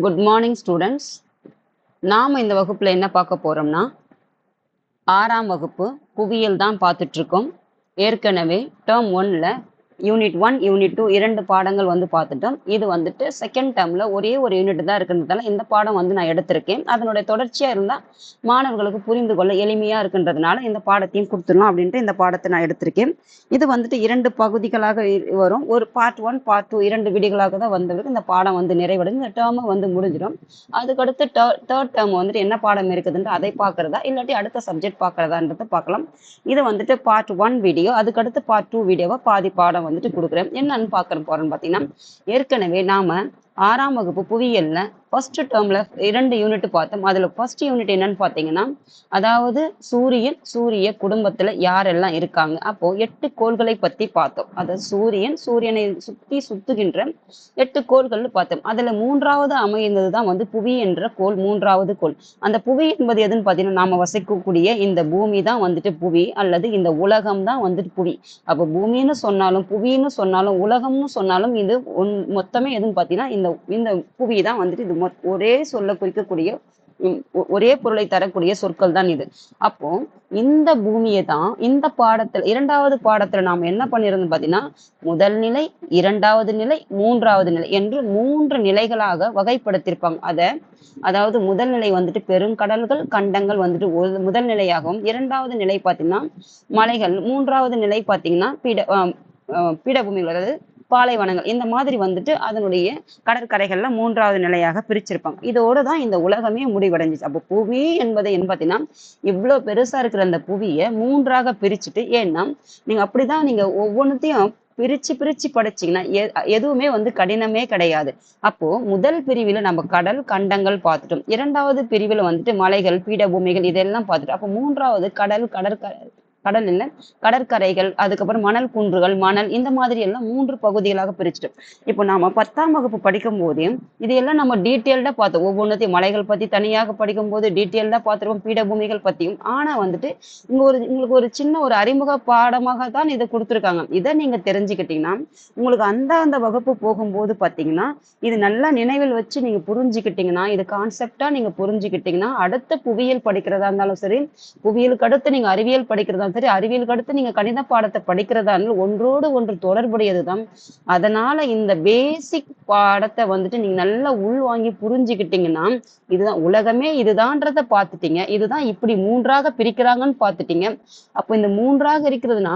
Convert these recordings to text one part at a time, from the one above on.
Good morning students. நாம் இந்த வகுப்பில் என்ன பார்க்க போகிறோம்னா 6ஆம் வகுப்பு புவியியல் தான் பார்த்துட்ருக்கோம். ஏற்கனவே டேர்ம் 1ல் யூனிட் 1 யூனிட் 2 2 பாடங்கள் பார்த்துட்டோம். இது செகண்ட் டேர்மில் ஒரே ஒரு யூனிட் தான் இருக்கிறதுனால இந்த பாடம் நான் எடுத்திருக்கேன். அதனுடைய தொடர்ச்சியாக இருந்தால் மாணவர்களுக்கு புரிந்து கொள்ள எளிமையாக இருக்குன்றதுனால இந்த பாடத்தையும் கொடுத்துடலாம் அப்படின்ட்டு இந்த பாடத்தை நான் எடுத்திருக்கேன். இது 2 பகுதிகளாக வரும். ஒரு பார்ட் 1 பார்ட் 2 2 விடிகளாக தான் வந்தவருக்கு இந்த பாடம் நிறைவடைந்து இந்த டேர்மை முடிஞ்சிடும். அதுக்கடுத்து தேர்ட் டேர்ம் என்ன பாடம் இருக்குதுன்ட்டு அதை பார்க்குறதா இல்லாட்டி அடுத்த சப்ஜெக்ட் பார்க்குறதான்றதை பார்க்கலாம். இது பார்ட் 1 வீடியோ, அதுக்கடுத்து பார்ட் 2 வீடியோவை பாதி பாடம் கொடுக்குறேன். என்னன்னு பார்க்க போறோம்னு பார்த்தீங்கன்னா, ஏற்கனவே நாம 6ஆம் வகுப்பு புவியியல்ல ஃபர்ஸ்ட் டேர்ம்ல 2 யூனிட் பார்த்தோம். அதுல ஃபர்ஸ்ட் யூனிட் என்னன்னு பார்த்தீங்கன்னா, அதாவது சூரிய குடும்பத்துல யாரெல்லாம் இருக்காங்க. அப்போ 8 கோள்களை பத்தி பார்த்தோம். அதாவது சூரியனை சுத்துகின்ற 8 கோள்கள் பார்த்தோம். அதுல 3வது அமைந்தது தான் புவி என்ற கோள். 3வது கோள். அந்த புவி என்பது எதுன்னு பார்த்தீங்கன்னா, நாம வசிக்கக்கூடிய இந்த பூமி தான் புவி, அல்லது இந்த உலகம் தான் புவி. அப்போ பூமின்னு சொன்னாலும் புவின்னு சொன்னாலும் உலகம்னு சொன்னாலும் இது மொத்தமே எதுன்னு பார்த்தீங்கன்னா இந்த புவி தான் இது ஒரே சொல்ல குறிக்கக்கூடிய ஒரே பொருளை தரக்கூடிய சொற்கள் தான் இது. அப்போ இந்த பூமியை தான் இந்த பாடத்துல 2வது பாடத்துல நாம என்ன பண்ணிருந்தோம் பார்த்தீங்கன்னா, முதல் நிலை, 2வது நிலை, 3வது நிலை என்று 3 நிலைகளாக வகைப்படுத்தியிருப்பாங்க. அதாவது முதல் நிலை பெருங்கடல்கள், கண்டங்கள் முதல் நிலையாகவும், 2வது நிலை பார்த்தீங்கன்னா மலைகள், 3வது நிலை பார்த்தீங்கன்னா பீடபூமிகள், அதாவது பாலைவனங்கள். இந்த மாதிரி அதனுடைய கடற்கரைகள்ல 3வது நிலையாக பிரிச்சிருப்பாங்க. இதோட தான் இந்த உலகமே முடிவடைஞ்சிச்சு. அப்போ புவி என்பதை பார்த்தீங்கன்னா இவ்வளவு பெருசா இருக்கிற அந்த புவியை 3ஆக பிரிச்சுட்டு, ஏன்னா நீங்க அப்படிதான் நீங்க ஒவ்வொன்றுத்தையும் பிரிச்சு படிச்சீங்கன்னா எதுவுமே கடினமே கிடையாது. அப்போ முதல் பிரிவுல நம்ம கடல், கண்டங்கள் பார்த்துட்டோம். 2வது பிரிவுல மலைகள், பீடபூமிகள் இதெல்லாம் பார்த்துட்டோம். அப்போ 3வது கடல் இல்ல கடற்கரைகள், அதுக்கப்புறம் மணல் குன்றுகள், மணல், இந்த மாதிரி எல்லாம் 3 பகுதிகளாக பிரிச்சுட்டோம். இப்போ நாம 10ஆம் வகுப்பு படிக்கும் போதே இதையெல்லாம் நம்ம டீட்டெயில்டா பார்த்தோம். ஒவ்வொன்றத்தையும் மலைகள் பத்தி தனியாக படிக்கும் போது டீட்டெயில்டா பார்த்துருவோம், பீடபூமிகள் பத்தியும். ஆனா உங்களுக்கு ஒரு சின்ன ஒரு அறிமுக பாடமாக தான் இதை கொடுத்துருக்காங்க. இதை நீங்க தெரிஞ்சுக்கிட்டீங்கன்னா உங்களுக்கு அந்த வகுப்பு போகும்போது பார்த்தீங்கன்னா இது நல்லா நினைவில் வச்சு நீங்க புரிஞ்சுக்கிட்டீங்கன்னா, இது கான்செப்டா நீங்க புரிஞ்சுக்கிட்டீங்கன்னா, அடுத்த புவியியல் படிக்கிறதா இருந்தாலும் சரி, புவியியலுக்கு அடுத்து நீங்க அறிவியல் படிக்கிறதா சரி, அறிவியலுக்கு அடுத்து நீங்க கணித பாடத்தை படிக்கிறதா ஒன்றோடு ஒன்று தொடர்புடையதுதான். அதனால இந்த பேசிக் பாடத்தை நீங்க நல்லா உள்வாங்கி புரிஞ்சுக்கிட்டீங்கன்னா, இதுதான் உலகமே, இதுதான்றத பார்த்துட்டீங்க. இதுதான் இப்படி 3ஆக பிரிக்கிறாங்கன்னு பார்த்துட்டீங்க. அப்போ இந்த 3ஆக இருக்கிறதுனா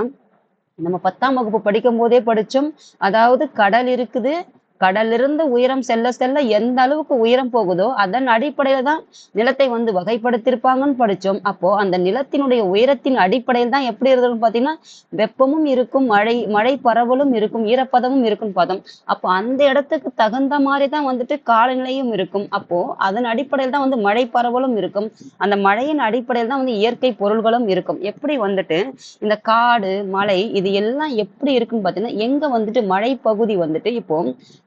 நம்ம 10ஆம் வகுப்பு படிக்கும் போதே படிச்சோம். அதாவது கடல் இருக்குது, கடலிருந்து உயரம் செல்ல செல்ல எந்த அளவுக்கு உயரம் போகுதோ அதன் அடிப்படையில தான் நிலத்தை வகைப்படுத்திருப்பாங்கன்னு படிச்சோம். அப்போ அந்த நிலத்தினுடைய உயரத்தின் அடிப்படையில் தான் எப்படி இருந்ததுன்னு பார்த்தீங்கன்னா வெப்பமும் இருக்கும், மழை பரவலும் இருக்கும், ஈரப்பதமும் இருக்குன்னு பார்த்தோம். அப்போ அந்த இடத்துக்கு தகுந்த மாதிரி தான் காலநிலையும் இருக்கும். அப்போ அதன் அடிப்படையில் தான் மழை பரவலும் இருக்கும். அந்த மழையின் அடிப்படையில் தான் இயற்கை பொருள்களும் இருக்கும். எப்படி இந்த காடு, மலை இது எல்லாம் எப்படி இருக்குன்னு பார்த்தீங்கன்னா, எங்க மழை பகுதி இப்போ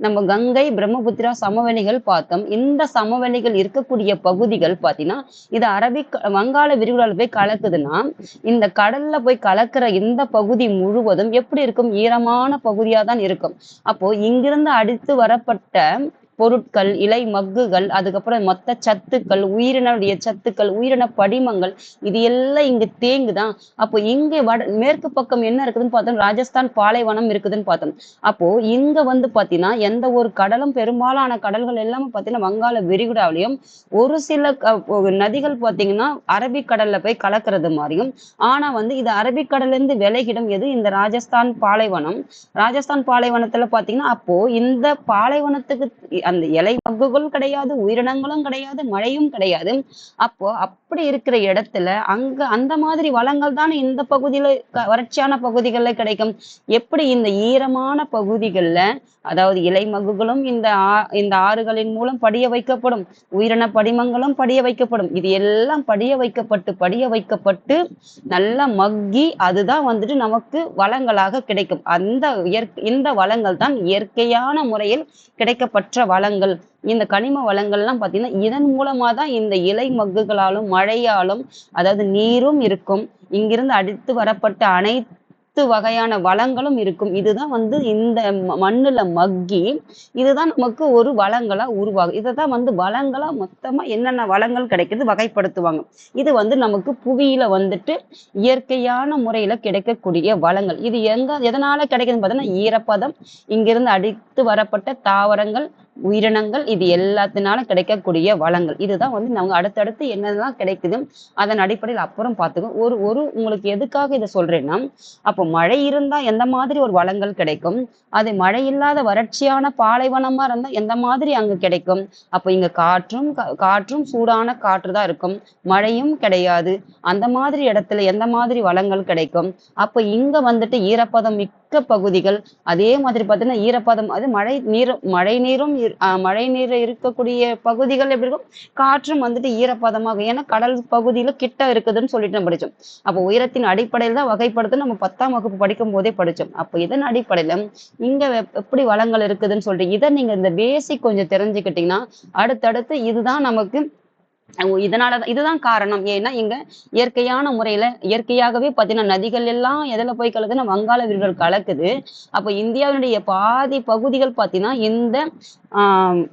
நம்ம கங்கை, பிரம்மபுத்திரா சமவெளிகள் பார்த்தோம். இந்த சமவெளிகள் இருக்கக்கூடிய பகுதிகள் பார்த்தீங்கன்னா இது வங்காள விரிகுடால போய் கலக்குதுன்னா, இந்த கடல்ல போய் கலக்கிற இந்த பகுதி முழுவதும் எப்படி இருக்கும்? ஈரமான பகுதியா தான் இருக்கும். அப்போ இங்கிருந்து அடித்து வரப்பட்ட பொருட்கள், இலை மக்குகள், அதுக்கப்புறம் மொத்த சத்துக்கள், உயிரினுடைய சத்துக்கள், உயிரின படிமங்கள், இது எல்லாம் இங்க தேங்குதான். அப்போ இங்க மேற்கு பக்கம் என்ன இருக்குதுன்னு பார்த்தோம், ராஜஸ்தான் பாலைவனம் இருக்குதுன்னு பார்த்தோம். அப்போ இங்க பாத்தீங்கன்னா எந்த ஒரு கடலும், பெரும்பாலான கடல்கள் எல்லாமே பாத்தீங்கன்னா வங்காள விரிகுடாவிலையும், ஒரு சில நதிகள் பாத்தீங்கன்னா அரபிக்கடல்ல போய் கலக்கிறது மாதிரியும். ஆனா இது அரபிக்கடல்ல இருந்து விலகிடும் எது? இந்த ராஜஸ்தான் பாலைவனம். ராஜஸ்தான் பாலைவனத்துல பாத்தீங்கன்னா அப்போ இந்த பாலைவனத்துக்கு அந்த இலை மக்குகளும் கிடையாது, உயிரினங்களும் கிடையாது, மழையும் கிடையாது. அப்போ அப்படி இருக்கிற இடத்துல அந்த மாதிரி வளங்கள் தான் இந்த பகுதியில வறட்சியான பகுதிகள்ல கிடைக்கும். எப்படி இந்த ஈரமான பகுதிகள்ல அதாவது இலை மகுகளும் இந்த ஆறுகளின் மூலம் படிய வைக்கப்படும், உயிரின படிமங்களும் படிய வைக்கப்படும். இது எல்லாம் படிய வைக்கப்பட்டு நல்லா மக்கி அதுதான் நமக்கு வளங்களாக கிடைக்கும். இந்த வளங்கள் தான் இயற்கையான முறையில் கிடைக்கப்பட்ட வளங்கள். இந்த கனிம வளங்கள்லாம் பார்த்தீங்கன்னா இதன் மூலமா தான் இந்த இலை மக்குகளாலும் மழையாலும், அதாவது நீரும் இருக்கும், இங்கிருந்து அடித்து வரப்பட்ட வகையான வளங்களும் இருக்கும். இதுதான் வந்து இந்த மண்ணுல மக்கி இதுதான் நமக்கு ஒரு வளங்களா உருவாகும். இதைதான் வந்து வளங்களா மொத்தமா என்னென்ன வளங்கள் கிடைக்குது வகைப்படுத்துவாங்க. இது வந்து நமக்கு புவியில வந்துட்டு இயற்கையான முறையில கிடைக்கக்கூடிய வளங்கள். இது எதனால கிடைக்குதுன்னு பார்த்தீங்கன்னா ஈரப்பதம், இங்கிருந்து அடித்து வரப்பட்ட தாவரங்கள், உயிரினங்கள், இது எல்லாத்தினால கிடைக்கக்கூடிய வளங்கள். இதுதான் வந்து நம்ம அடுத்தடுத்து என்னெல்லாம் கிடைக்குது அதன் அடிப்படையில் அப்புறம் பார்த்துக்கோம். ஒரு ஒரு உங்களுக்கு எதுக்காக இதை சொல்றேன்னா, அப்போ மழை இருந்தா எந்த மாதிரி ஒரு வளங்கள் கிடைக்கும், அது மழை இல்லாத வறட்சியான பாலைவனமா இருந்தா எந்த மாதிரி அங்க கிடைக்கும். அப்போ இங்க காற்றும் சூடான காற்று தான் இருக்கும், மழையும் கிடையாது. அந்த மாதிரி இடத்துல எந்த மாதிரி வளங்கள் கிடைக்கும். அப்ப இங்க வந்துட்டு ஈரப்பதம் மிக்க பகுதிகள், அதே மாதிரி பார்த்தீங்கன்னா ஈரப்பதம் அது மழை நீர் இருக்கக்கூடிய பகுதிகள் எப்படி இருக்கும், காற்றும் வந்துட்டு ஈரப்பதமாக, ஏன்னா கடல் பகுதியில கிட்ட இருக்குதுன்னு சொல்லிட்டு நம்ம படிச்சோம். அப்போ உயரத்தின் அடிப்படையில் தான் வகைப்படுத்த நம்ம 10ஆம் வகுப்பு படிக்கும் போதே படிச்சோம். அப்போ இதன் அடிப்படையில இங்க எப்படி வளங்கள் இருக்குதுன்னு சொல்லிட்டு இதை நீங்க இந்த பேசிக் கொஞ்சம் தெரிஞ்சுக்கிட்டீங்கன்னா அடுத்தடுத்து இதுதான் நமக்கு இதனாலதான் இதுதான் காரணம். ஏன்னா இங்க இயற்கையான முறையில இயற்கையாகவே பாத்தீங்கன்னா நதிகள் எல்லாம் எதுல போய் கலக்குதுன்னா வங்காள விரிகுடல் கலக்குது. அப்ப இந்தியாவினுடைய பாதி பகுதிகள் பாத்தீங்கன்னா இந்த ஆஹ்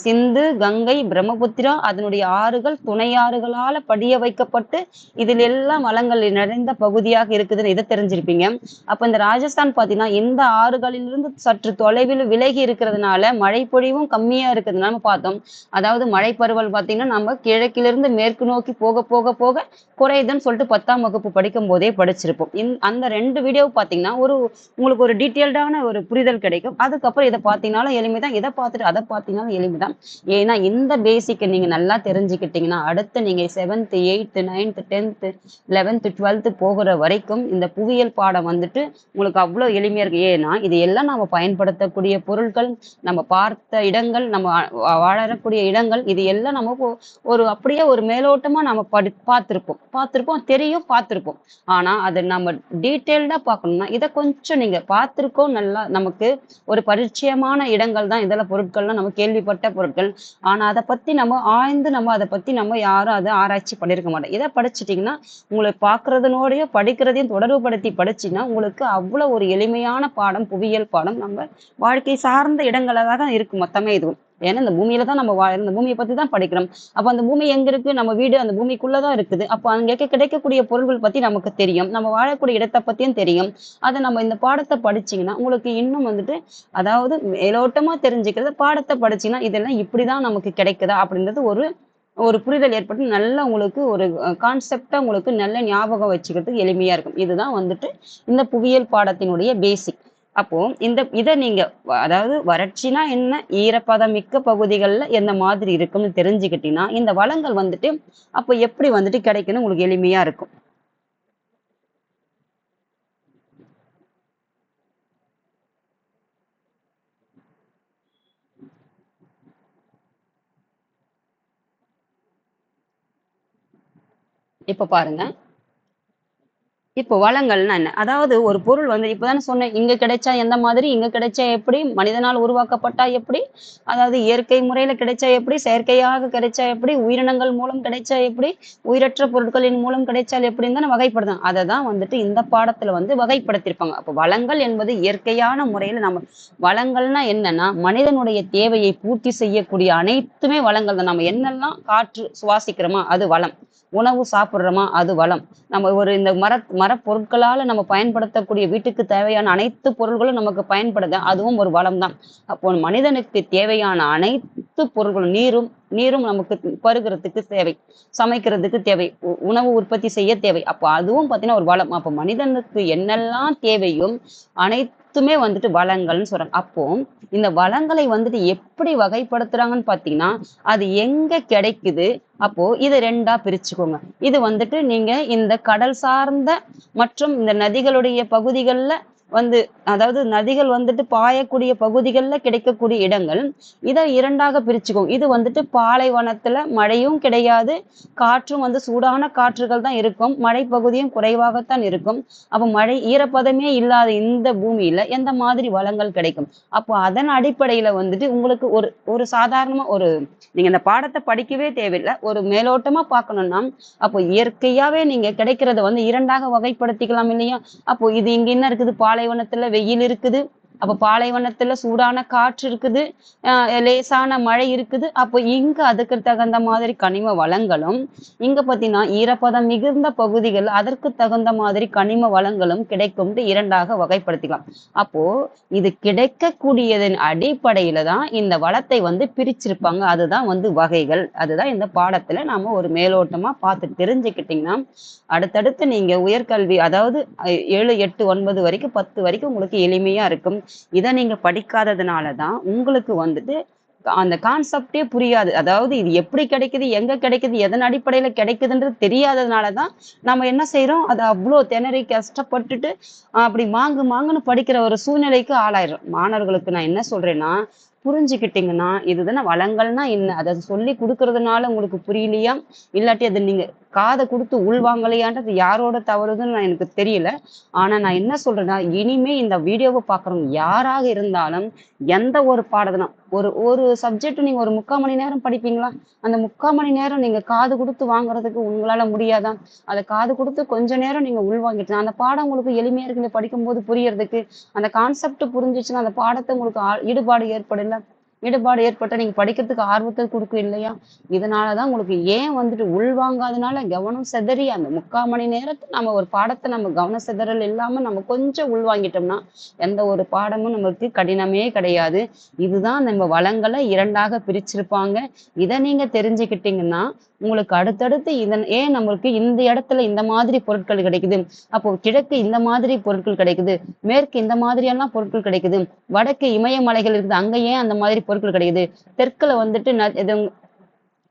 சிந்து, கங்கை, பிரம்மபுத்திரா அதனுடைய ஆறுகள் துணை ஆறுகளால படிய வைக்கப்பட்டு இதில் எல்லாம் வளங்கள் நிறைந்த பகுதியாக இருக்குதுன்னு இதை தெரிஞ்சிருப்பீங்க. அப்ப இந்த ராஜஸ்தான் பாத்தீங்கன்னா இந்த ஆறுகளிலிருந்து சற்று தொலைவில் விலகி இருக்கிறதுனால மழை பொழிவும் கம்மியா இருக்கிறதுனால நம்ம பார்த்தோம். அதாவது மழை பருவல் பாத்தீங்கன்னா நம்ம கிழக்கிலிருந்து மேற்கு நோக்கி போக போக போக குறையுதுன்னு சொல்லிட்டு 10ஆம் வகுப்பு படிக்கும் போதே படிச்சிருப்போம். அந்த 2 வீடியோ பாத்தீங்கன்னா உங்களுக்கு ஒரு டீட்டெயில்டான ஒரு புரிதல் கிடைக்கும். அதுக்கப்புறம் இதை பார்த்தீங்கன்னாலும் எளிமைதான், இதை பார்த்துட்டு அதை பார்த்தீங்கன்னாலும் எளிமைதான். ஏன்னா இந்த பேசிக்கை நீங்க நல்லா தெரிஞ்சுக்கிட்டீங்கன்னா அடுத்து நீங்க 7th 8th 9th 10th 11th 12th போகிற வரைக்கும் இந்த புவியியல் பாடம் வந்துட்டு உங்களுக்கு அவ்வளவு எளிமையா இருக்கு. ஏன்னா இது எல்லாம் நம்ம பயன்படுத்தக்கூடிய பொருட்கள், நம்ம பார்த்த இடங்கள், நம்ம வாழக்கூடிய இடங்கள், இது எல்லாம் நம்ம அப்படியே ஒரு மேலோட்டமா நம்ம பார்த்திருப்போம் தெரியும் பார்த்திருப்போம். ஆனா அதை நம்ம டீட்டெயில்டா பார்க்கணும்னா இதை கொஞ்சம் நீங்க பார்த்திருக்கோம். நல்லா நமக்கு ஒரு பரிச்சயமான இடங்கள் தான் இதெல்லாம் பொருட்கள்லாம் நம்ம கேள்விப்பட்ட பொருட்கள். ஆனா அதை பத்தி நம்ம ஆய்ந்து அதை பத்தி நம்ம யாரும் அதை ஆராய்ச்சி பண்ணிருக்க மாட்டோம். இதை படிச்சுட்டீங்கன்னா உங்களுக்கு பார்க்கறதுனோடய படிக்கிறதையும் தொடர்பு படுத்தி படிச்சீங்கன்னா உங்களுக்கு அவ்வளவு ஒரு எளிமையான பாடம், புவியியல் பாடம் நம்ம வாழ்க்கை சார்ந்த இடங்களாக தான் இருக்கு மொத்தமே இதுவும். ஏன்னா இந்த பூமியில தான் நம்ம இந்த பூமியை பத்தி தான் படிக்கிறோம். அப்ப அந்த பூமி எங்க இருக்கு, நம்ம வீடு அந்த பூமிக்குள்ளதான் இருக்குது. அப்ப அங்க கிடைக்கக்கூடிய பொருள்கள் பத்தி நமக்கு தெரியும், நம்ம வாழக்கூடிய இடத்தை பத்தியும் தெரியும். அதை நம்ம இந்த பாடத்தை படிச்சீங்கன்னா உங்களுக்கு இன்னும் வந்துட்டு அதாவது மேலோட்டமா தெரிஞ்சுக்கிறது, பாடத்தை படிச்சீங்கன்னா இதெல்லாம் இப்படிதான் நமக்கு கிடைக்குதா அப்படின்றது ஒரு புரிதல் ஏற்பட்டு நல்ல உங்களுக்கு ஒரு கான்செப்டா உங்களுக்கு நல்ல ஞாபகம் வச்சுக்கிறதுக்கு எளிமையா இருக்கும். இதுதான் வந்துட்டு இந்த புவியியல் பாடத்தினுடைய பேசிக். அப்போ இதை நீங்க அதாவது வறட்சினா என்ன, ஈரப்பதம் மிக்க பகுதிகளில் எந்த மாதிரி இருக்கும்னு தெரிஞ்சுக்கிட்டீங்கன்னா இந்த வளங்கள் வந்துட்டு அப்போ எப்படி வந்துட்டு கிடைக்குன்னு உங்களுக்கு எளிமையா இருக்கும். இப்ப பாருங்க, இப்போ வளங்கள்னா என்ன, அதாவது ஒரு பொருள் வந்து இப்பதானே சொன்னேன், இங்க கிடைச்சா எந்த மாதிரி, இங்க கிடைச்சா எப்படி, மனிதனால் உருவாக்கப்பட்டா எப்படி, அதாவது இயற்கை முறையில கிடைச்சா எப்படி, செயற்கையாக கிடைச்சா எப்படி, உயிரினங்கள் மூலம் கிடைச்சா எப்படி, உயிரற்ற பொருட்களின் மூலம் கிடைச்சால் எப்படின்னு தான் வகைப்படுத்தும். அதை தான் வந்துட்டு இந்த பாடத்துல வந்து வகைப்படுத்திருப்பாங்க. அப்போ வளங்கள் என்பது இயற்கையான முறையில நம்ம வளங்கள்னா என்னன்னா மனிதனுடைய தேவையை பூர்த்தி செய்யக்கூடிய அனைத்துமே வளங்கள் தான். நம்ம என்னெல்லாம் காற்று சுவாசிக்கிறோமா அது வளம், உணவு சாப்பிடுறோமா அது வளம், நம்ம இந்த மரப்பொருட்களால நம்ம பயன்படுத்தக்கூடிய வீட்டுக்கு தேவையான அனைத்து பொருள்களும் நமக்கு பயன்படுது, அதுவும் ஒரு வளம் தான். அப்போ மனிதனுக்கு தேவையான அனைத்து பொருள்களும் நீரும் நமக்கு பருகிறதுக்கு தேவை, சமைக்கிறதுக்கு தேவை, உணவு உற்பத்தி செய்ய தேவை. அப்போ அதுவும் பார்த்தீங்கன்னா ஒரு வளம். அப்போ மனிதனுக்கு என்னெல்லாம் தேவையும் அனைத்துமே வந்துட்டு வளங்கள்னு சொல்றாங்க. அப்போ இந்த வளங்களை வந்துட்டு எப்படி வகைப்படுத்துறாங்கன்னு பார்த்தீங்கன்னா அது எங்க கிடைக்குது. அப்போ இதை 2ஆ பிரிச்சுக்கோங்க. இது வந்துட்டு நீங்க இந்த கடல் சார்ந்த மற்றும் இந்த நதிகளுடைய பகுதிகளில் வந்து அதாவது நதிகள் வந்துட்டு பாயக்கூடிய பகுதிகளில் கிடைக்கக்கூடிய இடங்கள். இதை இரண்டாக பிரிச்சுக்கோங்க. இது வந்துட்டு பாலைவனத்துல மழையும் கிடையாது, காற்றும் வந்து சூடான காற்றுகள் தான் இருக்கும், மழை பகுதியும் குறைவாகத்தான் இருக்கும். அப்போ மழை ஈரப்பதமே இல்லாத இந்த பூமியில எந்த மாதிரி வளங்கள் கிடைக்கும்? அப்போ அதன் அடிப்படையில வந்துட்டு உங்களுக்கு ஒரு ஒரு சாதாரணமா ஒரு நீங்க இந்த பாடத்தை படிக்கவே தேவையில்லை, ஒரு மேலோட்டமா பார்க்கணும்னா அப்போ இயற்கையாவே நீங்க கிடைக்கிறத வந்து இரண்டாக வகைப்படுத்திக்கலாம் இல்லையா? அப்போ இது இங்க என்ன இருக்குது? பாலைவனத்துல வெயில் இருக்குது, அப்ப பாலைவனத்துல சூடான காற்று இருக்குது, லேசான மழை இருக்குது. அப்போ இங்க அதுக்கு தகுந்த மாதிரி கனிம வளங்களும், இங்க பாத்தீங்கன்னா ஈரப்பதம் மிகுந்த பகுதிகள் அதற்கு தகுந்த மாதிரி கனிம வளங்களும் கிடைக்கும் இரண்டாக வகைப்படுத்திக்கலாம். அப்போ இது கிடைக்கக்கூடியதன் அடிப்படையில தான் இந்த வளத்தை வந்து பிரிச்சிருப்பாங்க. அதுதான் வந்து வகைகள். அதுதான் இந்த பாடத்துல நாம ஒரு மேலோட்டமா பார்த்து தெரிஞ்சுக்கிட்டீங்கன்னா அடுத்தடுத்து நீங்க உயர்கல்வி அதாவது 7, 8, 9 வரைக்கும் 10 வரைக்கும் உங்களுக்கு எளிமையா இருக்கும். இதை நீங்க படிக்காததுனாலதான் உங்களுக்கு வந்துட்டு அந்த கான்செப்டே புரியாது. அதாவது இது எப்படி கிடைக்குது, எங்க கிடைக்குது, எதன் அடிப்படையில கிடைக்குதுன்றது தெரியாததுனாலதான் நம்ம என்ன செய்யறோம், அதை அவ்வளோ திணறி கஷ்டப்பட்டுட்டு அப்படி மாங்குன்னு படிக்கிற ஒரு சூழ்நிலைக்கு ஆளாயிரும். மாணவர்களுக்கு நான் என்ன சொல்றேன்னா, புரிஞ்சுக்கிட்டீங்கன்னா இதுதானே வளங்கள்னா என்ன, அதை சொல்லி கொடுக்கறதுனால உங்களுக்கு புரியலையா, இல்லாட்டி அதை நீங்க காதை கொடுத்து உள்வாங்கலையான்றது யாரோட தவறுதுன்னு எனக்கு தெரியல. ஆனா நான் என்ன சொல்றேன்னா, இனிமே இந்த வீடியோவை பாக்குறவங்க யாராக இருந்தாலும் எந்த ஒரு பாடத்தினா ஒரு ஒரு சப்ஜெக்ட் நீங்க ஒரு 3/4 மணி நேரம் படிப்பீங்களா? அந்த 3/4 மணி நேரம் நீங்க காது கொடுத்து வாங்குறதுக்கு உங்களால முடியாதா? அதை காது கொடுத்து கொஞ்ச நேரம் நீங்க உள்வாங்கிட்டு அந்த பாடம் உங்களுக்கு எளிமையா இருக்கு படிக்கும்போது புரியறதுக்கு. அந்த கான்செப்ட் புரிஞ்சிச்சுன்னா அந்த பாடத்தை உங்களுக்கு ஈடுபாடு ஏற்படல. ஈடுபாடு ஏற்பட்ட நீங்க படிக்கிறதுக்கு ஆர்வத்தை கொடுக்கும் இல்லையா? இதனாலதான் உங்களுக்கு ஏன் வந்துட்டு உள்வாங்காதனால கவனம் சிதறி அந்த 3/4 மணி நேரத்தை நம்ம ஒரு பாடத்தை நம்ம கவன சிதறல் இல்லாம நம்ம கொஞ்சம் உள்வாங்கிட்டோம்னா எந்த ஒரு பாடமும் நமக்கு கடினமே கிடையாது. இதுதான் நம்ம வளங்களை இரண்டாக பிரிச்சிருப்பாங்க. இதை நீங்க தெரிஞ்சுக்கிட்டீங்கன்னா உங்களுக்கு அடுத்தடுத்து இதன் ஏன் நம்மளுக்கு இந்த இடத்துல இந்த மாதிரி பொருட்கள் கிடைக்குது, அப்போ கிழக்கு இந்த மாதிரி பொருட்கள் கிடைக்குது, மேற்கு இந்த மாதிரியெல்லாம் பொருட்கள் கிடைக்குது, வடக்கு இமயமலைகள் இருக்குது அங்க ஏன் அந்த மாதிரி பொருட்கள் கிடைக்குது, தெற்குல வந்துட்டு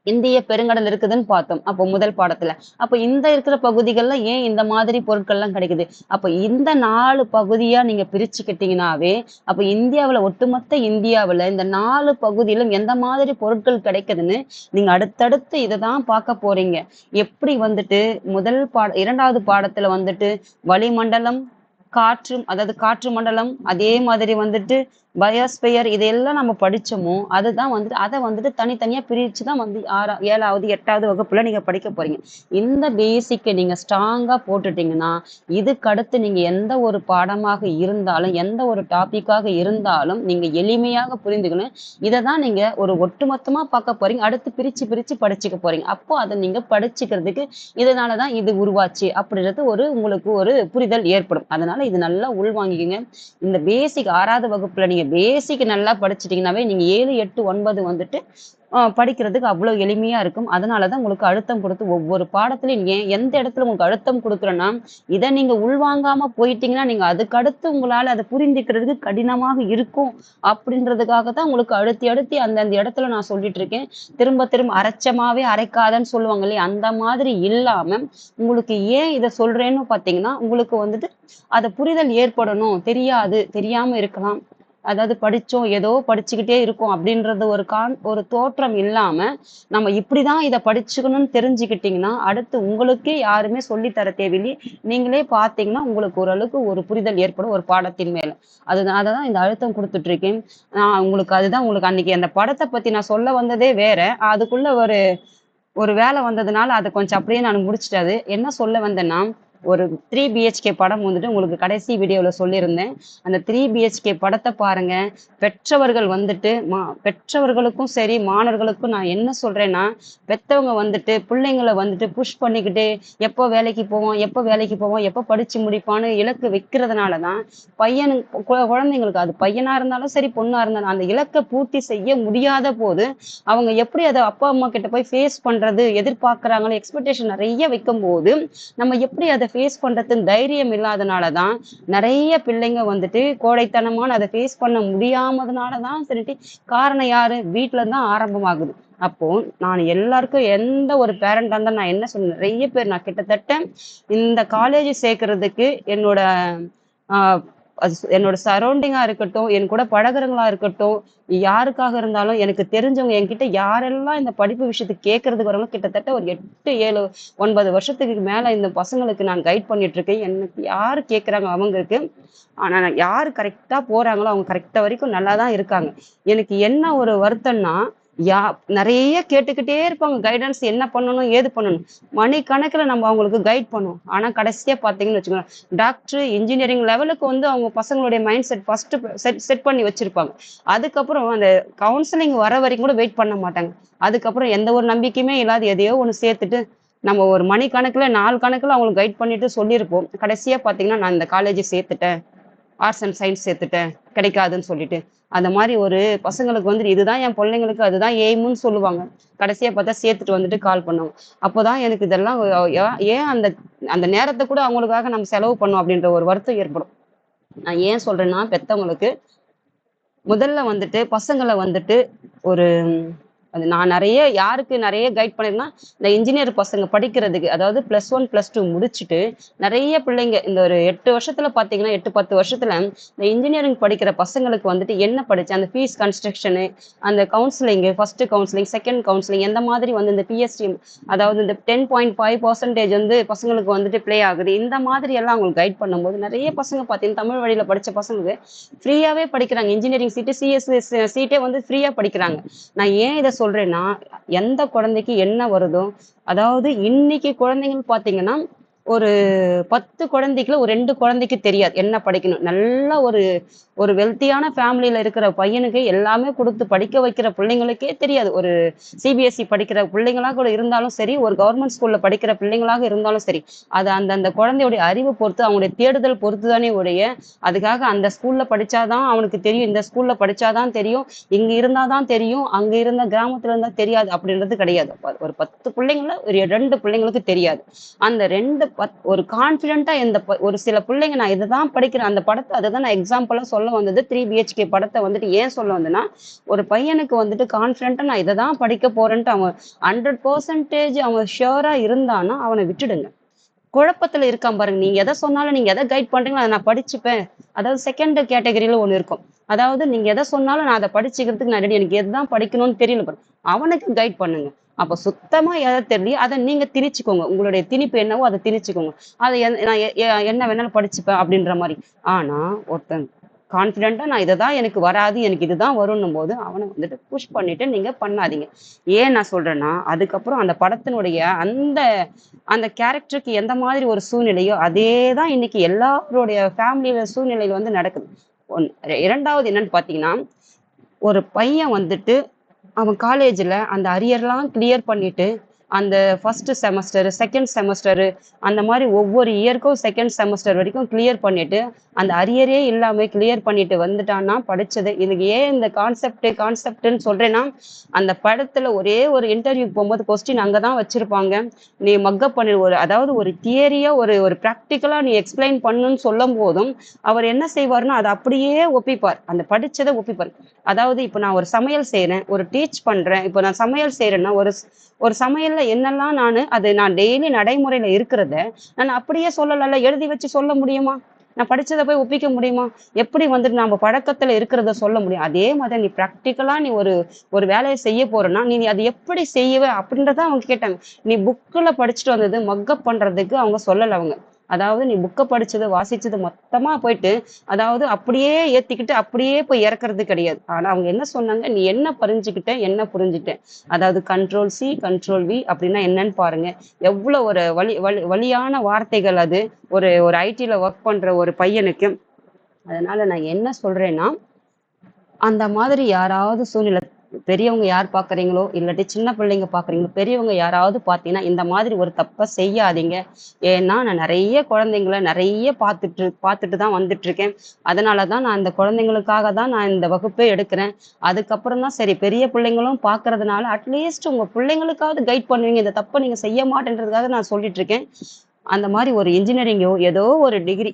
இந்திய பெருங்கடல் இருக்குதுன்னு பார்த்தோம் அப்போ முதல் பாடத்துல. அப்ப இந்த இருக்கிற பகுதிகள்ல ஏன் இந்த மாதிரி பொருட்கள் எல்லாம் கிடைக்குது? அப்ப இந்த 4 பகுதியா நீங்க பிரிச்சுக்கிட்டீங்கன்னாவே அப்ப இந்தியாவுல ஒட்டுமொத்த இந்தியாவுல இந்த 4 பகுதியிலும் எந்த மாதிரி பொருட்கள் கிடைக்குதுன்னு நீங்க அடுத்தடுத்து இதைதான் பார்க்க போறீங்க. எப்படி வந்துட்டு இரண்டாவது பாடத்துல வந்துட்டு வளிமண்டலம், அதாவது காற்று மண்டலம், அதே மாதிரி வந்துட்டு பயோஸ்பியர் இதையெல்லாம் நம்ம படிச்சோமோ அதுதான் வந்துட்டு அதை வந்துட்டு தனித்தனியா பிரிச்சுதான் வந்து 7வது 8வது வகுப்புல நீங்க படிக்க போறீங்க. இந்த பேசிக்கை நீங்க ஸ்ட்ராங்கா போட்டுட்டீங்கன்னா இதுக்கு அடுத்து நீங்க எந்த ஒரு பாடமாக இருந்தாலும் எந்த ஒரு டாபிக்காக இருந்தாலும் நீங்க எளிமையாக புரிந்துக்கணும். இதைதான் நீங்க ஒரு ஒட்டுமொத்தமா பார்க்க போறீங்க. அடுத்து பிரிச்சு பிரிச்சு படிச்சுக்க போறீங்க. அப்போ அதை நீங்க படிச்சுக்கிறதுக்கு இதனாலதான் இது உருவாச்சு அப்படின்றது உங்களுக்கு ஒரு புரிதல் ஏற்படும். அதனால இது நல்லா உள்வாங்கிக்கங்க. இந்த பேசிக் 6வது வகுப்புல நீங்க பேசிக் நல்லா படிச்சிட்டீங்கன்னாவே நீங்க 7, 8, 9 வந்துட்டு படிக்கிறதுக்கு அவ்வளவு எளிமையா இருக்கும். அதனாலதான் உங்களுக்கு அழுத்தம் கொடுத்து ஒவ்வொரு பாடத்திலையும் எந்த இடத்துல உங்களுக்கு அழுத்தம் கொடுக்குறேன்னா இதை நீங்க உள்வாங்காம போயிட்டீங்கன்னா நீங்க அதுக்கு அடுத்து உங்களால அதை புரிந்துக்கிறதுக்கு கடினமாக இருக்கும் அப்படின்றதுக்காக தான் உங்களுக்கு அழுத்தி அந்தந்த இடத்துல நான் சொல்லிட்டு இருக்கேன். திரும்ப திரும்ப அரைச்சமாவே அரைக்காதன்னு சொல்லுவாங்க இல்லையா, அந்த மாதிரி இல்லாம உங்களுக்கு ஏன் இதை சொல்றேன்னு பாத்தீங்கன்னா உங்களுக்கு வந்துட்டு அதை புரிதல் ஏற்படணும். தெரியாம இருக்கலாம், அதாவது படிச்சோம் ஏதோ படிச்சுக்கிட்டே இருக்கோம் அப்படின்றது ஒரு தோற்றம் இல்லாம நம்ம இப்படிதான் இதை படிச்சுக்கணும்னு தெரிஞ்சுக்கிட்டீங்கன்னா அடுத்து உங்களுக்கே யாருமே சொல்லித்தர தேவையில்லை. நீங்களே பார்த்தீங்கன்னா உங்களுக்கு ஓரளவுக்கு ஒரு புரிதல் ஏற்படும் ஒரு பாடத்தின் மேல. அததான் இந்த அழுத்தம் கொடுத்துட்டு இருக்கேன். அதுதான் உங்களுக்கு அன்னைக்கு அந்த படத்தை பத்தி நான் சொல்ல வந்ததே வேற, அதுக்குள்ள ஒரு வேலை வந்ததுனால அதை கொஞ்சம் அப்படியே நான் முடிச்சிட்டது. என்ன சொல்ல வந்தேன்னா, ஒரு 3 BHK படம் வந்துட்டு உங்களுக்கு கடைசி வீடியோல சொல்லியிருந்தேன். அந்த 3 BHK படத்தை பாருங்க. பெற்றவர்கள் வந்துட்டு பெற்றவர்களுக்கும் சரி மாணவர்களுக்கும் நான் என்ன சொல்றேன்னா, பெத்தவங்க வந்துட்டு பிள்ளைங்களை வந்துட்டு புஷ் பண்ணிக்கிட்டு எப்போ வேலைக்கு போவோம் எப்போ படிச்சு முடிப்பான்னு இலக்கு வைக்கிறதுனாலதான் குழந்தைங்களுக்கு அது பையனா இருந்தாலும் சரி பொண்ணா இருந்தாலும் அந்த இலக்கை பூர்த்தி செய்ய முடியாத போது அவங்க எப்படி அதை அப்பா அம்மா கிட்ட போய் ஃபேஸ் பண்றது, எதிர்பார்க்கறாங்களோ எக்ஸ்பெக்டேஷன் நிறைய வைக்கும் போது நம்ம எப்படி அதை ஃபேஸ் பண்றதுன்னு தைரியம் இல்லாதனாலதான் நிறைய பிள்ளைங்க வந்துட்டு கோடைத்தனமான அதை ஃபேஸ் பண்ண முடியாமதுனாலதான் சரிட்டு காரணம் யாரு, வீட்டுல தான் ஆரம்பமாகுது. அப்போ நான் எல்லாருக்கும் எந்த ஒரு பேரண்டா இருந்தாலும் நான் என்ன சொன்னேன், நிறைய பேர் நான் கிட்டத்தட்ட இந்த காலேஜ் சேர்க்கறதுக்கு என்னோட அது என்னோட சரௌண்டிங்கா இருக்கட்டும், என் கூட பழகுறவங்களா இருக்கட்டும், யாருக்காக இருந்தாலும் எனக்கு தெரிஞ்சவங்க என்கிட்ட யாரெல்லாம் இந்த படிப்பு விஷயத்துக்கு கேட்கறதுக்கு வராங்களோ, கிட்டத்தட்ட ஒரு 8, 7, 9 வருஷத்துக்கு மேல இந்த பசங்களுக்கு நான் கைட் பண்ணிட்டு இருக்கேன். எனக்கு யாரு கேட்கறாங்க அவங்களுக்கு. ஆனா யாரு கரெக்ட்டா போறாங்களோ அவங்க கரெக்ட்டா வரைக்கும் நல்லா தான் இருக்காங்க. எனக்கு என்ன ஒரு வருத்தம்னா, யா நெறைய கேட்டுக்கிட்டே இருப்பாங்க. கைடன்ஸ் என்ன பண்ணணும்? ஏது பண்ணணும்? மணிக்கணக்குல நம்ம அவங்களுக்கு கைட் பண்ணுவோம். ஆனா கடைசியா பார்த்தீங்கன்னு வச்சுக்கோங்களேன், டாக்டர், இன்ஜினியரிங் லெவலுக்கு வந்து அவங்க பசங்களுடைய மைண்ட் செட் ஃபர்ஸ்ட் செட் பண்ணி வச்சிருப்பாங்க. அதுக்கப்புறம் அந்த கவுன்சிலிங் வர வரைக்கும் கூட வெயிட் பண்ண மாட்டாங்க. அதுக்கப்புறம் எந்த ஒரு நம்பிக்கையுமே இல்லாத எதையோ ஒண்ணு சேர்த்துட்டு, நம்ம ஒரு மணிக்கணக்குல, நாள் கணக்குல அவங்களுக்கு கைட் பண்ணிட்டு சொல்லியிருப்போம். கடைசியா பார்த்தீங்கன்னா, நான் இந்த காலேஜ் சேர்த்துட்டேன். ஆர்ட்ஸ் அண்ட் சயின்ஸ் சேர்த்துட்டேன். கிடைக்காதுன்னு சொல்லிட்டு. அந்த மாரி ஒரு பசங்களுக்கு வந்துட்டு இதுதான் என் பிள்ளைங்களுக்கு அதுதான் எய்ம்ன்னு சொல்லுவாங்க. கடைசியா பார்த்தா சேர்த்துட்டு வந்துட்டு கால் பண்ணுவாங்க. அப்போதான் எனக்கு இதெல்லாம் ஏன் அந்த அந்த நேரத்த கூட அவங்களுக்காக நம்ம செலவு பண்ணோம் அப்படின்ற ஒரு வருத்தம் ஏற்படும். நான் ஏன் சொல்றேன்னா, பெத்தவங்களுக்கு முதல்ல வந்துட்டு பசங்கள வந்துட்டு ஒரு அது நான் யாருக்கு நெறைய கைட் பண்ணியிருக்கேன்னா, இந்த இன்ஜினியர் பசங்க படிக்கிறதுக்கு அதாவது +1, +2 முடிச்சுட்டு நெறைய பிள்ளைங்க இந்த ஒரு 8 வருஷத்துல பார்த்தீங்கன்னா, 8, 10 வருஷத்துல இந்த இன்ஜினியரிங் படிக்கிற பசங்களுக்கு வந்துட்டு என்ன படிச்சு அந்த ஃபீஸ் கன்ஸ்ட்ரக்ஷனு, அந்த ஃபர்ஸ்ட் கவுன்சிலிங், செகண்ட் கவுன்சிலிங் எந்த மாதிரி வந்து இந்த பிஎஸ்டி அதாவது இந்த 10.5% வந்து பசங்களுக்கு வந்துட்டு ப்ளே ஆகுது. இந்த மாதிரி எல்லாம் அவங்களுக்கு கைட் பண்ணும்போது நெறைய பசங்க பார்த்தீங்கன்னா, தமிழ் வழியில படிச்ச பசங்களுக்கு ஃப்ரீயாவே படிக்கிறாங்க. இன்ஜினியரிங் சீட்டு, சிஎஸ் சீட்டே வந்து ஃப்ரீயா படிக்கிறாங்க. நான் ஏன் இத சொல்றேன்னா, எந்த குழந்தைக்கு என்ன வருதோ, அதாவது இன்னைக்கு குழந்தைங்கன்னு பார்த்தீங்கன்னா, ஒரு 10 குழந்தைக்குள்ள ஒரு 2 குழந்தைக்கு தெரியாது. என்ன படிக்கணும். நல்ல ஒரு ஒரு வெல்த்தியான ஃபேமிலில இருக்கிற பையனுக்கு எல்லாமே குடுத்து படிக்க வைக்கிற பிள்ளைங்களுக்கே தெரியாது. ஒரு சிபிஎஸ்இ படிக்கிற பிள்ளைங்களா கூட இருந்தாலும் சரி, ஒரு கவர்மெண்ட் ஸ்கூல்ல படிக்கிற பிள்ளைங்களாக இருந்தாலும் சரி, அது அந்தந்த குழந்தையுடைய அறிவு பொறுத்து, அவங்களுடைய தேடுதல் பொறுத்து தானே ஒழிய, அதுக்காக அந்த ஸ்கூல்ல படிச்சா தான் அவனுக்கு தெரியும், இந்த ஸ்கூல்ல படிச்சா தான் தெரியும், இங்க இருந்தா தான் தெரியும், அங்க இருந்த கிராமத்துல இருந்தா தெரியாது அப்படின்றது கிடையாது. ஒரு 10 பிள்ளைங்கள்ல ஒரு 2 பிள்ளைங்களுக்கு தெரியாது. அந்த 2 ஒரு கான்ஃபிடென்ட்டா ஒரு சில பிள்ளைங்க நான் இதுதான் படிக்கிறேன். அந்த படத்த அதுதான் நான் எக்ஸாம்பிளா சொல்ல வந்தது. 3 பிஹெச்கே படத்த வந்துட்டு ஏன் சொல்ல வந்தேன்னா, ஒரு பையனுக்கு வந்துட்டு கான்ஃபிடென்ட்டா நான் இத தான் படிக்க போறேன்ட்டு அவன் 100% அவன் ஷூரா இருந்தான்னா, அவன விட்டுடுங்க. குழப்பத்துல இருக்கான் பாருங்க. நீங்க எத சொன்னாலும், நீங்க எத கைட் பண்றீங்களோ, அத நான் படிச்சுப்பேன். அதாவது செகண்ட் கேட்டகரில ஒண்ணு இருக்கும். அதாவது நீங்க எத சொன்னாலும் நான் அத படிச்சுக்கிறதுக்கு நான் ரெடி. எனக்கு எதுதான் படிக்கணும்னு தெரியல பாருங்க. அவனுக்கு கைட் பண்ணுங்க. அப்ப சுத்தமா எத தெரியலையோ அத நீங்க திணிச்சுக்கோங்க. உங்களுடைய திணிப்பு என்னவோ அத திணிச்சுக்கோங்க. அத நான் என்ன வேணாலும் படிச்சுப்பேன் அப்படின்ற மாரி. ஆனா ஒருத்தன் கான்ஃபிடென்ட்டா நான் இததான் எனக்கு வராது, எனக்கு இதுதான் வரும்ன்னும்போது அவன வந்துட்டு புஷ் பண்ணிட்டு நீங்க பண்ணாதீங்க. ஏன் நான் சொல்றேன்னா, அதுக்கப்புறம் அந்த படத்தினுடைய அந்த அந்த கேரக்டருக்கு எந்த மாதிரி ஒரு சூழ்நிலையோ, அதே தான் இன்னைக்கு எல்லாருடைய ஃபேமிலியில சூழ்நிலையில வந்து நடக்குது. 2வது என்னன்னு பார்த்தீங்கன்னா, ஒரு பையன் வந்துட்டு அவன் காலேஜ்ல அந்த அரியர்லாம் கிளியர் பண்ணிட்டு, அந்த ஃபர்ஸ்ட் செமஸ்டர், செகண்ட் செமஸ்டர் அந்த மாரி ஒவ்வொரு இயர்க்கும் செகண்ட் செமஸ்டர் வரைக்கும் கிளியர் பண்ணிட்டு, அந்த அரியரே இல்லாம கிளியர் பண்ணிட்டு வந்துட்டான்னா படிச்சது. இதுக்கு ஏன் இந்த கான்செப்ட்ன்னு சொல்றேன்னா, அந்த படத்துல ஒரே ஒரு இன்டர்வியூக்கு போம்போது கொஸ்டின் அங்க தான் வச்சிருப்பாங்க. நீ மக்கப் பண்ணி அதாவது ஒரு தியரியா ஒரு பிராக்டிகலா நீ எக்ஸ்பிளைன் பண்ணுன்னு சொல்லும்போதும், அவர் என்ன செய்வாருன்னா, அத அப்படியே ஒப்பிப்பார். அந்த படிச்சத ஒப்பிப்பார். அதாவது இப்ப நான் ஒரு சமையல் செய்றேன், ஒரு டீச் பண்றேன். இப்ப நான் சமையல் செய்றேன்னா, ஒரு சமையல்ல என்னெல்லாம் நான் டெய்லி நடைமுறையில இருக்கிறத, நான் அப்படியே சொல்லலாம்ல. எழுதி வச்சு சொல்ல முடியுமா? நான் படிச்சத போய் ஒப்பிக்க முடியுமா? எப்படி வந்துட்டு நம்ம பழக்கத்துல இருக்கிறத சொல்ல முடியும்? அதே மாதிரி நீ பிராக்டிகலா நீ ஒரு ஒரு வேலைய செய்ய போறன்னா, நீ அத எப்படி செய்வ? அப்படின்றத அவங்க கேட்டாங்க. நீ புக்ல படிச்சுட்டு வந்தது மக்கப் பண்றதுக்கு அவங்க சொல்லல அவங்க. அதாவது நீ புக்க படிச்சது, வாசிச்சது மொத்தமா போயிட்டு, அதாவது அப்படியே ஏத்திக்கிட்டு, அப்படியே போய் இறக்குறது கிடையாது. ஆனா அவங்க என்ன சொன்னாங்க, "நீ என்ன புரிஞ்சுகிட்ட, என்ன புரிஞ்சுட்ட?" அதாவது கண்ட்ரோல்-C, கண்ட்ரோல்-V அப்படின்னா என்னன்னு பாருங்க. எவ்வளோ ஒரு வலியான வார்த்தைகள் அது. ஒரு ஒரு ஐடில ஒர்க் பண்ற ஒரு பையனுக்கு. அதனால நான் என்ன சொல்றேன்னா, அந்த மாதிரி யாராவது சூழ்நிலை பெரியவங்க யார் பார்க்குறீங்களோ, இல்லாட்டி சின்ன பிள்ளைங்க பார்க்குறீங்களோ, பெரியவங்க யாராவது பார்த்தீங்கன்னா, இந்த மாதிரி ஒரு தப்ப செய்யாதீங்க. ஏன்னா, நான் நெறைய குழந்தைங்கள நெறைய பார்த்துட்டு தான் வந்துட்டுருக்கேன். அதனால தான் நான் இந்த குழந்தைங்களுக்காக தான் நான் இந்த வகுப்பே எடுக்கிறேன். அதுக்கப்புறம் தான் சரி பெரிய பிள்ளைங்களும் பார்க்கறதுனால, அட்லீஸ்ட் உங்க பிள்ளைங்களுக்காவது கைட் பண்ணுவீங்க. இந்த தப்ப நீங்க செய்ய மாட்டேன்றதுக்காக நான் சொல்லிட்டுருக்கேன். அந்த மாரி ஒரு இன்ஜினியரிங்கோ, ஏதோ ஒரு டிகிரி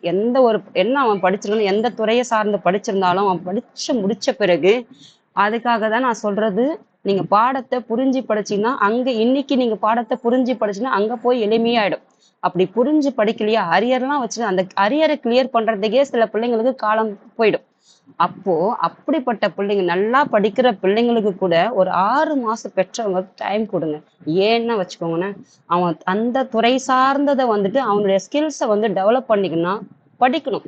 என்ன அவன் படிச்சிருக்கணும், எந்த துறைய சார்ந்து படிச்சிருந்தாலும், அவன் படிச்சு முடிச்ச பிறகு அதுக்காக தான் நான் சொல்றது, நீங்க பாடத்தை புரிஞ்சு படிச்சீங்கன்னா அங்க இன்னைக்கு நீங்க பாடத்தை புரிஞ்சு படிச்சீங்கன்னா அங்க போய் எளிமையாயிடும். அப்படி புரிஞ்சு படிக்கலையா அரியர்லாம் வச்சு அந்த அரியரை கிளியர் பண்றதுக்கே சில பிள்ளைங்களுக்கு காலம் போயிடும். அப்போ அப்படிப்பட்ட பிள்ளைங்க நல்லா படிக்கிற பிள்ளைங்களுக்கு கூட ஒரு 6 மாசம் பெற்றவங்க டைம் கொடுங்க. ஏன்னா வச்சுக்கோங்களேன், அவன் அந்த துறை சார்ந்ததை வந்துட்டு அவனுடைய ஸ்கில்ஸை வந்து டெவலப் பண்ணிக்கணும். படிக்கணும்.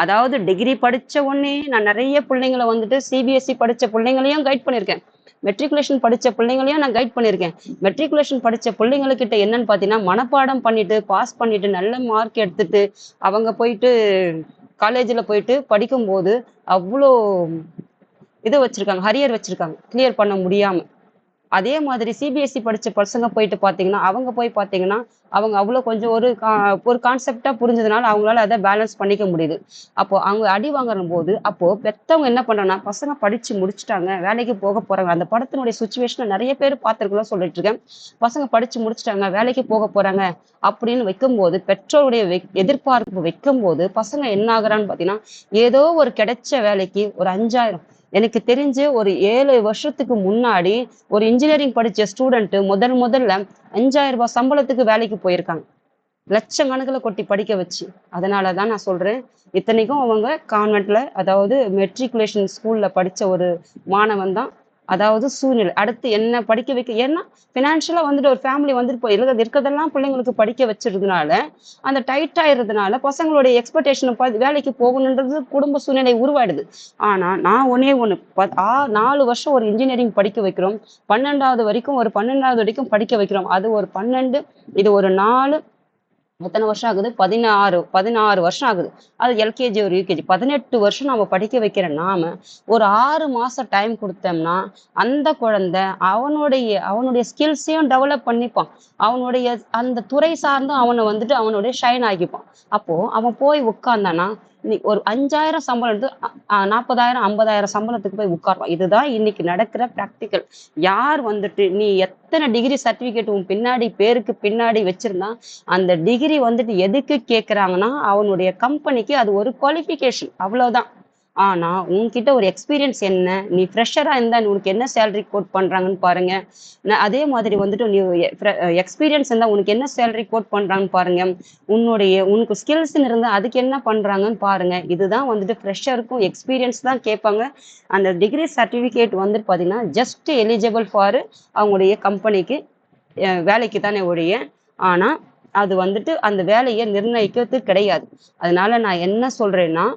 அதாவது டிகிரி படிச்ச உடனே நான் நிறைய பிள்ளைங்களை வந்துட்டு சிபிஎஸ்சி படிச்ச பிள்ளைங்களையும் கைட் பண்ணியிருக்கேன். மெட்ரிகுலேஷன் படிச்ச பிள்ளைங்களையும் நான் கைட் பண்ணியிருக்கேன். மெட்ரிகுலேஷன் படிச்ச பிள்ளைங்கக்கிட்ட என்னன்னு பார்த்தீங்கன்னா, மனப்பாடம் பண்ணிட்டு பாஸ் பண்ணிட்டு நல்ல மார்க் எடுத்துட்டு அவங்க போயிட்டு காலேஜில் போயிட்டு படிக்கும்போது அவ்வளோ இது வச்சிருக்காங்க, ஹரியர் வச்சிருக்காங்க, கிளியர் பண்ண முடியாம. அதே மாதிரி சிபிஎஸ்சி படிச்ச பசங்க போயிட்டு பார்த்தீங்கன்னா, அவங்க போய் பார்த்தீங்கன்னா, அவங்க அவ்வளோ கொஞ்சம் ஒரு கான்செப்டா புரிஞ்சதுனால அவங்களால அதை பேலன்ஸ் பண்ணிக்க முடியுது. அப்போ அவங்க அடி வாங்குற போது, அப்போ பெத்தவங்க என்ன பண்றாங்கன்னா, பசங்க படிச்சு முடிச்சுட்டாங்க, வேலைக்கு போக போறாங்க. அந்த படத்தினுடைய சுச்சுவேஷனை நிறைய பேர் பார்த்திருக்கலாம் சொல்லிட்டு இருக்கேன். பசங்க படிச்சு முடிச்சுட்டாங்க, வேலைக்கு போக போறாங்க அப்படின்னு வைக்கும்போது, பெற்றோருடைய எதிர்பார்ப்பு வைக்கும்போது, பசங்க என்ன ஆகுறான்னு பார்த்தீங்கன்னா, ஏதோ ஒரு கிடைச்ச வேலைக்கு ஒரு 5,000 எனக்கு தெரிஞ்சு ஒரு 7 வருஷத்துக்கு முன்னாடி ஒரு இன்ஜினியரிங் படிச்ச ஸ்டூடெண்ட் முதல்ல 5,000 சம்பளத்துக்கு வேலைக்கு போயிருக்காங்க. லட்சக்கணக்கில் கொட்டி படிக்க வச்சு. அதனாலதான் நான் சொல்றேன், இத்தனைக்கும் அவங்க கான்வென்ட்ல, அதாவது மெட்ரிகுலேஷன் ஸ்கூல்ல படிச்ச ஒரு மாணவன் தான். அதாவது சூழ்நிலை அடுத்து என்ன படிக்க வைக்க, ஏன்னா பினான்சியலா வந்துட்டு ஒரு ஃபேமிலி வந்துட்டு போய் இருக்கிறதெல்லாம் பிள்ளைங்களுக்கு படிக்க வச்சிருந்தனால அந்த டைட் ஆயிடுறதுனால பசங்களுடைய எக்ஸ்பெக்டேஷன் வேலைக்கு போகணுன்றது குடும்ப சூழ்நிலை உருவாயிடுது. ஆனா நான் ஒன்னே ஒண்ணு 4 வருஷம் ஒரு இன்ஜினியரிங் படிக்க வைக்கிறோம், 12வது வரைக்கும் படிக்க வைக்கிறோம். அது ஒரு 12, இது ஒரு 4, எத்தனை வருஷம் ஆகுது? 16 வருஷம் ஆகுது. அது எல்கேஜி ஒரு யூகேஜி 18 வருஷம் நம்ம படிக்க வைக்கிற நாம ஒரு 6 மாசம் டைம் கொடுத்தோம்னா அந்த குழந்தை அவனுடைய ஸ்கில்ஸையும் டெவலப் பண்ணிப்பான். அவனுடைய அந்த துறை சார்ந்தும் அவனை வந்துட்டு அவனுடைய ஷைன் ஆகிப்பான். அப்போ அவன் போய் உட்கார்ந்தானா நீ ஒரு 5,000 சம்பளம் எடுத்து 40,000 50,000 சம்பளத்துக்கு போய் உட்காருவான். இதுதான் இன்னைக்கு நடக்கிற பிராக்டிக்கல். யார் வந்துட்டு நீ எத்தனை டிகிரி சர்டிபிகேட் உன் பின்னாடி பேருக்கு பின்னாடி வச்சிருந்தா அந்த டிகிரி வந்துட்டு எதுக்கு கேட்குறாங்கன்னா அவனுடைய கம்பெனிக்கு அது ஒரு குவாலிஃபிகேஷன், அவ்வளவுதான். ஆனா உன்கிட்ட ஒரு எக்ஸ்பீரியன்ஸ் என்ன, நீ ஃப்ரெஷரா இருந்தா உனக்கு என்ன சேலரி கோட் பண்றாங்கன்னு பாருங்க. அதே மாதிரி வந்துட்டு நீ எக்ஸ்பீரியன்ஸ் இருந்தா உனக்கு என்ன சேலரி கோட் பண்றாங்கன்னு பாருங்க. உனக்கு ஸ்கில்ஸ் இருந்தா அதுக்கு என்ன பண்றாங்கன்னு பாருங்க. இதுதான் வந்துட்டு ஃப்ரெஷருக்கும் எக்ஸ்பீரியன்ஸ் தான் கேட்பாங்க. அந்த டிகிரி சர்டிபிகேட் வந்துட்டு பாத்தீங்கன்னா ஜஸ்ட் எலிஜிபிள் ஃபார் அவங்களுடைய கம்பெனிக்கு வேலைக்கு தானே ஒழிய, ஆனா அது வந்துட்டு அந்த வேலையை நிர்ணயிக்கிறது கிடையாது. அதனால நான் என்ன சொல்றேன்னா,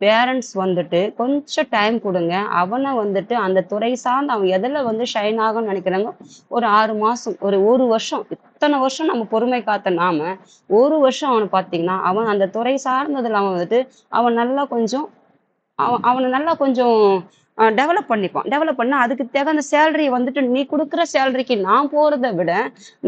பேரண்ட்ஸ் வந்துட்டு கொஞ்சம் டைம் கொடுங்க. அவனை வந்துட்டு அந்த துறை சார்ந்து அவன் எதுல வந்து ஷைன் ஆகும்னு நினைக்கிறாங்க, ஒரு 6 மாசம், ஒரு வருஷம், இத்தனை வருஷம் நம்ம பொறுமை காத்த நாம ஒரு வருஷம் அவனை பார்த்தீங்கன்னா அவன் அந்த துறை சார்ந்ததுல அவன் வந்துட்டு அவன் நல்லா கொஞ்சம் அவனை நல்லா கொஞ்சம் டெவலப் பண்ணிப்பான். டெவலப் பண்ணா அதுக்கு தகுந்த சேலரி வந்துட்டு நீ கொடுக்குற சேலரிக்கு நான் போறதை விட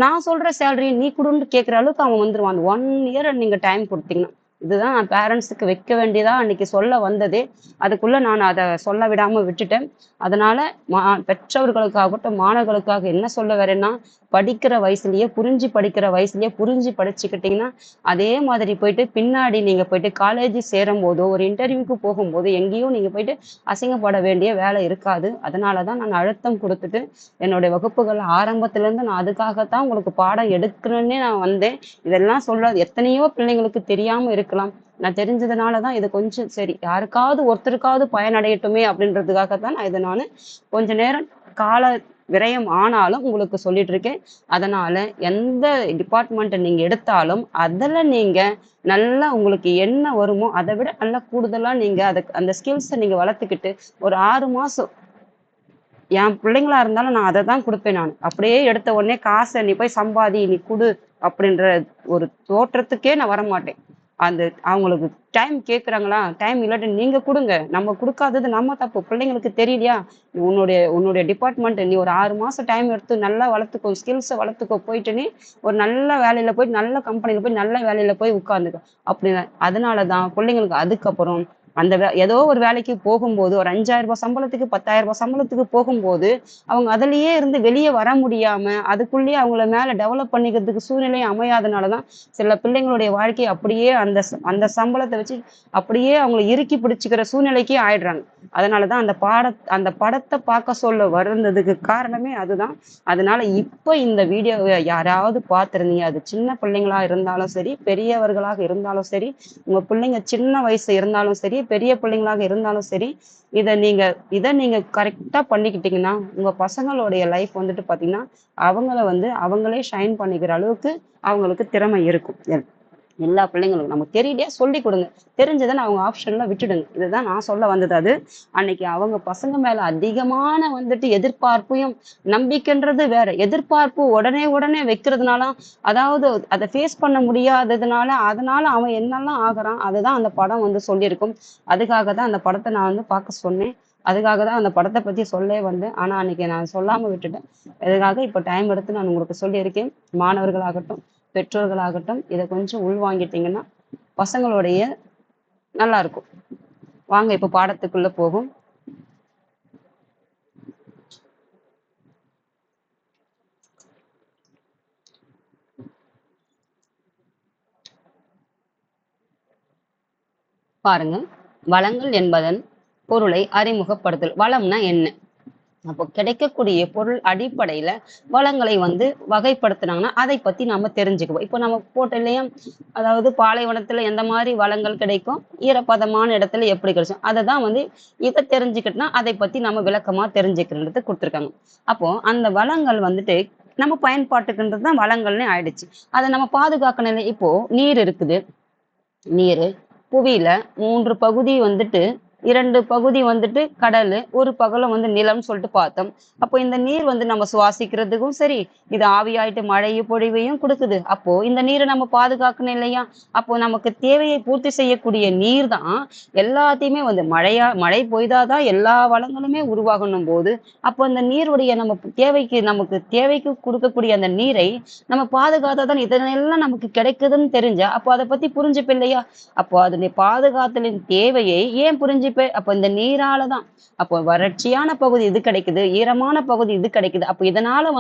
நான் சொல்ற சேலரி நீ கொடுன்னு கேட்குற அளவுக்கு அவன் வந்துருவான். அந்த 1 இயர் நீங்க டைம் கொடுத்தீங்கன்னா. இதுதான் நான் பேரண்ட்ஸுக்கு வைக்க வேண்டியதா அன்னைக்கு சொல்ல வந்ததே. அதுக்குள்ள நான் அதை சொல்ல விடாம விட்டுட்டேன். அதனால பெற்றவர்களுக்காகட்டும் மாணவர்களுக்காக என்ன சொல்ல வரேன்னா, படிக்கிற வயசுலயே புரிஞ்சு படிச்சுக்கிட்டீங்கன்னா அதே மாதிரி போயிட்டு பின்னாடி நீங்க போயிட்டு காலேஜ் சேரும் போதோ ஒரு இன்டர்வியூக்கு போகும்போது எங்கேயும் நீங்க போயிட்டு அசிங்கப்பட வேண்டிய வேலை இருக்காது. அதனாலதான் நான் அழுத்தம் கொடுத்துட்டு என்னுடைய வகுப்புகள் ஆரம்பத்துல இருந்து நான் அதுக்காகத்தான் உங்களுக்கு பாடம் எடுக்கணும்னே நான் வந்தேன். இதெல்லாம் சொல்ல எத்தனையோ பிள்ளைங்களுக்கு தெரியாம இருக்கலாம். நான் தெரிஞ்சதுனாலதான் இது கொஞ்சம் சரி யாருக்காவது ஒருத்தருக்காவது பயனடையட்டுமே அப்படின்றதுக்காகத்தான் நான் இதை நானு கொஞ்ச நேரம் கால விரயம் ஆனாலும் உங்களுக்கு சொல்லிட்டு இருக்கேன். அதனால எந்த டிபார்ட்மெண்ட் நீங்க எடுத்தாலும் அதுல நீங்க நல்லா உங்களுக்கு என்ன வருமோ அதை விட நல்லா கூடுதலா நீங்க அந்த ஸ்கில்ஸை நீங்க வளர்த்துக்கிட்டு ஒரு 6 மாசம் என் பிள்ளைங்களா இருந்தாலும் நான் அதை தான் கொடுப்பேன். நான் அப்படியே எடுத்த உடனே காசை நீ போய் சம்பாதி நீ கொடு அப்படின்ற ஒரு தோற்றத்துக்கே நான் வரமாட்டேன். அந்த அவங்களுக்கு டைம் கேட்குறாங்களா, டைம் இல்லாட்டி நீங்க கொடுங்க. நம்ம கொடுக்காதது நம்ம தப்பு. பிள்ளைங்களுக்கு தெரியலையா, உன்னுடைய டிபார்ட்மெண்ட் நீ ஒரு 6 மாசம் டைம் எடுத்து நல்லா வளர்த்துக்கோ, ஸ்கில்ஸை வளர்த்துக்கோ, போயிட்டு நீ ஒரு நல்ல வேலையில போய் நல்ல கம்பெனில போய் நல்ல வேலையில போய் உட்கார்ந்துக்க அப்படின்னு. அதனாலதான் பிள்ளைங்களுக்கு அதுக்கப்புறம் அந்த ஏதோ ஒரு வேலைக்கு போகும்போது ஒரு 5,000 சம்பளத்துக்கு 10,000 சம்பளத்துக்கு போகும்போது அவங்க அதுலயே இருந்து வெளியே வர முடியாம அதுக்குள்ளேயே அவங்கள மேல டெவலப் பண்ணிக்கிறதுக்கு சூழ்நிலை அமையாதனாலதான் சில பிள்ளைங்களுடைய வாழ்க்கையை அப்படியே அந்த சம்பளத்தை வச்சு அப்படியே அவங்களை இறுக்கி பிடிச்சுக்கிற சூழ்நிலைக்கே ஆயிடுறாங்க. அதனாலதான் அந்த படத்தை பார்க்க சொல்ல வருந்ததுக்கு காரணமே அதுதான். அதனால இப்ப இந்த வீடியோவை யாராவது பார்த்திருந்தீங்க, அது சின்ன பிள்ளைங்களா இருந்தாலும் சரி, பெரியவர்களாக இருந்தாலும் சரி, உங்க பிள்ளைங்க சின்ன வயசு இருந்தாலும் சரி, பெரிய பிள்ளைங்களாக இருந்தாலும் சரி, இதை நீங்க கரெக்டா பண்ணிக்கிட்டீங்கன்னா உங்க பசங்களுடைய லைஃப் வந்துட்டு பாத்தீங்கன்னா அவங்களே ஷைன் பண்ணிக்கிற அளவுக்கு அவங்களுக்கு திறமை இருக்கும். எல்லா பிள்ளைங்களுக்கும் நமக்கு தெரியலையா சொல்லி கொடுங்க, தெரிஞ்சதுன்னு அவங்க ஆப்ஷன்ல விட்டுடுங்க. இதுதான் நான் சொல்ல வந்தது. அது அன்னைக்கு அவங்க பசங்க மேல அதிகமான வந்துட்டு எதிர்பார்ப்பையும், நம்பிக்கைன்றது வேற, எதிர்பார்ப்பு உடனே உடனே வைக்கிறதுனால, அதாவது அதை ஃபேஸ் பண்ண முடியாததுனால அதனால அவன் என்னெல்லாம் ஆகுறான், அதுதான் அந்த படம் சொல்லியிருக்கும். அதுக்காக தான் அந்த படத்தை நான் பார்க்க சொன்னேன். அதுக்காக தான் அந்த படத்தை பத்தி சொல்லே வந்தேன். ஆனா அன்னைக்கு நான் சொல்லாம விட்டுட்டேன். இதுக்காக இப்ப டைம் எடுத்து நான் உங்களுக்கு சொல்லியிருக்கேன். மாணவர்களாகட்டும், பெற்றோர்களாகட்டும், இதை கொஞ்சம் உள்வாங்கிட்டீங்கன்னா பசங்களுடைய நல்லா இருக்கும். வாங்க இப்ப பாடத்துக்குள்ள போகும். பாருங்க, வளங்கள் என்பதன் பொருளை அறிமுகப்படுத்தல். வளம்னா என்ன? அப்போ கிடைக்கக்கூடிய பொருள் அடிப்படையில வளங்களை வகைப்படுத்தினாங்கன்னா அதை பத்தி நம்ம தெரிஞ்சுக்குவோம். இப்போ நம்ம போட்ட இல்லையா, அதாவது பாலைவனத்துல எந்த மாதிரி வளங்கள் கிடைக்கும், ஈரப்பதமான இடத்துல எப்படி கிடைக்கும், அதை தான் இதை தெரிஞ்சுக்கிட்டோம்னா அதை பத்தி நம்ம விளக்கமா தெரிஞ்சுக்கிறது கொடுத்துருக்காங்க. அப்போ அந்த வளங்கள் நம்ம பயன்பாட்டுக்குன்றது தான் வளங்கள்னு ஆயிடுச்சு. அதை நம்ம பாதுகாக்கணும் இல்லை. இப்போ நீர் இருக்குது. நீர் புவியில 3 பகுதி 2 பகுதி கடல், ஒரு பகலும் நிலம்னு சொல்லிட்டு பார்த்தோம். அப்போ இந்த நீர் நம்ம சுவாசிக்கிறதுக்கும் சரி, இது ஆவியாயிட்டு மழையும் பொழிவையும் கொடுக்குது. அப்போ இந்த நீரை நம்ம பாதுகாக்கணும் இல்லையா? அப்போ நமக்கு தேவையை பூர்த்தி செய்யக்கூடிய நீர் தான் எல்லாத்தையுமே மழை பொய்தாதான் எல்லா வளங்களுமே உருவாகணும் போது, அப்போ இந்த நீருடைய நமக்கு தேவைக்கு கொடுக்கக்கூடிய அந்த நீரை நம்ம பாதுகாத்தாதான் இதனெல்லாம் நமக்கு கிடைக்குதுன்னு தெரிஞ்சா அப்போ அதை பத்தி புரிஞ்சுப்ப இல்லையா? அப்போ அதனை பாதுகாத்தலின் தேவையை ஏன் புரிஞ்சுப்ப? அப்போ இந்த நீராலதான். அப்போ வறட்சியான பகுதி இது கிடைக்குது, ஈரமான பகுதி இது கிடைக்குது. அப்போ இதனால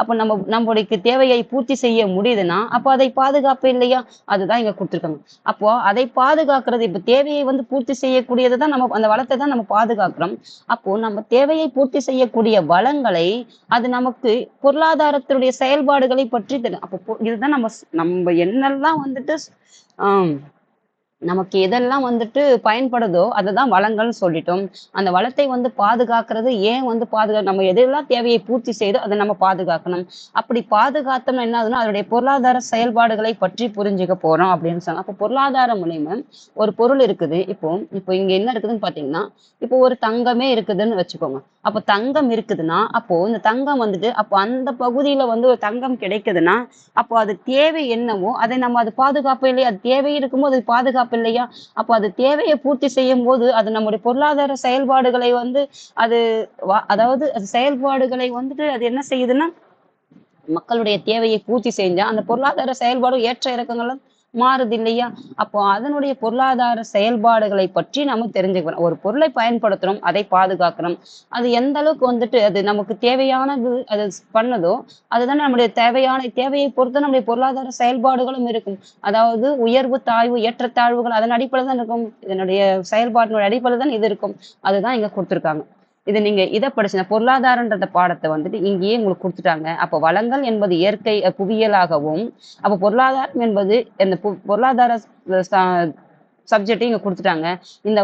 அப்போ நம்மளுடைய தேவையை பூர்த்தி செய்ய முடியுதுன்னா அப்போ அதை பாதுகாப்பு இல்லையா? அதுதான் இங்க கொடுத்துருக்காங்க. அப்போ அதை பாதுகாக்கிறது, இப்ப தேவையை பூர்த்தி செய்யக்கூடியதுதான் நம்ம அந்த வளத்தை தான் நம்ம பாதுகாக்கிறோம். அப்போ நம்ம தேவையை பூர்த்தி செய்யக்கூடிய வளங்களை அது நமக்கு பொருளாதாரத்தினுடைய செயல்பாடுகளை பற்றி தெரியும். அப்போ இதுதான் நம்ம என்னெல்லாம் ஆஹ் நமக்கு எதெல்லாம் பயன்படுதோ அததான் வளங்கள்னு சொல்லிட்டோம். அந்த வளத்தை பாதுகாக்கிறது ஏன் நம்ம எதெல்லாம் தேவையை பூர்த்தி செய்தோ அதை நம்ம பாதுகாக்கணும். அப்படி பாதுகாத்தோம்னா என்ன ஆகுதுன்னா அதனுடைய பொருளாதார செயல்பாடுகளை பற்றி புரிஞ்சுக்க போறோம் அப்படின்னு சொன்னா, அப்போ பொருளாதார மூலியமா ஒரு பொருள் இருக்குது. இப்போ இங்க என்ன இருக்குதுன்னு பாத்தீங்கன்னா, இப்போ ஒரு தங்கமே இருக்குதுன்னு வச்சுக்கோங்க. அப்போ தங்கம் இருக்குதுன்னா அப்போ இந்த தங்கம் அப்போ அந்த பகுதியில ஒரு தங்கம் கிடைக்குதுன்னா அப்போ அது தேவை என்னவோ அதை நம்ம அது பாதுகாப்பு இல்லையா? அது தேவை இருக்கும்போது அது பாதுகாப்பு இல்லையா? அப்போ அது தேவையை பூர்த்தி செய்யும் போது அது நம்முடைய பொருளாதார செயல்பாடுகளை அது அதாவது அது செயல்பாடுகளை அது என்ன செய்யுதுன்னா மக்களுடைய தேவையை பூர்த்தி செஞ்சா அந்த பொருளாதார செயல்பாடு ஏற்ற இறக்கங்களும் மாறுது இல்லையா? அப்போ அதனுடைய பொருளாதார செயல்பாடுகளை பற்றி நம்ம தெரிஞ்சுக்கணும். ஒரு பொருளை பயன்படுத்துறோம், அதை பாதுகாக்கிறோம். அது எந்த அளவுக்கு அது நமக்கு தேவையானது அது பண்ணுதோ அதுதான் நம்முடைய தேவையை பொறுத்து நம்முடைய பொருளாதார செயல்பாடுகளும் இருக்கும். அதாவது உயர்வு தாழ்வு ஏற்றத்தாழ்வுகள் அதன் அடிப்படையில் தான் இருக்கும். இதனுடைய செயல்பாட்டினுடைய அடிப்படையில் தான் இது இருக்கும். அதுதான் இங்க கொடுத்துருக்காங்க. இது நீங்க இதை படிச்சுங்க. பொருளாதாரன்ற பாடத்தை இங்கேயே உங்களுக்கு கொடுத்துட்டாங்க. அப்போ வளங்கள் என்பது இயற்கை புவியியலாகவும், அப்போ பொருளாதாரம் என்பது இந்த பொருளாதார சப்ஜெக்ட் இங்க கொடுத்துட்டாங்க. இந்த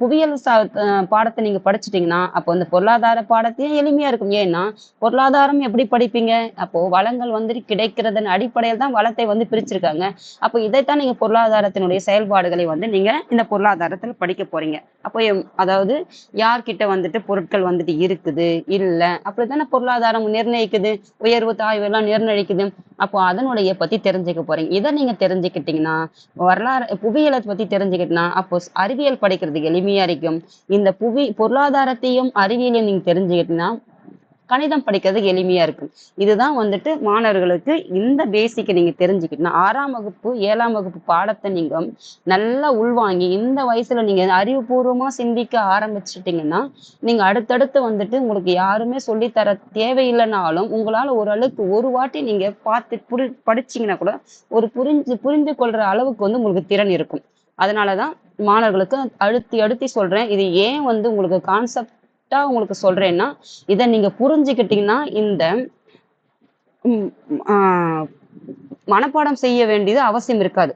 புவியியல் பாடத்தை நீங்க படிச்சுட்டீங்கன்னா அப்போ இந்த பொருளாதார பாடத்தையும் எளிமையா இருக்கும். ஏன்னா பொருளாதாரம் எப்படி படிப்பீங்க? அப்போ வளங்கள் கிடைக்கிறதன் அடிப்படையில் தான் வளத்தை பிரிச்சிருக்காங்க. அப்போ இதைத்தான் நீங்க பொருளாதாரத்தினுடைய செயல்பாடுகளை நீங்க இந்த பொருளாதாரத்துல படிக்க போறீங்க. அப்போ அதாவது யார்கிட்ட பொருட்கள் இருக்குது இல்ல அப்படித்தானே பொருளாதாரம் நிர்ணயிக்குது, உயர்வு தாழ்வு எல்லாம் நிர்ணயிக்குது. அப்போ அதனுடைய பத்தி தெரிஞ்சுக்க போறீங்க. இதை நீங்க தெரிஞ்சுக்கிட்டீங்கன்னா வரலாறு புவியியலை பத்தி தெரிஞ்சுக்கிட்டீங்கன்னா அப்போ அறிவியல் படிக்கிறதுக்கு எளிமையா இருக்கும். இந்த பொருளாதாரத்தையும் அறிவியலையும் நீங்க தெரிஞ்சுக்கிட்டீங்கன்னா கணிதம் படிக்கிறதுக்கு எளிமையா இருக்கும். இதுதான் மாணவர்களுக்கு இந்த பேசிக்கை நீங்க தெரிஞ்சுக்கிட்டீங்கன்னா 6ஆம் வகுப்பு 7ஆம் வகுப்பு பாடத்தை நீங்க நல்லா உள்வாங்கி இந்த வயசுல நீங்க அறிவுபூர்வமா சிந்திக்க ஆரம்பிச்சிட்டீங்கன்னா நீங்க அடுத்தடுத்து உங்களுக்கு யாருமே சொல்லித்தர தேவையில்லைனாலும் உங்களால ஓரளவுக்கு ஒரு வாட்டி நீங்க பார்த்து படிச்சீங்கன்னா கூட ஒரு புரிந்து கொள்ற அளவுக்கு உங்களுக்கு திறன் இருக்கும். அதனாலதான் மாணவர்களுக்கு அழுத்தி அழுத்தி சொல்றேன். இது ஏன் வந்து உங்களுக்கு கான்செப்டா உங்களுக்கு சொல்றேன்னா, இதை நீங்க புரிஞ்சுக்கிட்டீங்கன்னா இந்த மனப்பாடம் செய்ய வேண்டியது அவசியம் இருக்காது.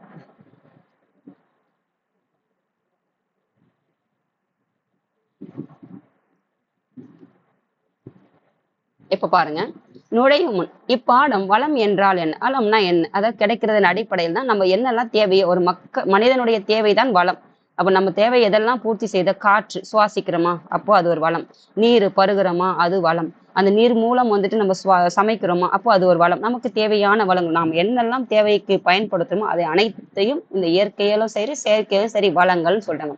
இப்ப பாருங்க, நுழையும் முன் இப்பாடம் வளம் என்றால் என்ன? வளம்னா என்ன? அதாவது கிடைக்கிறதன் அடிப்படையில் தான் நம்ம என்னெல்லாம் தேவையோ ஒரு மனிதனுடைய தேவைதான் வளம். அப்ப நம்ம தேவை எதெல்லாம் பூர்த்தி செய்த காற்று சுவாசிக்கிறோமா அப்போ அது ஒரு வளம். நீர் பருகிறோமா அது வளம். அந்த நீர் மூலம் வந்துட்டு நம்ம சமைக்கிறோமா அப்போ அது ஒரு வளம். நமக்கு தேவையான வளங்கள் நாம் என்னெல்லாம் தேவைக்கு பயன்படுத்துமோ அதை அனைத்தையும் இந்த இயற்கையிலும் சரி செயற்கையிலும் சரி வளங்கள் சொல்றாங்க.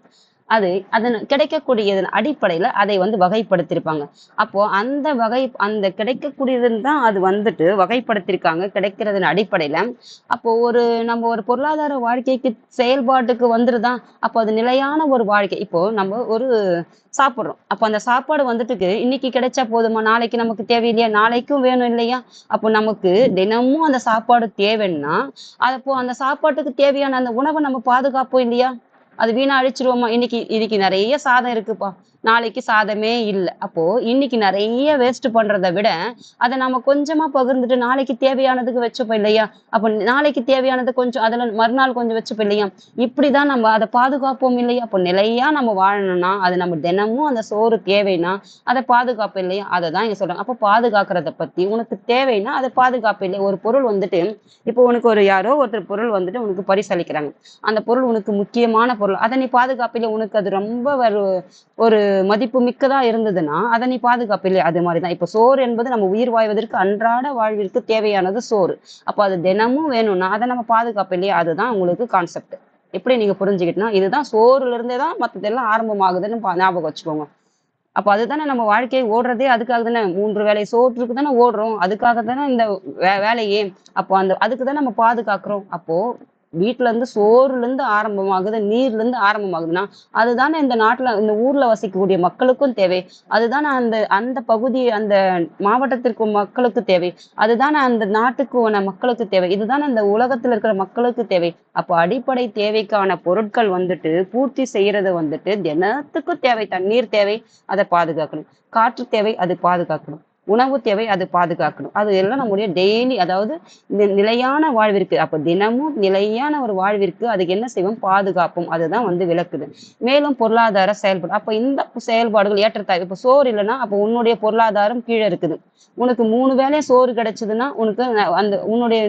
அது அதன் கிடைக்கக்கூடியதன் அடிப்படையில அதை வந்து வகைப்படுத்திருப்பாங்க. அப்போ அந்த கிடைக்கக்கூடியதுன்னு தான் அது வந்துட்டு வகைப்படுத்திருக்காங்க கிடைக்கிறதன் அடிப்படையில. அப்போ நம்ம ஒரு பொருளாதார வாழ்க்கைக்கு செயல்பாட்டுக்கு வந்துருதான் அப்போ அது நிலையான ஒரு வாழ்க்கை. இப்போ நம்ம ஒரு சாப்பிடுறோம். அப்ப அந்த சாப்பாடு வந்துட்டு இன்னைக்கு கிடைச்சா போதுமா? நாளைக்கு நமக்கு தேவையில்லையா? நாளைக்கும் வேணும் இல்லையா? அப்போ நமக்கு தினமும் அந்த சாப்பாடு தேவைன்னா அப்போ அந்த சாப்பாட்டுக்கு தேவையான அந்த உணவை நம்ம பாதுகாப்போம் இல்லையா? அது வீணா அழிச்சிருவோமா? இன்னைக்கு நிறைய சாதம் இருக்குப்பா, நாளைக்கு சாதமே இல்லை. அப்போ இன்னைக்கு நிறைய வேஸ்ட் பண்றதை விட அதை நம்ம கொஞ்சமா பகிர்ந்துட்டு நாளைக்கு தேவையானதுக்கு வச்சுப்போம் இல்லையா? அப்ப நாளைக்கு தேவையானது கொஞ்சம் அதுல மறுநாள் கொஞ்சம் வச்சுப்போம் இல்லையா? இப்படிதான் நம்ம அதை பாதுகாப்போம் இல்லையா? அப்போ நிலையா நம்ம வாழணும்னா அது நம்ம தினமும் அந்த சோறு தேவைன்னா அதை பாதுகாப்பு இல்லையா? அதை தான் இங்க சொல்றாங்க. அப்போ பாதுகாக்கிறத பத்தி உனக்கு தேவைன்னா அதை பாதுகாப்பு இல்லையா? ஒரு பொருள் வந்துட்டு இப்போ உனக்கு யாரோ ஒருத்தர் பொருள் வந்துட்டு உனக்கு பரிசளிக்கிறாங்க. அந்த பொருள் உனக்கு முக்கியமான பொருள், அதை நீ பாதுகாப்பில்லை. உனக்கு அது ரொம்ப ஒரு மதிப்பு மிக்கதா இருந்ததுன்னா அதை நீ பாதுகாப்பில்லை. அது மாதிரிதான் இப்ப சோறு என்பது நம்ம உயிர் வாழ்வதற்கு அன்றாட வாழ்விற்கு தேவையானது சோறு. அப்ப அது தினமும் வேணும்னா அதை நம்ம பாதுகாப்பில்லையா? அதுதான் உங்களுக்கு கான்செப்ட். எப்படி நீங்க புரிஞ்சுக்கிட்டோம்னா இதுதான் சோறுல இருந்தே தான் மத்ததெல்லாம் ஆரம்பமாகுதுன்னு ஞாபகம் வச்சுக்கோங்க. அப்ப அதுதானே நம்ம வாழ்க்கையை ஓடுறதே அதுக்காக தானே. 3 வேளை சோற்றுக்கு தானே ஓடுறோம். அதுக்காக தானே இந்த வேலையே. அப்போ அதுக்கு தான் நம்ம பாதுகாக்கிறோம். அப்போ வீட்டுல இருந்து சோறுல இருந்து ஆரம்பமாகுது, நீர்ல இருந்து ஆரம்பமாகுதுன்னா அதுதானே இந்த நாட்டுல இந்த ஊர்ல வசிக்கக்கூடிய மக்களுக்கும் தேவை. அதுதானே அந்த அந்த பகுதி அந்த மாவட்டத்திற்கு மக்களுக்கு தேவை. அதுதானே அந்த நாட்டுக்கு மக்களுக்கு தேவை. இதுதானே அந்த உலகத்துல இருக்கிற மக்களுக்கு தேவை. அப்போ அடிப்படை தேவைக்கான பொருட்கள் வந்துட்டு பூர்த்தி செய்யறது வந்துட்டு தினத்துக்கும் தேவை. தண்ணீர் தேவை, அதை பாதுகாக்கணும். காற்று தேவை, அது பாதுகாக்கணும். உணவு தேவை, அது பாதுகாக்கணும். அது எல்லாம் நம்முடைய டெய்லி, அதாவது நிலையான வாழ்விற்கு. அப்ப தினமும் நிலையான ஒரு வாழ்விற்கு அதுக்கு என்ன செய்வோம்? பாதுகாப்போம். அதுதான் வந்து விளக்குது. மேலும் பொருளாதார செயல்பாடு. அப்ப இந்த செயல்பாடுகள் ஏற்றத்தாழ்வு. இப்ப சோறு இல்லைன்னா அப்ப உன்னுடைய பொருளாதாரம் கீழே இருக்குது. உனக்கு 3 வேளை சோறு கிடைச்சதுன்னா உனக்கு அந்த உன்னுடைய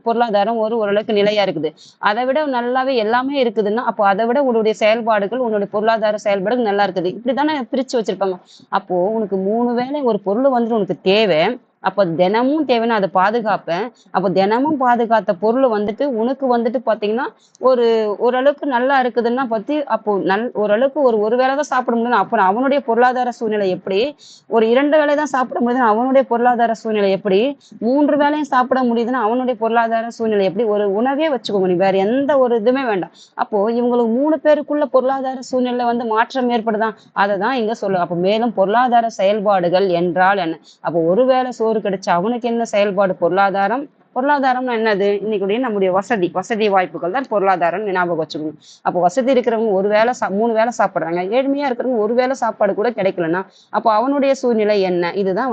பொருளாதாரம் ஓரளவுக்கு நிலையா இருக்குது. அதை விட நல்லாவே எல்லாமே இருக்குதுன்னா அப்போ அதை விட உன்னுடைய செயல்பாடுகள் உன்னுடைய பொருளாதார செயல்பாடுகள் நல்லா இருக்குது. இப்படித்தானே பிரிச்சு வச்சிருப்பாங்க. அப்போ உனக்கு 3 வேளை ஒரு பொருள் வந்துட்டு உனக்கு தேவை. அப்ப தினமும் தேவைன்னா அதை பாதுகாப்பேன். அப்ப தினமும் பாதுகாத்த பொருள் வந்துட்டு உனக்கு வந்துட்டு பாத்தீங்கன்னா ஓரளவுக்கு நல்லா இருக்குதுன்னா பத்தி அப்போ ஓரளவுக்கு ஒரு வேளை தான் சாப்பிட முடியும். அப்புறம் அவனுடைய பொருளாதார சூழ்நிலை எப்படி? ஒரு 2 வேளை தான் சாப்பிட முடியுதுன்னா அவனுடைய பொருளாதார சூழ்நிலை எப்படி? 3 வேளையும் சாப்பிட முடியுதுன்னா அவனுடைய பொருளாதார சூழ்நிலை எப்படி? ஒரு உணவே வச்சுக்கோங்க, நீ வேற எந்த ஒரு இதுவுமே வேண்டாம். அப்போ இவங்களுக்கு 3 பேருக்குள்ள பொருளாதார சூழ்நிலை வந்து மாற்றம் ஏற்படுதான். அதை தான் இங்க சொல்லு. அப்போ மேலும் பொருளாதார செயல்பாடுகள் என்றால் என்ன? அப்போ ஒருவேளை சோறு கிடைச்சா அவனுக்கு என்ன செயல்பாடு? பொருளாதாரம். பொருளாதாரம்னா என்னது? இன்னைக்கு நம்முடைய வசதி வாய்ப்புகள் தான் பொருளாதாரம். ஞாபகம் வச்சுக்கணும். அப்போ வசதி இருக்கிறவங்க 3 வேளை சாப்பிடுறாங்க. ஏழ்மையா இருக்கிறவங்க ஒரு வேளை சாப்பாடு கூட கிடைக்கலன்னா அப்போ அவனுடைய சூழ்நிலை என்ன? இதுதான்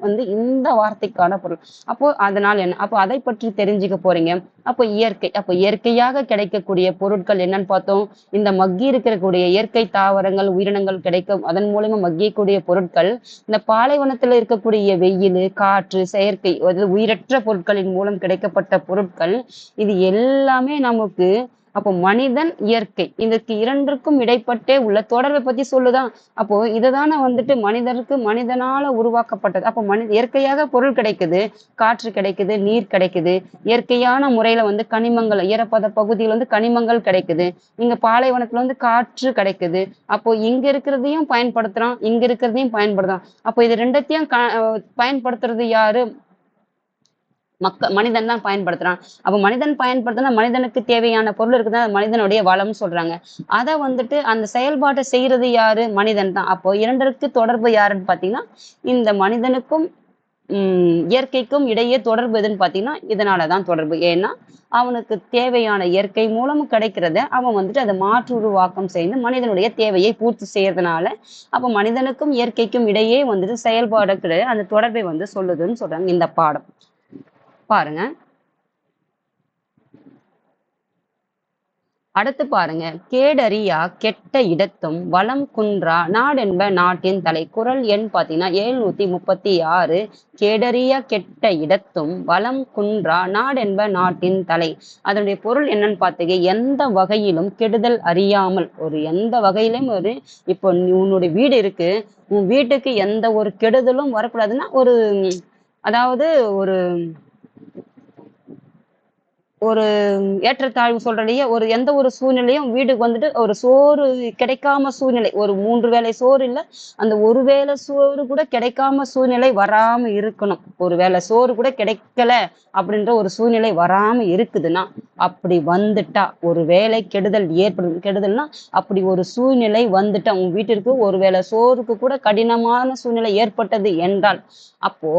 வந்து இந்த வார்த்தைக்கான பொருள். அப்போ அதனால் என்ன? அப்போ அதை பற்றி தெரிஞ்சுக்க போறீங்க. அப்போ இயற்கையாக கிடைக்கக்கூடிய பொருட்கள் என்னன்னு பார்த்தோம். இந்த மக்கி இருக்கக்கூடிய இயற்கை தாவரங்கள் உயிரினங்கள் கிடைக்கும், அதன் மூலமா மக்கியக்கூடிய பொருட்கள். இந்த பாலைவனத்துல இருக்கக்கூடிய வெயில், காற்று, செயற்கை உயிரற்ற பொருட்களின் மூலம் கிடைக்கப்பட்ட பொருட்கள். இது எல்லாமே நமக்கு அப்போ மனிதன் இயற்கை இதற்கு இரண்டிற்கும் இடைப்பட்டே உள்ள தொடர்பை பத்தி சொல்லுதான். அப்போ இதுதானே வந்துட்டு மனிதனால உருவாக்கப்பட்டது. அப்போ இயற்கையாக பொருள் கிடைக்குது, காற்று கிடைக்குது, நீர் கிடைக்குது. இயற்கையான முறையில வந்து கனிமங்கள், ஈரப்பத பகுதியில் வந்து கனிமங்கள் கிடைக்குது. இங்க பாலைவனத்துல வந்து காற்று கிடைக்குது. அப்போ இங்க இருக்கிறதையும் பயன்படுத்துறான், இங்க இருக்கிறதையும் பயன்படுத்துறான். அப்போ இது ரெண்டத்தையும் பயன்படுத்துறது யாரு? மனிதன் தான் பயன்படுத்துறான். அப்ப மனிதன் பயன்படுத்தினா மனிதனுக்கு தேவையான பொருள் இருக்குதா, மனிதனுடைய வளம் சொல்றாங்க. அதை வந்துட்டு அந்த செயல்பாட்டை செய்யறது யாரு? மனிதன் தான். அப்போ இரண்டருக்கு தொடர்பு யாருன்னு பாத்தீங்கன்னா இந்த மனிதனுக்கும் இயற்கைக்கும் இடையே தொடர்பு எதுன்னு பார்த்தீங்கன்னா இதனாலதான் தொடர்பு. ஏன்னா அவனுக்கு தேவையான இயற்கை மூலம் கிடைக்கிறத அவன் வந்துட்டு அதை மாற்று உருவாக்கம் செய்து மனிதனுடைய தேவையை பூர்த்தி செய்யறதுனால அப்ப மனிதனுக்கும் இயற்கைக்கும் இடையே வந்துட்டு செயல்பாடு அந்த தொடர்பை வந்து சொல்லுதுன்னு சொல்றாங்க இந்த பாடம். பாருங்க, அடுத்து பாருங்க, கேடரியா கெட்ட இடத்தும் வளம் குன்றா நாடென்ப நாட்டின் தலை. குறள் எண் பாத்தீங்கன்னா 736. கேடரியா கெட்ட இடத்தும் வளம் குன்றா நாடென்ப நாட்டின் தலை. அதனுடைய பொருள் என்னன்னு பார்த்தீங்க, எந்த வகையிலும் கெடுதல் அறியாமல், எந்த வகையிலும் இப்போ உன்னுடைய வீடு இருக்கு, உன் வீட்டுக்கு எந்த ஒரு கெடுதலும் வரக்கூடாதுன்னா அதாவது ஒரு ஒரு ஏற்றத்தாழ்வு சொல்றலையே எந்த ஒரு சூழ்நிலையும் வீட்டுக்கு வந்துட்டு ஒரு சோறு கிடைக்காம சூழ்நிலை, ஒரு 3 வேளை சோறு இல்ல, அந்த ஒரு வேளை சோறு கூட கிடைக்காம சூழ்நிலை வராம இருக்கணும். ஒரு வேளை சோறு கூட கிடைக்கல அப்படின்ற ஒரு சூழ்நிலை வராம இருக்குதுன்னா, அப்படி வந்துட்டா ஒரு வேளை கெடுதல்னா அப்படி ஒரு சூழ்நிலை வந்துட்டா உன் வீட்டிற்கு ஒரு வேளை சோறுக்கு கூட கடினமான சூழ்நிலை ஏற்பட்டது என்றால் அப்போ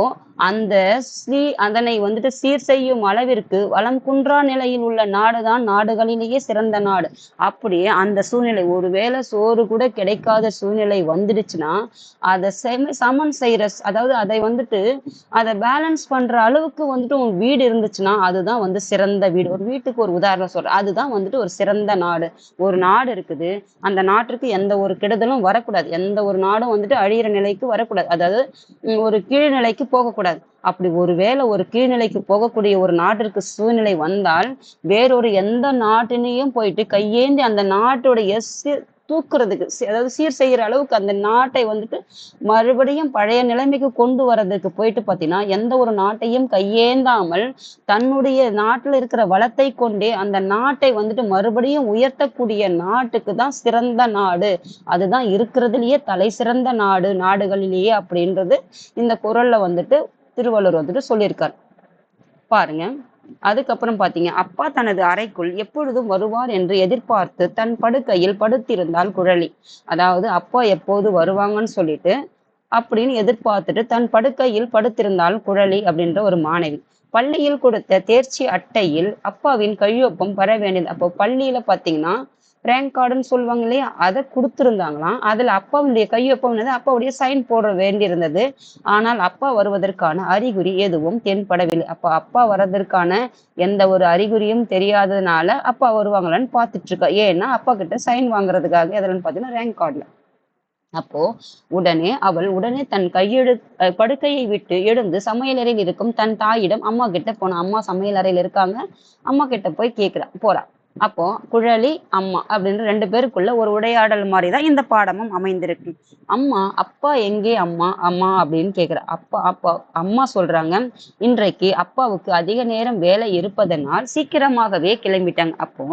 அதனை வந்துட்டு சீர் செய்யும் அளவிற்கு வளம் குன்றா நிலையில் உள்ள நாடுதான் நாடுகளிலேயே சிறந்த நாடு. அப்படியே அந்த சூழ்நிலை ஒருவேளை சோறு கூட கிடைக்காத சூழ்நிலை வந்துடுச்சுன்னா அதை சமன் செய்யற, அதாவது அதை வந்துட்டு அதை பேலன்ஸ் பண்ற அளவுக்கு வந்துட்டு உன் வீடு இருந்துச்சுன்னா அதுதான் வந்து சிறந்த வீடு. ஒரு வீட்டுக்கு ஒரு உதாரணம் சொல்றேன், அதுதான் வந்துட்டு ஒரு சிறந்த நாடு. ஒரு நாடு இருக்குது, அந்த நாட்டுக்கு எந்த ஒரு கெடுதலும் வரக்கூடாது, எந்த ஒரு நாடும் வந்துட்டு அழியிற நிலைக்கு வரக்கூடாது, அதாவது ஒரு கீழ்நிலைக்கு போகக்கூடாது. அப்படி ஒருவேளை ஒரு கீழ்நிலைக்கு போகக்கூடிய ஒரு நாட்டிற்கு சூழ்நிலை வந்தால் வேறொரு எந்த நாட்டினையும் போயிட்டு கையேந்தி அந்த நாட்டுடைய தூக்குறதுக்கு, அதாவது சீர் செய்யற அளவுக்கு அந்த நாட்டை வந்துட்டு மறுபடியும் பழைய நிலைமைக்கு கொண்டு வர்றதுக்கு போயிட்டு பார்த்தீங்கன்னா எந்த ஒரு நாட்டையும் கையேந்தாமல் தன்னுடைய நாட்டுல இருக்கிற வளத்தை கொண்டே அந்த நாட்டை வந்துட்டு மறுபடியும் உயர்த்தக்கூடிய நாட்டுக்கு தான் சிறந்த நாடு, அதுதான் இருக்கிறதுலயே தலை சிறந்த நாடுகளிலேயே அப்படின்றது இந்த குறள்ல வந்துட்டு திருவள்ளுவர் வந்துட்டு சொல்லியிருக்கார். பாருங்க, அதுக்கப்புறம் பாத்தீங்க, அப்பா தனது அறைக்குள் எப்பொழுதும் வருவார் என்று எதிர்பார்த்து தன் படுக்கையில் படுத்திருந்தாள் குழலி. அதாவது அப்பா எப்போது வருவாங்கன்னு சொல்லிட்டு அப்படின்னு எதிர்பார்த்துட்டு தன் படுக்கையில் படுத்திருந்தாள் குழலி அப்படின்ற ஒரு மாணவி. பள்ளியில் கொடுத்த தேர்ச்சி அட்டையில் அப்பாவின் கையொப்பம் பெற வேண்டியது. அப்போ பள்ளியில பாத்தீங்கன்னா ரேங்க் கார்டுன்னு சொல்லுவாங்க இல்லையா, அதை கொடுத்துருந்தாங்களாம். அதுல அப்பாவுடைய கையொப்பம் அப்பாவுடைய சைன் போட வேண்டியிருந்தது. ஆனால் அப்பா வருவதற்கான அறிகுறி எதுவும் தென்படவில்லை. அப்பா வர்றதற்கான எந்த ஒரு அறிகுறியும் தெரியாததுனால அப்பா வருவாங்களான்னு பார்த்துட்டு இருக்கா. ஏன்னா அப்பா கிட்ட சைன் வாங்குறதுக்காக எதுலன்னு பாத்தீங்கன்னா ரேங்க் கார்டுல. அப்போ உடனே தன் படுக்கையை விட்டு எழுந்து சமையலறையில் இருக்கும் தன் தாயிடம் அம்மா கிட்ட போனா. அம்மா சமையல் அறையில் இருக்காங்க, அம்மா கிட்ட போய் போறா. அப்போ குழலி அம்மா அப்படின்னு 2 பேருக்குள்ள ஒரு உரையாடல் மாதிரிதான் இந்த பாடமும் அமைந்திருக்கு. அம்மா அப்பா எங்கே அம்மா அம்மா அப்படின்னு கேக்குறா. அப்பா அம்மா சொல்றாங்க, இன்றைக்கு அப்பாவுக்கு அதிக நேரம் வேலை இருப்பதனால் சீக்கிரமாகவே கிளம்பிட்டாங்க. அப்போ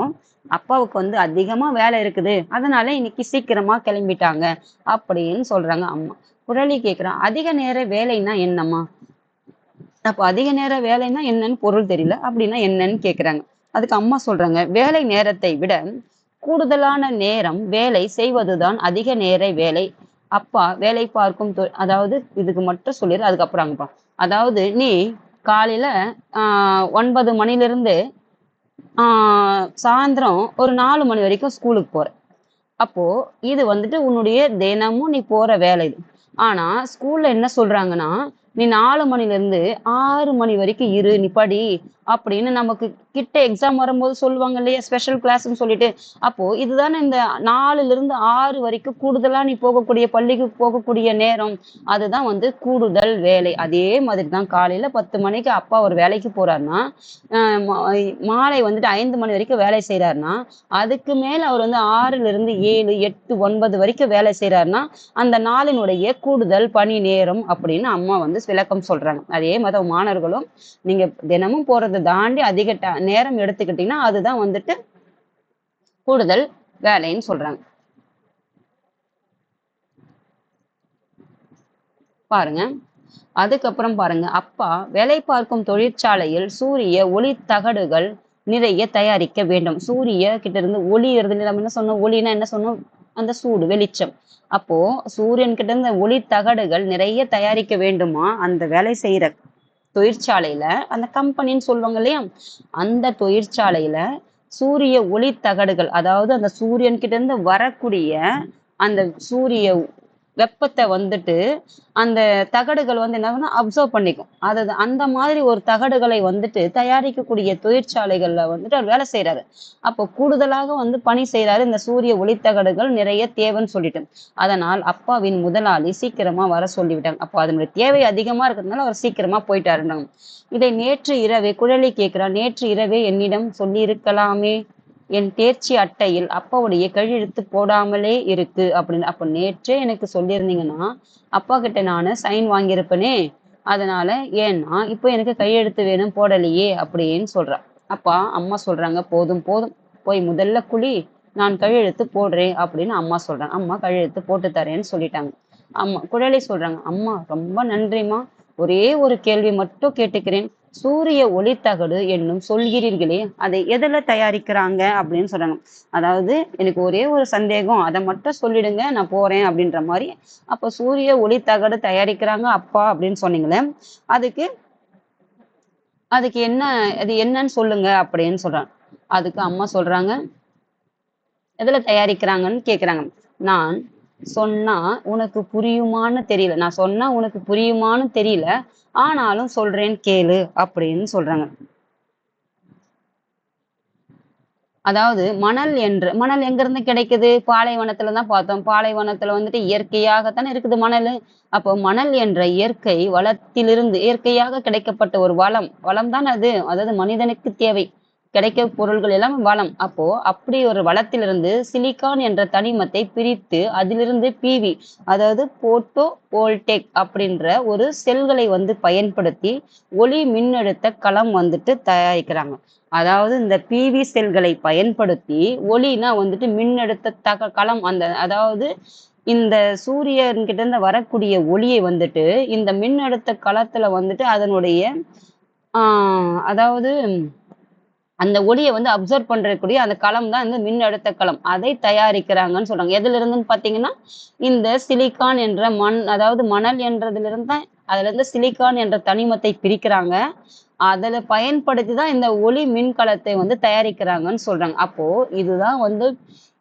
அப்பாவுக்கு வந்து அதிகமா வேலை இருக்குது, அதனால இன்னைக்கு சீக்கிரமா கிளம்பிட்டாங்க அப்படின்னு சொல்றாங்க அம்மா. குழலி கேக்குறான், அதிக நேர வேலைன்னா என்னம்மா? அப்ப அதிக நேர வேலைன்னா என்னன்னு பொருள் தெரியல, அப்படின்னா என்னன்னு கேக்குறாங்க. அதுக்கு அம்மா சொல்றாங்க, வேலை நேரத்தை விட கூடுதலான நேரம் வேலை செய்வதுதான் அதிக நேர வேலை. அப்பா வேலை பார்க்கும் அதாவது இதுக்கு மட்டும் சொல்லிடு, அதுக்கப்புறம் அங்கப்பா. அதாவது நீ காலையில 9 மணிலிருந்து சாயந்தரம் ஒரு 4 மணி வரைக்கும் ஸ்கூலுக்கு போற. அப்போ இது வந்துட்டு உன்னுடைய தினமும் நீ போற வேலை இது. ஆனா ஸ்கூல்ல என்ன சொல்றாங்கன்னா, நீ 4 மணிலிருந்து 6 மணி வரைக்கும் இரு, நீ படி அப்படின்னு நமக்கு கிட்ட எக்ஸாம் வரும்போது சொல்லுவாங்க இல்லையா, ஸ்பெஷல் கிளாஸ்ன்னு சொல்லிட்டு. அப்போ இதுதானே இந்த 4லிருந்து 6 வரைக்கும் கூடுதலா நீ பள்ளிக்கு போகக்கூடிய நேரம், அதுதான் வந்து கூடுதல் வேலை. அதே மாதிரிதான் காலையில 10 மணிக்கு அப்பா ஒரு வேலைக்கு போறாருன்னா மாலை வந்துட்டு 5 மணி வரைக்கும் வேலை செய்யறாருன்னா, அதுக்கு மேல அவர் வந்து 6லிருந்து 7, 8, 9 வரைக்கும் வேலை செய்யறாருன்னா அந்த நாளினுடைய கூடுதல் பணி நேரம் அப்படின்னு அம்மா வந்து விளக்கம் சொல்றாங்க. அதே மாதிரி மாணவர்களும் நீங்க தினமும் போறதை தாண்டி அதிக நேரம் எடுத்துக்கிட்டீங்கன்னா அதுதான் வந்துட்டு கூடுதல் வேலைன்னு சொல்றாங்க. பாருங்க, அதுக்கப்புறம் பாருங்க, அப்பா வேலை பார்க்கும் தொழிற்சாலையில் சூரிய ஒளி தகடுகள் நிறைய தயாரிக்க வேண்டும். சூரிய கிட்ட இருந்து ஒளி வருது, நம்ம என்ன சொன்னோம், ஒளினா என்ன சொன்னோம், அந்த சூடு வெளிச்சம். அப்போ சூரியன் கிட்ட இருந்து ஒளி தகடுகள் நிறைய தயாரிக்க வேண்டுமா அந்த வேலை செய்யற தொழிற்சாலையில, அந்த கம்பெனின்னு சொல்லுவாங்க இல்லையா, அந்த தொழிற்சாலையில சூரிய ஒளி தகடுகள், அதாவது அந்த சூரியன் கிட்ட இருந்து வரக்கூடிய அந்த சூரிய வெப்பத்தை வந்துட்டு அந்த தகடுகள் வந்து என்ன அப்சர்வ் பண்ணிக்கும். அது அந்த மாதிரி ஒரு தகடுகளை வந்துட்டு தயாரிக்கக்கூடிய தொழிற்சாலைகள்ல வந்துட்டு அவர் வேலை செய்யறாரு. அப்போ கூடுதலாக வந்து பணி செய்யறாரு. இந்த சூரிய ஒளித்தகடுகள் நிறைய தேவைன்னு சொல்லிட்டு, அதனால் அப்பாவின் முதலாளி சீக்கிரமா வர சொல்லிவிட்டாங்க. அப்போ அதனுடைய தேவை அதிகமா இருக்கிறதுனால அவர் சீக்கிரமா போயிட்டாருன்னாங்க. இதை நேற்று இரவே குழலி கேட்கிறார், நேற்று இரவே என்னிடம் சொல்லி இருக்கலாமே, என் தேர்ச்சி அட்டையில் அப்பாவுடைய கையெழுத்து போடாமலே இருக்கு அப்படின்னு. அப்ப நேற்றே எனக்கு சொல்லியிருந்தீங்கன்னா அப்பா கிட்ட நானு சைன் வாங்கியிருப்பேனே, அதனால ஏன்னா இப்போ எனக்கு கையெழுத்து வேணும் போடலையே அப்படின்னு சொல்றா. அப்பா அம்மா சொல்றாங்க, போதும் போதும், போய் முதல்ல குழி, நான் கையெழுத்து போடுறேன் அப்படின்னு அம்மா சொல்றாங்க. அம்மா கையெழுத்து போட்டு தரேன்னு சொல்லிட்டாங்க. அம்மா குழலி சொல்றாங்க, அம்மா ரொம்ப நன்றிம்மா, ஒரே ஒரு கேள்வி மட்டும் கேட்டுக்கிறேன், சூரிய ஒளித்தகடு என்னும் சொல்கிறீர்களே, அதை எதுல தயாரிக்கிறாங்க அப்படின்னு சொல்றாங்க. அதாவது எனக்கு ஒரே ஒரு சந்தேகம், அதை மட்டும் சொல்லிடுங்க, நான் போறேன் அப்படின்ற மாதிரி. அப்ப சூரிய ஒளித்தகடு தயாரிக்கிறாங்க அப்பா அப்படின்னு சொன்னீங்களே, அதுக்கு அதுக்கு என்ன, அது என்னன்னு சொல்லுங்க அப்படின்னு சொல்றாங்க. அதுக்கு அம்மா சொல்றாங்க, எதுல தயாரிக்கிறாங்கன்னு கேக்குறாங்க. நான் சொன்னா உனக்கு புரியுமான்னு தெரியல, நான் சொன்னா உனக்கு புரியுமான்னு தெரியல, ஆனாலும் சொல்றேன் கேளு அப்படின்னு சொல்றாங்க. அதாவது மணல் எங்க இருந்து கிடைக்குது, பாலைவனத்துல தான் பார்த்தோம். பாலைவனத்துல வந்துட்டு இயற்கையாகத்தானே இருக்குது மணல். அப்போ மணல் என்ற இயற்கை வளத்திலிருந்து இயற்கையாக கிடைக்கப்பட்ட ஒரு வளம் தான் அது. அதாவது மனிதனுக்கு தேவை கிடைக்க பொருள்கள் எல்லாம் வளம். அப்போ அப்படி ஒரு வளத்திலிருந்து சிலிக்கான் என்ற தனிமத்தை பிரித்து அதிலிருந்து பிவி, அதாவது போட்டோ வோல்டேக் அப்படின்ற ஒரு செல்களை வந்து பயன்படுத்தி ஒளி மின்னழுத்த களம் வந்துட்டு தயாரிக்கிறாங்க. அதாவது இந்த பிவி செல்களை பயன்படுத்தி ஒளினா வந்துட்டு மின்னழுத்த களம், அந்த அதாவது இந்த சூரியன் கிட்ட இருந்து வரக்கூடிய ஒளியை வந்துட்டு இந்த மின்னழுத்த களத்துல வந்துட்டு அதனுடைய அதாவது அந்த ஒளியை வந்து அப்சர்வ் பண்றக்கூடிய அந்த களம் தான் இந்த மின்னழுத்த களம். அதை தயாரிக்கிறாங்கன்னு சொல்றாங்க. எதுல இருந்துன்னு பாத்தீங்கன்னா இந்த சிலிக்கான் என்ற அதாவது மணல் என்றதுல இருந்து தான், அதுல இருந்து சிலிக்கான் என்ற தனிமத்தை பிரிக்கிறாங்க. அதுல பயன்படுத்தி தான் இந்த ஒளி மின்கலத்தை வந்து தயாரிக்கிறாங்கன்னு சொல்றாங்க. அப்போ இதுதான் வந்து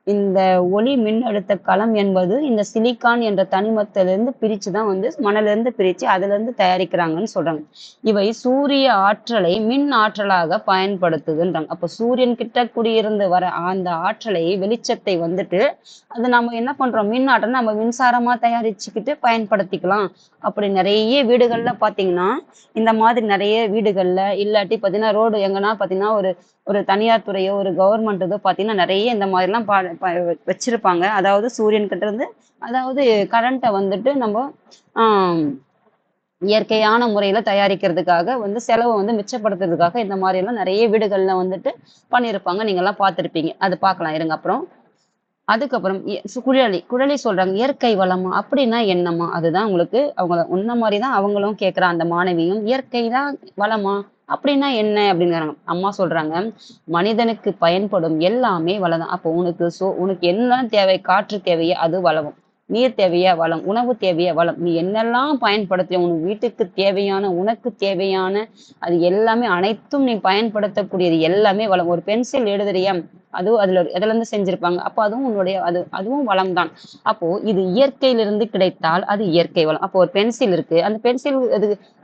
இந்த ஒளி மின்னழுத்த களம் என்பது இந்த சிலிக்கான் என்ற தனிமத்திலிருந்து பிரிச்சுதான் வந்து மணலிருந்து பிரிச்சு அதுல இருந்து தயாரிக்கிறாங்கன்னு சொல்றாங்க. இவை சூரிய ஆற்றலை மின் ஆற்றலாக பயன்படுத்துதுன்றாங்க. அப்ப சூரியன் கிட்ட குடியிருந்து வர அந்த ஆற்றலை வெளிச்சத்தை வந்துட்டு அது நம்ம என்ன பண்றோம், மின் ஆற்றல் நம்ம மின்சாரமா தயாரிச்சுக்கிட்டு பயன்படுத்திக்கலாம். அப்படி நிறைய வீடுகள்ல பாத்தீங்கன்னா இந்த மாதிரி நிறைய வீடுகள்ல இல்லாட்டி பாத்தீங்கன்னா ரோடு எங்கன்னா பாத்தீங்கன்னா ஒரு ஒரு தனியார் துறையோ ஒரு கவர்மெண்ட் இதோ பாத்தீங்கன்னா நிறைய இந்த மாதிரி எல்லாம் வச்சிருப்பாங்க. அதாவது சூரியன் கிட்ட இருந்து அதாவது கரண்ட்டை வந்துட்டு நம்ம இயற்கையான முறையில தயாரிக்கிறதுக்காக வந்து செலவை வந்து மிச்சப்படுத்துறதுக்காக இந்த மாதிரி எல்லாம் நிறைய வீடுகள்ல வந்துட்டு பண்ணியிருப்பாங்க. நீங்க எல்லாம் பார்த்திருப்பீங்க. அது பார்க்கலாம் இருங்க. அப்புறம் அதுக்கப்புறம் குழலி சொல்றாங்க, இயற்கை வளமா அப்படின்னா என்னம்மா, அதுதான் உங்களுக்கு அவங்க உன்ன மாதிரிதான் அவங்களும் கேட்கிறா அந்த மாணவியும், இயற்கை தான் வளமா அப்படின்னா என்ன அப்படிங்கிறாங்க. அம்மா சொல்றாங்க, மனிதனுக்கு பயன்படும் எல்லாமே வளம். அப்போ உனக்கு என்ன தேவை, காற்று தேவையா அது வளம், நீர் தேவையா வளம், உணவு தேவையா வளம், நீ என்னெல்லாம் பயன்படுத்த உனக்கு வீட்டுக்கு தேவையான உனக்கு தேவையான அது எல்லாமே அனைத்தும் நீ பயன்படுத்தக்கூடியது எல்லாமே வளம். ஒரு பென்சில் எழுதுறியா, அதுவும் எதுல இருந்து செஞ்சிருப்பாங்க, அப்போ அதுவும் உன்னுடைய அதுவும் வளம் தான். அப்போ இது இயற்கையிலிருந்து கிடைத்தால் அது இயற்கை வளம். அப்போ ஒரு பென்சில் இருக்கு, அந்த பென்சில்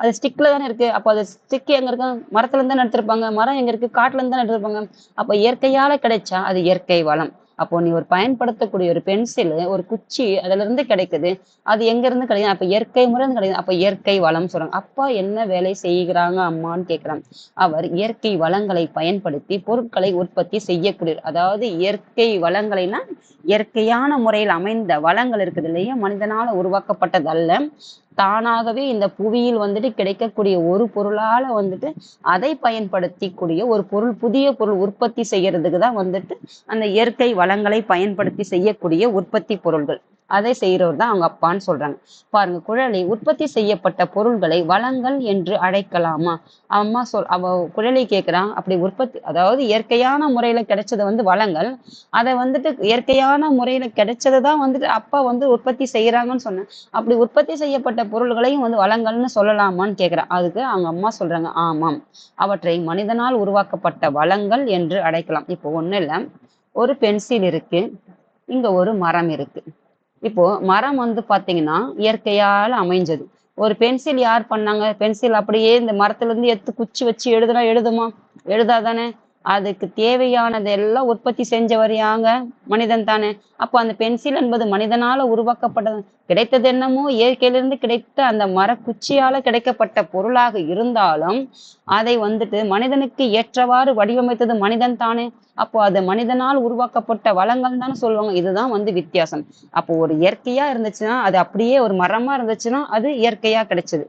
அது ஸ்டிக்ல தானே இருக்கு. அப்போ அது ஸ்டிக் எங்க இருக்கு, மரத்துல இருந்து தான் எடுத்திருப்பாங்க. மரம் எங்க இருக்கு, காட்டுல இருந்து தான் எடுத்திருப்பாங்க. அப்போ இயற்கையால கிடைச்சா அது இயற்கை வளம். அப்போ நீ ஒரு பயன்படுத்தக்கூடிய ஒரு பென்சில் ஒரு குச்சி அதுல இருந்து கிடைக்குது, அது எங்க இருந்து கிடைக்குது, அப்ப இயற்கை முறை கிடைக்குது, அப்ப இயற்கை வளம் சொல்றாங்க. அப்பா என்ன வேலை செய்கிறாங்க அம்மான்னு கேக்குறாங்க. அவர் இயற்கை வளங்களை பயன்படுத்தி பொருட்களை உற்பத்தி செய்யக்கூடிய, அதாவது இயற்கை வளங்களைனா இயற்கையான முறையில் அமைந்த வளங்கள் இருக்குது இல்லையா, மனிதனால உருவாக்கப்பட்டதல்ல, தானாகவே இந்த புவியில் வந்துட்டு கிடைக்கக்கூடிய ஒரு பொருளால வந்துட்டு அதை பயன்படுத்தி கூடிய ஒரு பொருள், புதிய பொருள் உற்பத்தி செய்யறதுக்கு தான் வந்துட்டு அந்த இயற்கை வளங்களை பயன்படுத்தி செய்யக்கூடிய உற்பத்தி பொருள்கள். அதை செய்யறவர் தான் அவங்க அப்பான்னு சொல்றாங்க. பாருங்க, குழலி உற்பத்தி செய்யப்பட்ட பொருள்களை வளங்கள் என்று அழைக்கலாமா? அம்மா அவ குழலி கேட்கிறான், அப்படி உற்பத்தி, அதாவது இயற்கையான முறையில கிடைச்சது வந்து வளங்கள், அதை வந்துட்டு இயற்கையான முறையில கிடைச்சதை தான் வந்துட்டு அப்பா வந்து உற்பத்தி செய்யறாங்கன்னு சொன்னேன். அப்படி உற்பத்தி செய்யப்பட்ட பொருள்களையும் வந்து வளங்கள்னு சொல்லலாமான்னு கேட்கிறான். அதுக்கு அவங்க அம்மா சொல்றாங்க, ஆமாம், அவற்றை மனிதனால் உருவாக்கப்பட்ட வளங்கள் என்று அழைக்கலாம். இப்போ ஒண்ணு இல்ல, ஒரு பென்சில் இருக்கு, இங்க ஒரு மரம் இருக்கு. இப்போ மரம் வந்து பாத்தீங்கன்னா இயற்கையால அமைஞ்சது. ஒரு பென்சில் யார் பண்ணாங்க? பென்சில் அப்படியே இந்த மரத்துல இருந்து எடுத்து குச்சி வச்சு எழுதுனா எழுதுமா? எழுதாதானே? அதுக்கு தேவையானது எல்லாம் உற்பத்தி செஞ்சவர் யாங்க? மனிதன் தானே. அப்போ அந்த பென்சில் என்பது மனிதனால உருவாக்கப்பட்டது. கிடைத்தது என்னமோ இயற்கையிலிருந்து கிடைத்த அந்த மரக்குச்சியால கிடைக்கப்பட்ட பொருளாக இருந்தாலும் அதை வந்துட்டு மனிதனுக்கு ஏற்றவாறு வடிவமைத்தது மனிதன் தானே. அப்போ அது மனிதனால் உருவாக்கப்பட்ட வளங்கள் தானே சொல்லுவாங்க. இதுதான் வந்து வித்தியாசம். அப்போ ஒரு இயற்கையா இருந்துச்சுன்னா, அது அப்படியே ஒரு மரமா இருந்துச்சுன்னா அது இயற்கையா கிடைச்சது.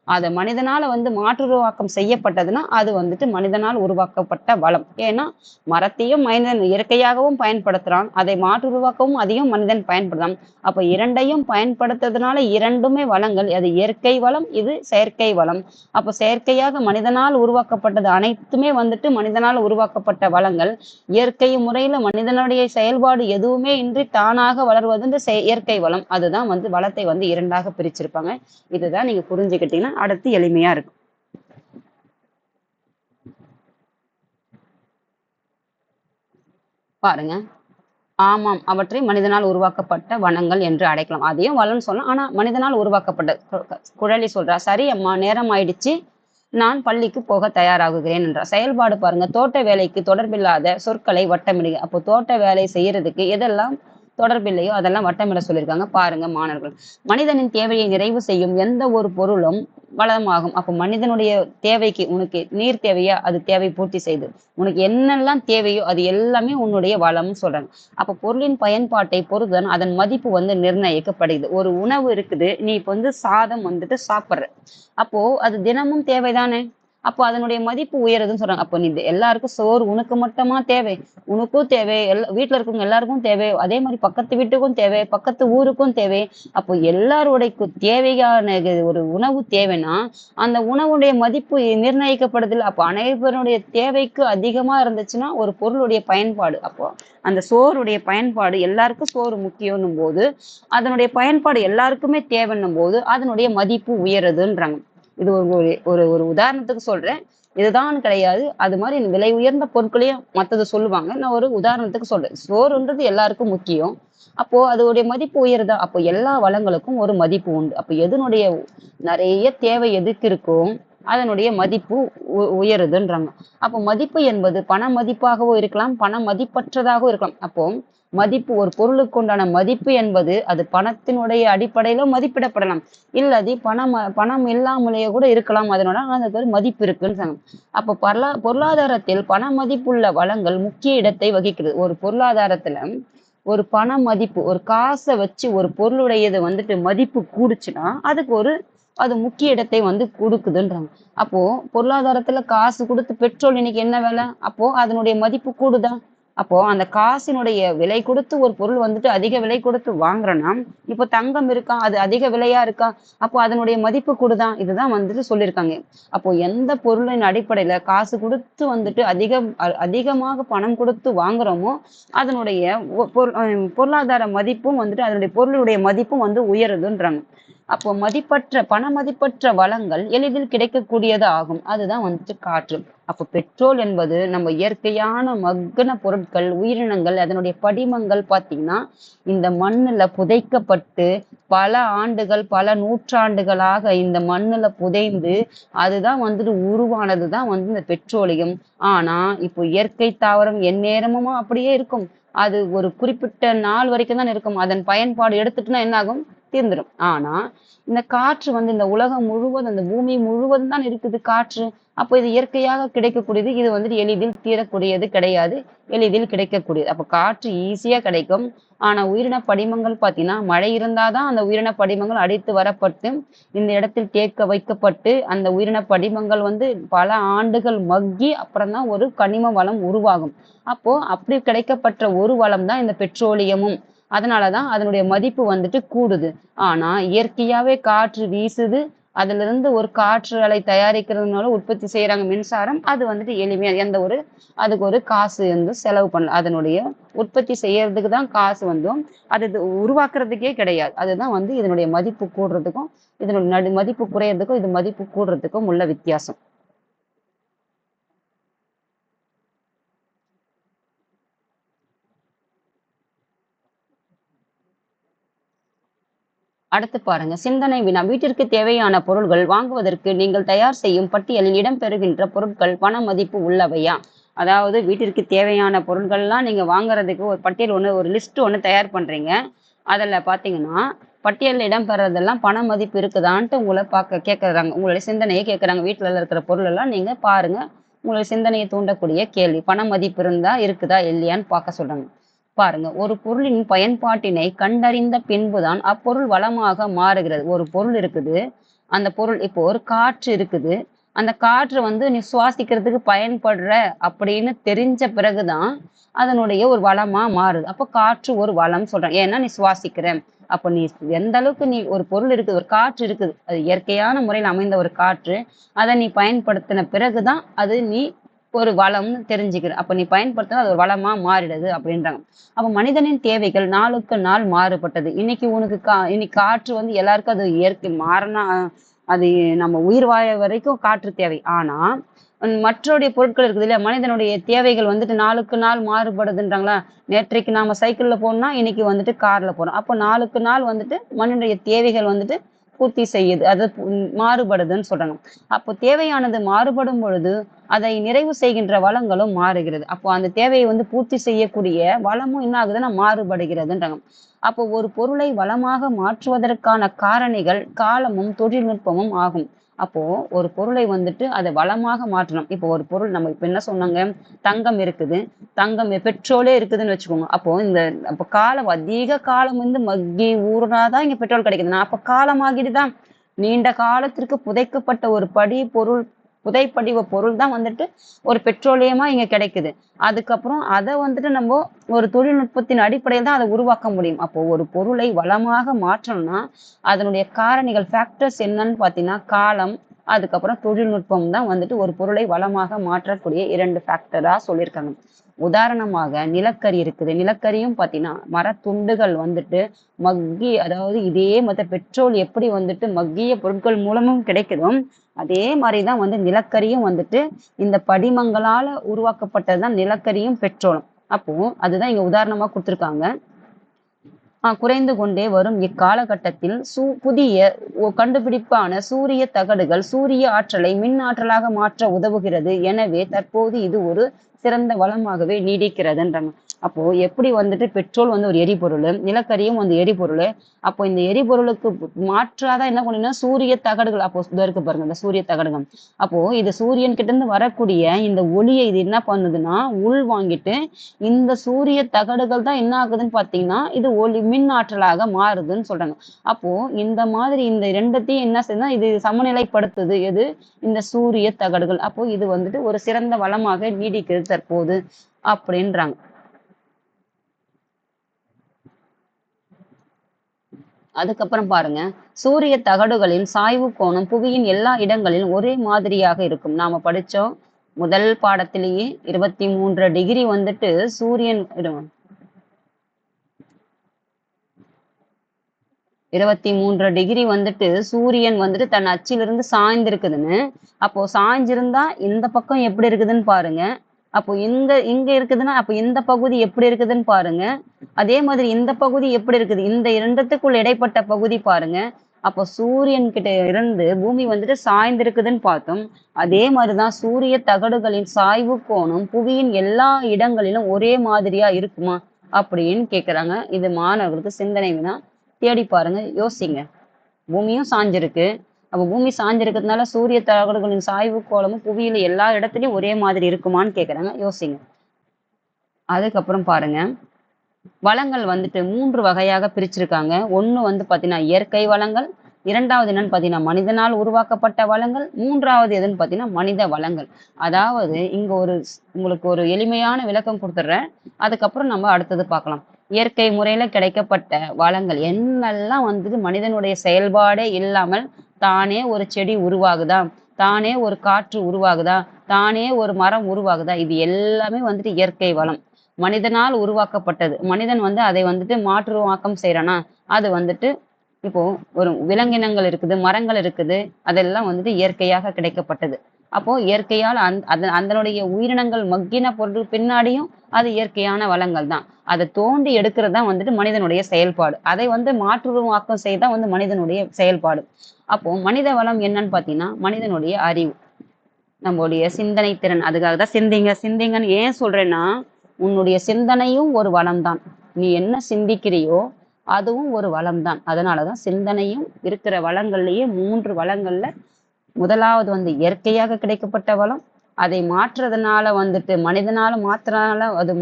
அதை மனிதனால வந்து மாற்றுருவாக்கம் செய்யப்பட்டதுன்னா அது வந்துட்டு மனிதனால் உருவாக்கப்பட்ட வளம். ஏன்னா மரத்தையும் மனிதன் இயற்கையாகவும் பயன்படுத்துறான், அதை மாற்றுருவாக்கவும் அதையும் மனிதன் பயன்படுத்தலாம். அப்ப இரண்டையும் பயன்படுத்துறதுனால இரண்டுமே வளங்கள். அது இயற்கை வளம், இது செயற்கை வளம். அப்ப செயற்கையாக மனிதனால் உருவாக்கப்பட்டது அனைத்துமே வந்துட்டு மனிதனால் உருவாக்கப்பட்ட வளங்கள். இயற்கை முறையில மனிதனுடைய செயல்பாடு எதுவுமே இன்றி தானாக வளர்வது இந்த இயற்கை வளம். அதுதான் வந்து வளத்தை வந்து இரண்டாக பிரிச்சிருப்பாங்க. இதுதான் நீங்க புரிஞ்சுக்கிட்டீங்கன்னா அடுத்து எளிமையா இருக்கும். பாருங்க, ஆமாம், அவற்றை மனிதனால் உருவாக்கப்பட்ட வனங்கள் என்று அழைக்கலாம். அதையும் வளம்னு சொல்லலாம், ஆனா மனிதனால் உருவாக்கப்பட்ட. குழலி சொல்றா, சரி அம்மா, நேரம் ஆயிடுச்சு, நான் பள்ளிக்கு போக தயாராகுகிறேன் என்றார். செயல்பாடு பாருங்க, தோட்ட வேலைக்கு தொடர்பில்லாத சொற்களை வட்டமிடுக. அப்போ தோட்ட வேலை செய்யறதுக்கு எதெல்லாம் தொடர்பில்லையோ அதெல்லாம் வட்டமிட சொல்லியிருக்காங்க. பாருங்க மாணவர்கள், மனிதனின் தேவையை நிறைவு செய்யும் எந்த ஒரு பொருளும் வளமாகும். அப்போ மனிதனுடைய தேவைக்கு, உனக்கு நீர் தேவையா, அது தேவை பூர்த்தி செய்து, உனக்கு என்னெல்லாம் தேவையோ அது எல்லாமே உன்னுடைய வளம்னு சொல்றாங்க. அப்ப பொருளின் பயன்பாட்டை பொறுத்துதான் அதன் மதிப்பு வந்து நிர்ணயிக்கப்படுகிறது. ஒரு உணவு இருக்குது, நீ இப்ப வந்து சாதம் வந்துட்டு சாப்பிடுற, அப்போ அது தினமும் தேவைதானே. அப்போ அதனுடைய மதிப்பு உயருதுன்னு சொல்றாங்க. அப்போ நீ எல்லாருக்கும் சோறு உனக்கு மட்டுமா தேவை? உனக்கும் தேவை, வீட்டுல இருக்கவங்க எல்லாருக்கும் தேவை, அதே மாதிரி பக்கத்து வீட்டுக்கும் தேவை, பக்கத்து ஊருக்கும் தேவை. அப்போ எல்லாருடைய தேவையான ஒரு உணவு தேவைன்னா அந்த உணவுடைய மதிப்பு நிர்ணயிக்கப்படுதில்லை. அப்போ அனைவருடைய தேவைக்கு அதிகமா இருந்துச்சுன்னா ஒரு பொருளுடைய பயன்பாடு, அப்போ அந்த சோறுடைய பயன்பாடு, எல்லாருக்கும் சோறு முக்கியம்னும் போது அதனுடைய பயன்பாடு எல்லாருக்குமே தேவைன்னும் போது அதனுடைய மதிப்பு உயருதுன்றாங்க. இது ஒரு ஒரு ஒரு உதாரணத்துக்கு சொல்றேன், இதுதான் கிடையாது, அது மாதிரி விலை உயர்ந்த பொருட்களையும் மத்தது சொல்லுவாங்க. நான் ஒரு உதாரணத்துக்கு சொல்றேன். சோறுன்றது எல்லாருக்கும் முக்கியம், அப்போ அதோடைய மதிப்பு உயருதா? அப்போ எல்லா வளங்களுக்கும் ஒரு மதிப்பு உண்டு. அப்போ எதனுடைய நிறைய தேவை எதுக்கு இருக்கும் அதனுடைய மதிப்பு உயருதுன்றாங்க. அப்போ மதிப்பு என்பது பண மதிப்பாகவும் இருக்கலாம், பண மதிப்பற்றதாகவும் இருக்கலாம். அப்போ மதிப்பு, ஒரு பொருளுக்கு உண்டான மதிப்பு என்பது அது பணத்தினுடைய அடிப்படையில மதிப்பிடப்படலாம், இல்லாது பணம் இல்லாமலேயே கூட இருக்கலாம். அதனால அதுக்கு ஒரு மதிப்பு இருக்குன்னு சொன்னாங்க. அப்போ பொருளாதாரத்தில் பண மதிப்புள்ள வளங்கள் முக்கிய இடத்தை வகிக்கிறது. ஒரு பொருளாதாரத்துல ஒரு பண மதிப்பு, ஒரு காசை வச்சு ஒரு பொருளுடையது வந்துட்டு மதிப்பு கூடுச்சுன்னா அதுக்கு ஒரு அது முக்கிய இடத்தை வந்து கொடுக்குதுன்றாங்க. அப்போ பொருளாதாரத்துல காசு கொடுத்து, பெட்ரோல் இன்னைக்கு என்ன விலை, அப்போ அதனுடைய மதிப்பு கூடுதா? அப்போ அந்த காசினுடைய விலை கொடுத்து ஒரு பொருள் வந்துட்டு அதிக விலை கொடுத்து வாங்குறோம்னா, இப்போ தங்கம் இருக்கா, அது அதிக விலையா இருக்கா, அப்போ அதனுடைய மதிப்பு கூடுதான். இதுதான் வந்துட்டு சொல்லியிருக்காங்க. அப்போ எந்த பொருளின் அடிப்படையில காசு கொடுத்து வந்துட்டு அதிகமாக பணம் கொடுத்து வாங்குறோமோ அதனுடைய பொருளாதார மதிப்பும் வந்துட்டு அதனுடைய பொருளுடைய மதிப்பும் வந்து உயருதுன்றாங்க. அப்போ பண மதிப்பற்ற வளங்கள் எளிதில் கிடைக்கக்கூடியது ஆகும். அதுதான் வந்துட்டு காற்று. அப்போ பெட்ரோல் என்பது நம்ம இயற்கையான மக்கின பொருட்கள், உயிரினங்கள், அதனுடைய படிமங்கள் பார்த்தீங்கன்னா இந்த மண்ணுல புதைக்கப்பட்டு பல ஆண்டுகள், பல நூற்றாண்டுகளாக இந்த மண்ணுல புதைந்து அதுதான் வந்துட்டு உருவானதுதான் வந்து இந்த பெட்ரோலியம். ஆனா இப்போ இயற்கை தாவரம் எந்நேரமும் அப்படியே இருக்கும், அது ஒரு குறிப்பிட்ட நாள் வரைக்கும் தான் இருக்கும், அதன் பயன்பாடு எடுத்துட்டுனா என்ன ஆகும், தீர்ந்துடும். ஆனா இந்த காற்று வந்து இந்த உலகம் முழுவதும், அந்த பூமி முழுவதும் தான் இருக்குது காற்று. அப்போ இது இயற்கையாக கிடைக்கக்கூடியது, இது வந்துட்டு எளிதில் தீரக்கூடியது கிடையாது, எளிதில் கிடைக்கக்கூடியது. அப்போ காற்று ஈஸியா கிடைக்கும். ஆனா உயிரின படிமங்கள் பார்த்தீங்கன்னா மழை இருந்தாதான் அந்த உயிரின படிமங்கள் அடித்து வரப்பட்டு இந்த இடத்தில் தேக்க வைக்கப்பட்டு அந்த உயிரின படிமங்கள் வந்து பல ஆண்டுகள் மக்கி அப்புறம்தான் ஒரு கனிம வளம் உருவாகும். அப்போ அப்படி கிடைக்கப்பட்ட ஒரு வளம் தான் இந்த பெட்ரோலியமும். அதனாலதான் அதனுடைய மதிப்பு வந்துட்டு கூடுது. ஆனா இயற்கையாவே காற்று வீசுது, அதுல இருந்து ஒரு காற்று அலை தயாரிக்கிறதுனால உற்பத்தி செய்யறாங்க மின்சாரம். அது வந்துட்டு எளிமையா அதுக்கு ஒரு காசு வந்து செலவு பண்ணல. அதனுடைய உற்பத்தி செய்யறதுக்கு தான் காசு வந்தும் அது உருவாக்குறதுக்கே கிடையாது. அதுதான் வந்து இதனுடைய மதிப்பு கூடுறதுக்கும் இதனுடைய மதிப்பு குறையறதுக்கும் இது மதிப்பு கூடுறதுக்கும் உள்ள வித்தியாசம். அடுத்து பாருங்க, சிந்தனை வினா. வீட்டிற்கு தேவையான பொருள்கள் வாங்குவதற்கு நீங்கள் தயார் செய்யும் பட்டியலில் இடம்பெறுகின்ற பொருட்கள் பண மதிப்பு உள்ளவையா? அதாவது வீட்டிற்கு தேவையான பொருட்கள்லாம் நீங்க வாங்குறதுக்கு ஒரு பட்டியல் ஒரு லிஸ்ட் தயார் பண்றீங்க. அதுல பாத்தீங்கன்னா பட்டியலில் இடம்பெறதெல்லாம் பண மதிப்பு இருக்குதான்ட்டு உங்களை கேட்கறாங்க. உங்களுடைய சிந்தனையை கேட்கறாங்க. வீட்டுல இருக்கிற பொருள் எல்லாம் நீங்க பாருங்க. உங்களுடைய சிந்தனையை தூண்டக்கூடிய கேள்வி. பண மதிப்பு இருக்குதா இல்லையான்னு பார்க்க சொல்றாங்க. பாருங்க, ஒரு பொருளின் பயன்பாட்டினை கண்டறிந்த பின்புதான் அப்பொருள் வளமாக மாறுகிறது. ஒரு பொருள் இருக்குது, அந்த பொருள் இப்போ ஒரு காற்று இருக்குது, அந்த காற்று வந்து நீ சுவாசிக்கிறதுக்கு பயன்படுற அப்படின்னு தெரிஞ்ச பிறகுதான் அதனுடைய ஒரு வளமா மாறுது. அப்போ காற்று ஒரு வளம் சொல்றேன். ஏன்னா நீ சுவாசிக்கிற. அப்போ நீ எந்த அளவுக்கு நீ ஒரு பொருள் இருக்குது, ஒரு காற்று இருக்குது, அது இயற்கையான முறையில் அமைந்த ஒரு காற்று, அதை நீ பயன்படுத்தின பிறகுதான் அது நீ ஒரு வளம்னு தெரிஞ்சுக்கிற. அப்ப நீ பயன்படுத்தினா அது ஒரு வளமா மாறிடுது அப்படின்றாங்க. அப்ப மனிதனின் தேவைகள் நாளுக்கு நாள் மாறுபட்டது. இன்னைக்கு உனக்கு இன்னைக்கு காற்று வந்து எல்லாருக்கும் அது இயற்கை மாறினா அது நம்ம உயிர் வாழ வரைக்கும் காற்று தேவை. ஆனா மற்றோடைய பொருட்கள் இருக்குது இல்லையா, மனிதனுடைய தேவைகள் வந்துட்டு நாளுக்கு நாள் மாறுபடுதுன்றாங்களா. நேற்றைக்கு நாம சைக்கிள்ல போனோம்னா இன்னைக்கு வந்துட்டு கார்ல போறோம். அப்போ நாளுக்கு நாள் வந்துட்டு மனிதனுடைய தேவைகள் வந்துட்டு பூர்த்தி செய்யுது. அது மாறுபடுதுன்னு சொல்றாங்க. அப்போ தேவையானது மாறுபடும் பொழுது அதை நிறைவு செய்கின்ற வளங்களும் மாறுகிறது. அப்போ அந்த தேவையை வந்து பூர்த்தி செய்யக்கூடிய வளமும் என்ன ஆகுதுன்னா மாறுபடுகிறதுன்றாங்க. அப்போ ஒரு பொருளை வளமாக மாற்றுவதற்கான காரணிகள் காலமும் தொழில்நுட்பமும் ஆகும். அப்போ ஒரு பொருளை வந்துட்டு அதை வளமாக மாற்றணும். இப்போ ஒரு பொருள் நம்ம இப்ப என்ன சொன்னாங்க, தங்கம் இருக்குது, தங்கம் பெட்ரோலே இருக்குதுன்னு வச்சுக்கோங்க. அப்போ காலம் அதிக காலம் வந்து மக்கி ஊறினாதான் இங்க பெட்ரோல் கிடைக்குதுன்னா அப்ப காலமாகிட்டுதான். நீண்ட காலத்திற்கு புதைக்கப்பட்ட ஒரு புதைப்படிவ பொருள் தான் வந்துட்டு ஒரு பெட்ரோலியமா இங்க கிடைக்குது. அதுக்கப்புறம் அதை வந்துட்டு நம்ம ஒரு தொழில்நுட்பத்தின் அடிப்படையில் தான் அதை உருவாக்க முடியும். அப்போ ஒரு பொருளை வளமாக மாற்றணும்னா அதனுடைய காரணிகள் ஃபேக்டர்ஸ் என்னன்னு பார்த்தீங்கன்னா காலம், அதுக்கப்புறம் தொழில்நுட்பம் தான் வந்துட்டு ஒரு பொருளை வளமாக மாற்றக்கூடிய 2 ஃபேக்டரா சொல்லியிருக்காங்க. உதாரணமாக நிலக்கரி இருக்குது. நிலக்கரியும் பார்த்தீங்கன்னா மரத்துண்டுகள் வந்துட்டு மக்கி, அதாவது இதே பெட்ரோல் எப்படி வந்துட்டு மக்கிய பொருட்கள் மூலமும் கிடைக்குதோ அதே மாதிரிதான் வந்து நிலக்கரியும் வந்துட்டு இந்த படிமங்களால உருவாக்கப்பட்டதுதான் நிலக்கரியும் பெட்ரோலும். அப்போ அதுதான் இங்க உதாரணமா கொடுத்திருக்காங்க. குறைந்து கொண்டே வரும் இக்காலகட்டத்தில் புதிய கண்டுபிடிப்பான சூரிய தகடுகள் சூரிய ஆற்றலை மின் ஆற்றலாக மாற்ற உதவுகிறது. எனவே தற்போது இது ஒரு சிறந்த வளமாகவே நீடிக்கிறதுன்றாங்க. அப்போ எப்படி வந்துட்டு பெட்ரோல் வந்து ஒரு எரிபொருள், நிலக்கரியும் வந்து எரிபொருள். அப்போ இந்த எரிபொருளுக்கு மாற்றாதான் என்ன பண்ணீங்கன்னா சூரிய தகடுகள். அப்போ இருக்கு பாருங்க இந்த சூரிய தகடுகள். அப்போ இது சூரியன் கிட்ட இருந்து வரக்கூடிய இந்த ஒளியை இது என்ன பண்ணுதுன்னா உள் வாங்கிட்டு இந்த சூரிய தகடுகள் தான் என்ன ஆகுதுன்னு பாத்தீங்கன்னா இது மின் ஆற்றலாக மாறுதுன்னு சொல்றாங்க. அப்போ இந்த மாதிரி இந்த ரெண்டத்தையும் என்ன செய்யுதுன்னா இது சமநிலைப்படுத்துது. எது? இந்த சூரிய தகடுகள். அப்போ இது வந்துட்டு ஒரு சிறந்த வளமாக நீடிக்கிறது தற்போது அப்படின்றாங்க. அதுக்கப்புறம் பாருங்க, சூரிய தகடுகளின் சாய்வு கோணம் புவியின் எல்லா இடங்களிலும் ஒரே மாதிரியாக இருக்கும். நாம படிச்சோம் முதல் பாடத்திலேயே 23 டிகிரி வந்துட்டு சூரியன் 23 டிகிரி வந்துட்டு சூரியன் வந்துட்டு தன் அச்சிலிருந்து சாய்ந்திருக்குதுன்னு. அப்போ சாய்ஞ்சிருந்தா இந்த பக்கம் எப்படி இருக்குதுன்னு பாருங்க. அப்போ இங்க இருக்குதுன்னா அப்போ இந்த பகுதி எப்படி இருக்குதுன்னு பாருங்க. அதே மாதிரி இந்த பகுதி எப்படி இருக்குது, இந்த இரண்டுத்துக்குள் இடைப்பட்ட பகுதி பாருங்க. அப்போ சூரியன் கிட்ட இருந்து பூமி வந்துட்டு சாய்ந்திருக்குதுன்னு பார்த்தோம். அதே மாதிரிதான் சூரிய தகடுகளின் சாய்வு கோணம் புவியின் எல்லா இடங்களிலும் ஒரே மாதிரியா இருக்குமா அப்படின்னு கேக்குறாங்க. இது மாணவர்களுக்கு சிந்தனை வினா. தேடி பாருங்க, யோசிங்க. பூமியும் சாஞ்சிருக்கு. அப்ப பூமி சாஞ்சிருக்கிறதுனால சூரிய தகடுகளின் சாய்வு கோலமும் புவியில எல்லா இடத்துலயும் ஒரே மாதிரி இருக்குமான்னு கேக்குறாங்க. யோசிங்க. அதுக்கப்புறம் பாருங்க, வளங்கள் வந்துட்டு 3 வகையாக பிரிச்சிருக்காங்க. ஒண்ணு வந்து பாத்தீங்கன்னா இயற்கை வளங்கள், இரண்டாவது என்னன்னு பாத்தீங்கன்னா மனிதனால் உருவாக்கப்பட்ட வளங்கள், மூன்றாவது எதுன்னு பாத்தீங்கன்னா மனித வளங்கள். அதாவது இங்க உங்களுக்கு ஒரு எளிமையான விளக்கம் கொடுத்துட்றேன். அதுக்கப்புறம் நம்ம அடுத்தது பார்க்கலாம். இயற்கை முறையில கிடைக்கப்பட்ட வளங்கள் என்னெல்லாம் வந்துட்டு மனிதனுடைய செயல்பாடே இல்லாமல் தானே ஒரு செடி உருவாகுதா, தானே ஒரு காற்று உருவாகுதா, தானே ஒரு மரம் உருவாகுதா, இது எல்லாமே வந்துட்டு இயற்கை வளம். மனிதனால் உருவாக்கப்பட்டது. மனிதன் வந்து அதை வந்துட்டு மாற்றுருவாக்கம் செய்றானா, அது வந்துட்டு இப்போ ஒரு விலங்கினங்கள் இருக்குது, மரங்கள் இருக்குது, அதெல்லாம் வந்துட்டு இயற்கையாக கிடைக்கப்பட்டது. அப்போ இயற்கையால் அதனுடைய உயிரினங்கள் மக்கின பொருள் பின்னாடியும் அது இயற்கையான வளங்கள் தான். அதை தோண்டி எடுக்கிறது தான் வந்துட்டு மனிதனுடைய செயல்பாடு. அதை வந்து மாற்றுருவாக்கம் செய்தா வந்து மனிதனுடைய செயல்பாடு. அப்போ மனித வளம் என்னன்னு பார்த்தீங்கன்னா, மனிதனுடைய அறிவு. நம்முடைய சிந்தனை திறன். அதுக்காக தான் சிந்திங்க சிந்திங்கன்னு ஏன் சொல்றேன்னா, உன்னுடைய சிந்தனையும் ஒரு வளம் தான். நீ என்ன சிந்திக்கிறியோ அதுவும் ஒரு வளம் தான். அதனாலதான் சிந்தனையும் இருக்கிற வளங்கள்லயே 3 வளங்கள்ல முதலாவது வந்து இயற்கையாக கிடைக்கப்பட்ட வளம். அதை மாற்றுறதுனால வந்துட்டு மனிதனால மாத்துறதுனால அது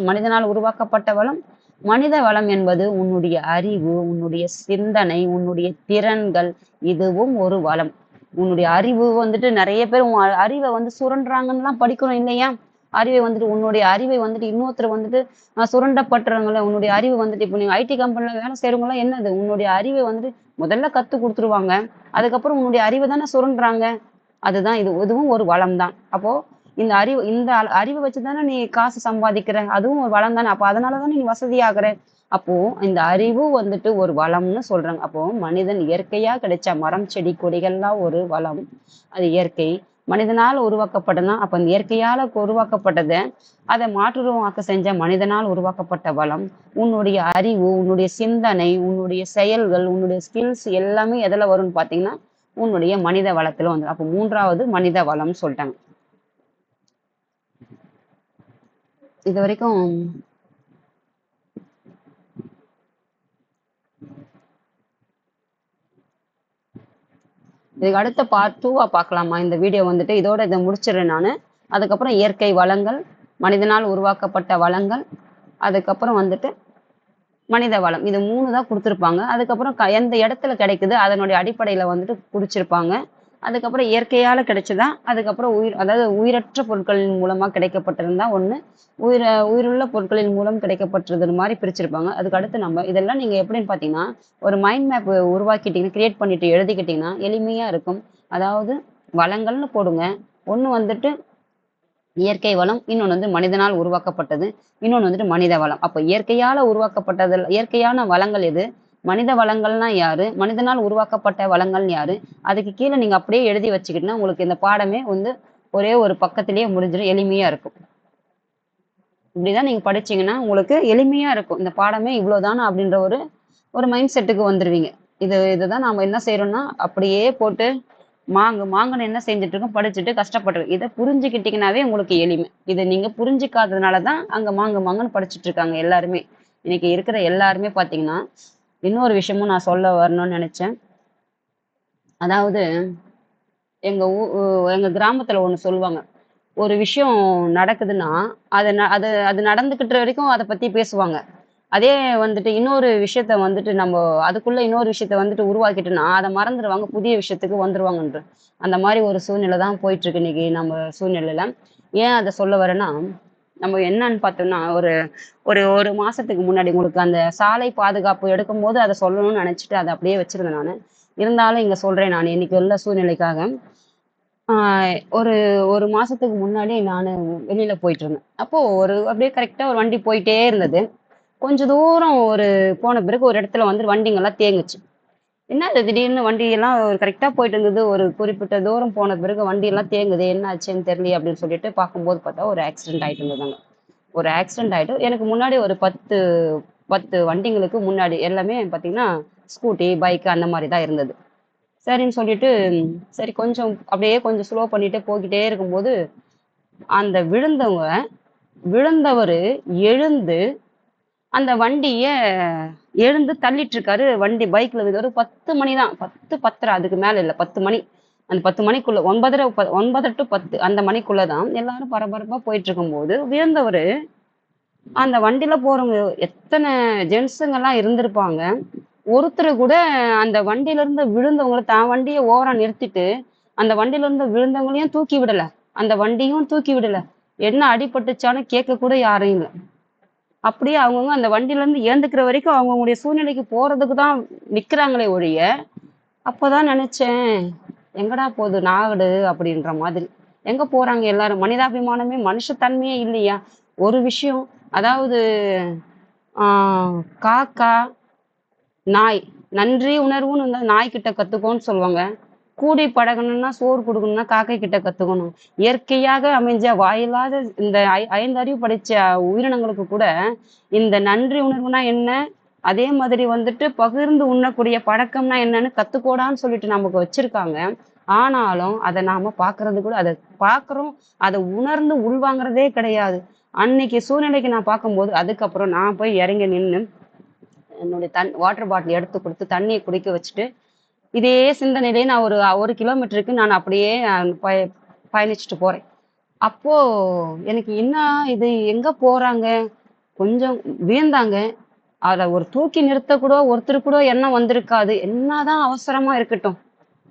மனிதனால் உருவாக்கப்பட்ட வளம். மனித வளம் என்பது உன்னுடைய அறிவு, உன்னுடைய சிந்தனை, உன்னுடைய திறன்கள், இதுவும் ஒரு வளம். உன்னுடைய அறிவு வந்துட்டு நிறைய பேர் உன் அறிவை வந்து சுரண்டுறாங்கன்னுலாம் படிக்கிறோம் இல்லையா? அறிவை வந்துட்டு உன்னுடைய அறிவை வந்துட்டு இன்னொருத்தர் வந்துட்டு சுரண்டப்பட்டுறாங்கல்ல. உன்னுடைய அறிவு வந்துட்டு இப்போ நீங்க ஐடி கம்பெனில வேலை செய்யறவங்கலாம் என்னது உன்னுடைய அறிவை வந்துட்டு முதல்ல கத்து கொடுத்துருவாங்க. அதுக்கப்புறம் உன்னுடைய அறிவை தானே சுரண்டுறாங்க. அதுதான் இதுவும் ஒரு வளம் தான். அப்போ இந்த அறிவை வச்சுதானே நீ காசு சம்பாதிக்கிற, அதுவும் ஒரு வளம் தானே. அப்போ அதனாலதானே நீ வசதியாகுற. அப்போ இந்த அறிவு வந்துட்டு ஒரு வளம்னு சொல்றாங்க. அப்போ மனிதன் இயற்கையா கிடைச்ச மரம் செடி கொடிகள்லாம் ஒரு வளம். அது இயற்கை. மனிதனால் உருவாக்கப்பட்டதுன்னா அப்ப அந்த இயற்கையால உருவாக்கப்பட்டதை அதை மாற்றுருவாக்க செஞ்ச மனிதனால் உருவாக்கப்பட்ட வளம். உன்னுடைய அறிவு, உன்னுடைய சிந்தனை, உன்னுடைய செயல்கள், உன்னுடைய ஸ்கில்ஸ் எல்லாமே எதுல வரும்னு பாத்தீங்கன்னா உன்னுடைய மனித வளத்துல வந்து. அப்ப 3வது மனித வளம்னு சொல்லிட்டாங்க. இது வரைக்கும் இதுக்கு அடுத்த பார்ட் 2வா பார்க்கலாமா இந்த வீடியோ வந்துட்டு? இதோட இதை முடிச்சிடுறேன் நான். அதுக்கப்புறம் இயற்கை வளங்கள், மனிதனால் உருவாக்கப்பட்ட வளங்கள், அதுக்கப்புறம் வந்துட்டு மனித வளம். இது 3 தான் கொடுத்துருப்பாங்க. அதுக்கப்புறம் எந்த இடத்துல கிடைக்குது அதனுடைய அடிப்படையில வந்துட்டு குறிச்சிருப்பாங்க. அதுக்கப்புறம் இயற்கையால கிடைச்சதா, அதுக்கப்புறம் அதாவது உயிரற்ற பொருட்களின் மூலமா கிடைக்கப்பட்டிருந்தா ஒண்ணு, உயிருள்ள பொருட்களின் மூலம் கிடைக்கப்பட்டிருது மாதிரி பிரிச்சிருப்பாங்க. அதுக்கு அடுத்து நம்ம இதெல்லாம் நீங்க எப்படின்னு பாத்தீங்கன்னா ஒரு மைண்ட் மேப் உருவாக்கிட்டீங்கன்னா கிரியேட் பண்ணிட்டு எழுதிக்கிட்டீங்கன்னா எளிமையா இருக்கும். அதாவது வளங்கள்னு போடுங்க. ஒண்ணு வந்துட்டு இயற்கை வளம், இன்னொன்று வந்து மனிதனால் உருவாக்கப்பட்டது, இன்னொன்று வந்துட்டு மனித வளம். அப்போ இயற்கையால உருவாக்கப்பட்டது இயற்கையான வளங்கள் எது, மனித வளங்கள்னா யாரு, மனிதனால் உருவாக்கப்பட்ட வளங்கள் யாரு, அதுக்கு கீழே நீங்க அப்படியே எழுதி வச்சுக்கிட்டீங்கன்னா உங்களுக்கு இந்த பாடமே வந்து ஒரே ஒரு பக்கத்திலேயே முடிஞ்சிடும். எளிமையா இருக்கும். இப்படிதான் நீங்க படிச்சீங்கன்னா உங்களுக்கு எளிமையா இருக்கும். இந்த பாடமே இவ்வளவுதானா அப்படின்ற ஒரு ஒரு மைண்ட் செட்டுக்கு வந்துருவீங்க. இதுதான் நாம என்ன செய்யறோம்னா அப்படியே போட்டு மாங்கன்னு என்ன செஞ்சுட்டு இருக்கோம், படிச்சுட்டு கஷ்டப்படுறது. இதை புரிஞ்சுக்கிட்டீங்கன்னாவே உங்களுக்கு எளிமை. இதை நீங்க புரிஞ்சுக்காததுனாலதான் அங்க மாங்கன்னு படிச்சுட்டு இருக்காங்க எல்லாருமே. இன்னைக்கு இருக்கிற எல்லாருமே பாத்தீங்கன்னா இன்னொரு விஷயமும் நான் சொல்ல வரணும்னு நினைச்சேன். அதாவது எங்க கிராமத்துல ஒண்ணு சொல்லுவாங்க. ஒரு விஷயம் நடக்குதுன்னா அது நடந்துகிட்டு வரைக்கும் அதை பத்தி பேசுவாங்க. அதே வந்துட்டு இன்னொரு விஷயத்த வந்துட்டு நம்ம அதுக்குள்ள இன்னொரு விஷயத்த வந்துட்டு உருவாக்கிட்டோம்னா அதை மறந்துடுவாங்க, புதிய விஷயத்துக்கு வந்துருவாங்கன்ற அந்த மாதிரி ஒரு சூழ்நிலை தான் போயிட்டு இருக்கு இன்னைக்கு நம்ம சூழ்நிலையில. ஏன் அதை சொல்ல வரேன்னா, நம்ம என்னன்னு பார்த்தோம்னா ஒரு ஒரு ஒரு மாசத்துக்கு முன்னாடி உங்களுக்கு அந்த சாலை பாதுகாப்பு எடுக்கும் போது அதை சொல்லணும்னு நினைச்சிட்டு அதை அப்படியே வச்சிருந்தேன் நான். இருந்தாலும் இங்க சொல்றேன் நான் இன்னைக்கு உள்ள சூழ்நிலைக்காக. ஒரு ஒரு மாசத்துக்கு முன்னாடி நான் வெளியில போயிட்டு இருந்தேன். அப்போ அப்படியே கரெக்டா ஒரு வண்டி போயிட்டே இருந்தது. கொஞ்ச தூரம் போன பிறகு ஒரு இடத்துல வந்து வண்டிங்கெல்லாம் தேங்குச்சு. என்ன அது திடீர்னு வண்டி எல்லாம் கரெக்டா போயிட்டு இருந்தது. ஒரு குறிப்பிட்ட தூரம் போன பிறகு வண்டி எல்லாம் தேங்குது, என்ன ஆச்சுன்னு தெரியலையே அப்படின்னு சொல்லிட்டு பார்க்கும்போது பார்த்தா ஒரு ஆக்சிடென்ட் ஆயிட்டு இருந்ததாங்க. ஒரு ஆக்சிடென்ட் ஆயிட்டு எனக்கு முன்னாடி ஒரு 10 வண்டிங்களுக்கு முன்னாடி எல்லாமே பார்த்தீங்கன்னா ஸ்கூட்டி, பைக் அந்த மாதிரி தான் இருந்தது. சரின்னு சொல்லிட்டு சரி கொஞ்சம் அப்படியே கொஞ்சம் ஸ்லோ பண்ணிட்டே போய்கிட்டே இருக்கும்போது அந்த விழுந்தவர் எழுந்து அந்த வண்டிய எழுந்து தள்ளிட்டு இருக்காரு. வண்டி பைக்ல ஒரு 10 மணி தான், 10:10 அதுக்கு மேல இல்ல, 10 மணி. அந்த 10 மணிக்குள்ள 9 to 10 அந்த மணிக்குள்ளதான் எல்லாரும் பரபரப்பா போயிட்டு இருக்கும்போது விழுந்தவரு அந்த வண்டியில போறவங்க எத்தனை ஜென்ஸுங்க எல்லாம் இருந்திருப்பாங்க. ஒருத்தர் கூட அந்த வண்டியில இருந்து விழுந்தவங்களை தான் வண்டியை ஓரம் நிறுத்திட்டு அந்த வண்டியில இருந்து விழுந்தவங்களையும் தூக்கி விடல, அந்த வண்டியும் தூக்கி விடல. என்ன அடிபட்டுச்சான்னு கேட்க கூட யாரும் இல்லை. அப்படியே அவங்கவுங்க அந்த வண்டியில இருந்து ஏந்துக்கிற வரைக்கும் அவங்கவுங்களுடைய சூழ்நிலைக்கு போறதுக்கு தான் நிக்கிறாங்களே ஒழிய, அப்பதான் நினைச்சேன், எங்கடா போகுது நாடு அப்படின்ற மாதிரி. எங்க போறாங்க எல்லாரும்? மனிதாபிமானமே, மனுஷத்தன்மையே இல்லையா? ஒரு விஷயம், அதாவது காக்கா, நாய், நன்றி உணர்வுன்னு இருந்தா நாய்க்கிட்ட கத்துக்கோன்னு சொல்லுவாங்க. கூடி பழகணும்னா, சோறு குடுக்கணும்னா காக்கை கிட்ட கத்துக்கணும். இயற்கையாக அமைஞ்ச வாயில்லாத இந்த ஐந்தறிவு படைச்ச உயிரினங்களுக்கு கூட இந்த நன்றி உணர்வுனா என்ன? அதே மாதிரி வந்துட்டு பகிர்ந்து உண்ணக்கூடிய பழக்கம்னா என்னன்னு கத்துக்கோடான்னு சொல்லிட்டு நமக்கு வச்சிருக்காங்க. ஆனாலும் அத நாம பார்க்கறது கூட அத பார்க்குறோம். அத உணர்ந்து உள்வாங்குறதே கிடையாது. அன்னைக்கு சூழ்நிலைக்கு நான் பார்க்கும்போது, அதுக்கப்புறம் நான் போய் இறங்கி நின்னு, என்னுடைய வாட்டர் பாட்டில் எடுத்து குடுத்து தண்ணிய குடிக்க வச்சுட்டு, இதே சிந்தனையிலேயே நான் ஒரு 1 கிலோமீட்டருக்கு நான் அப்படியே பயணிச்சுட்டு போறேன். அப்போ எனக்கு என்ன இது? எங்க போறாங்க? கொஞ்சம் வியந்தாங்க. அத ஒரு தூக்கி நிறுத்த கூட ஒருத்தர் கூட எண்ணம் வந்திருக்காது. என்னதான் அவசரமா இருக்கட்டும்.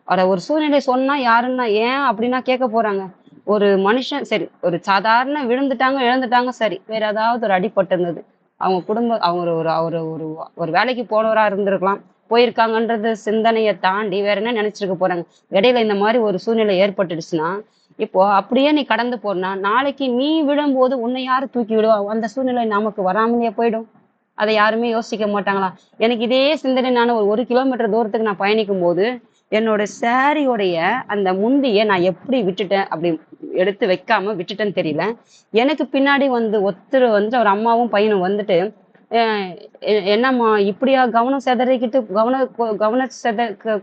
அட ஒரு சூழ்நிலை சொன்னா யாருன்னா ஏன் அப்படின்னா கேட்க போறாங்க. ஒரு மனுஷன் சரி, ஒரு சாதாரண விழுந்துட்டாங்க, இழந்துட்டாங்க சரி. வேற ஏதாவது ஒரு அடிபட்டிருந்தது. அவங்க அவங்க ஒரு ஒரு அவரு ஒரு ஒரு வேலைக்கு போனவரா இருந்திருக்கலாம். போயிருக்காங்கன்றது சிந்தனைய தாண்டி வேற என்ன நினைச்சிருக்க போறாங்க. இடையில இந்த மாரி ஒரு சூழ்நிலை ஏற்பட்டுடுச்சுன்னா, இப்போ அப்படியே நீ கடந்து போனா, நாளைக்கு நீ விழும்போது உன்னை யாரு தூக்கி விடுவா? அந்த சூழ்நிலை நமக்கு வராமலேயே போயிடும். அத யாருமே யோசிக்க மாட்டாங்களா? எனக்கு இதே சிந்தனை நானு ஒரு 1 கிலோமீட்டர் தூரத்துக்கு நான் பயணிக்கும்போது, என்னோட சாரியோடைய அந்த முந்திய நான் எப்படி விட்டுட்டேன், அப்படி எடுத்து வைக்காம விட்டுட்டேன்னு தெரியல. எனக்கு பின்னாடி வந்து ஒருத்தர் வந்து ஒரு அம்மாவும் பையனும் வந்துட்டு, "அ என்னம்மா இப்படியா கவனம் சிதறிக்கிட்டு கவன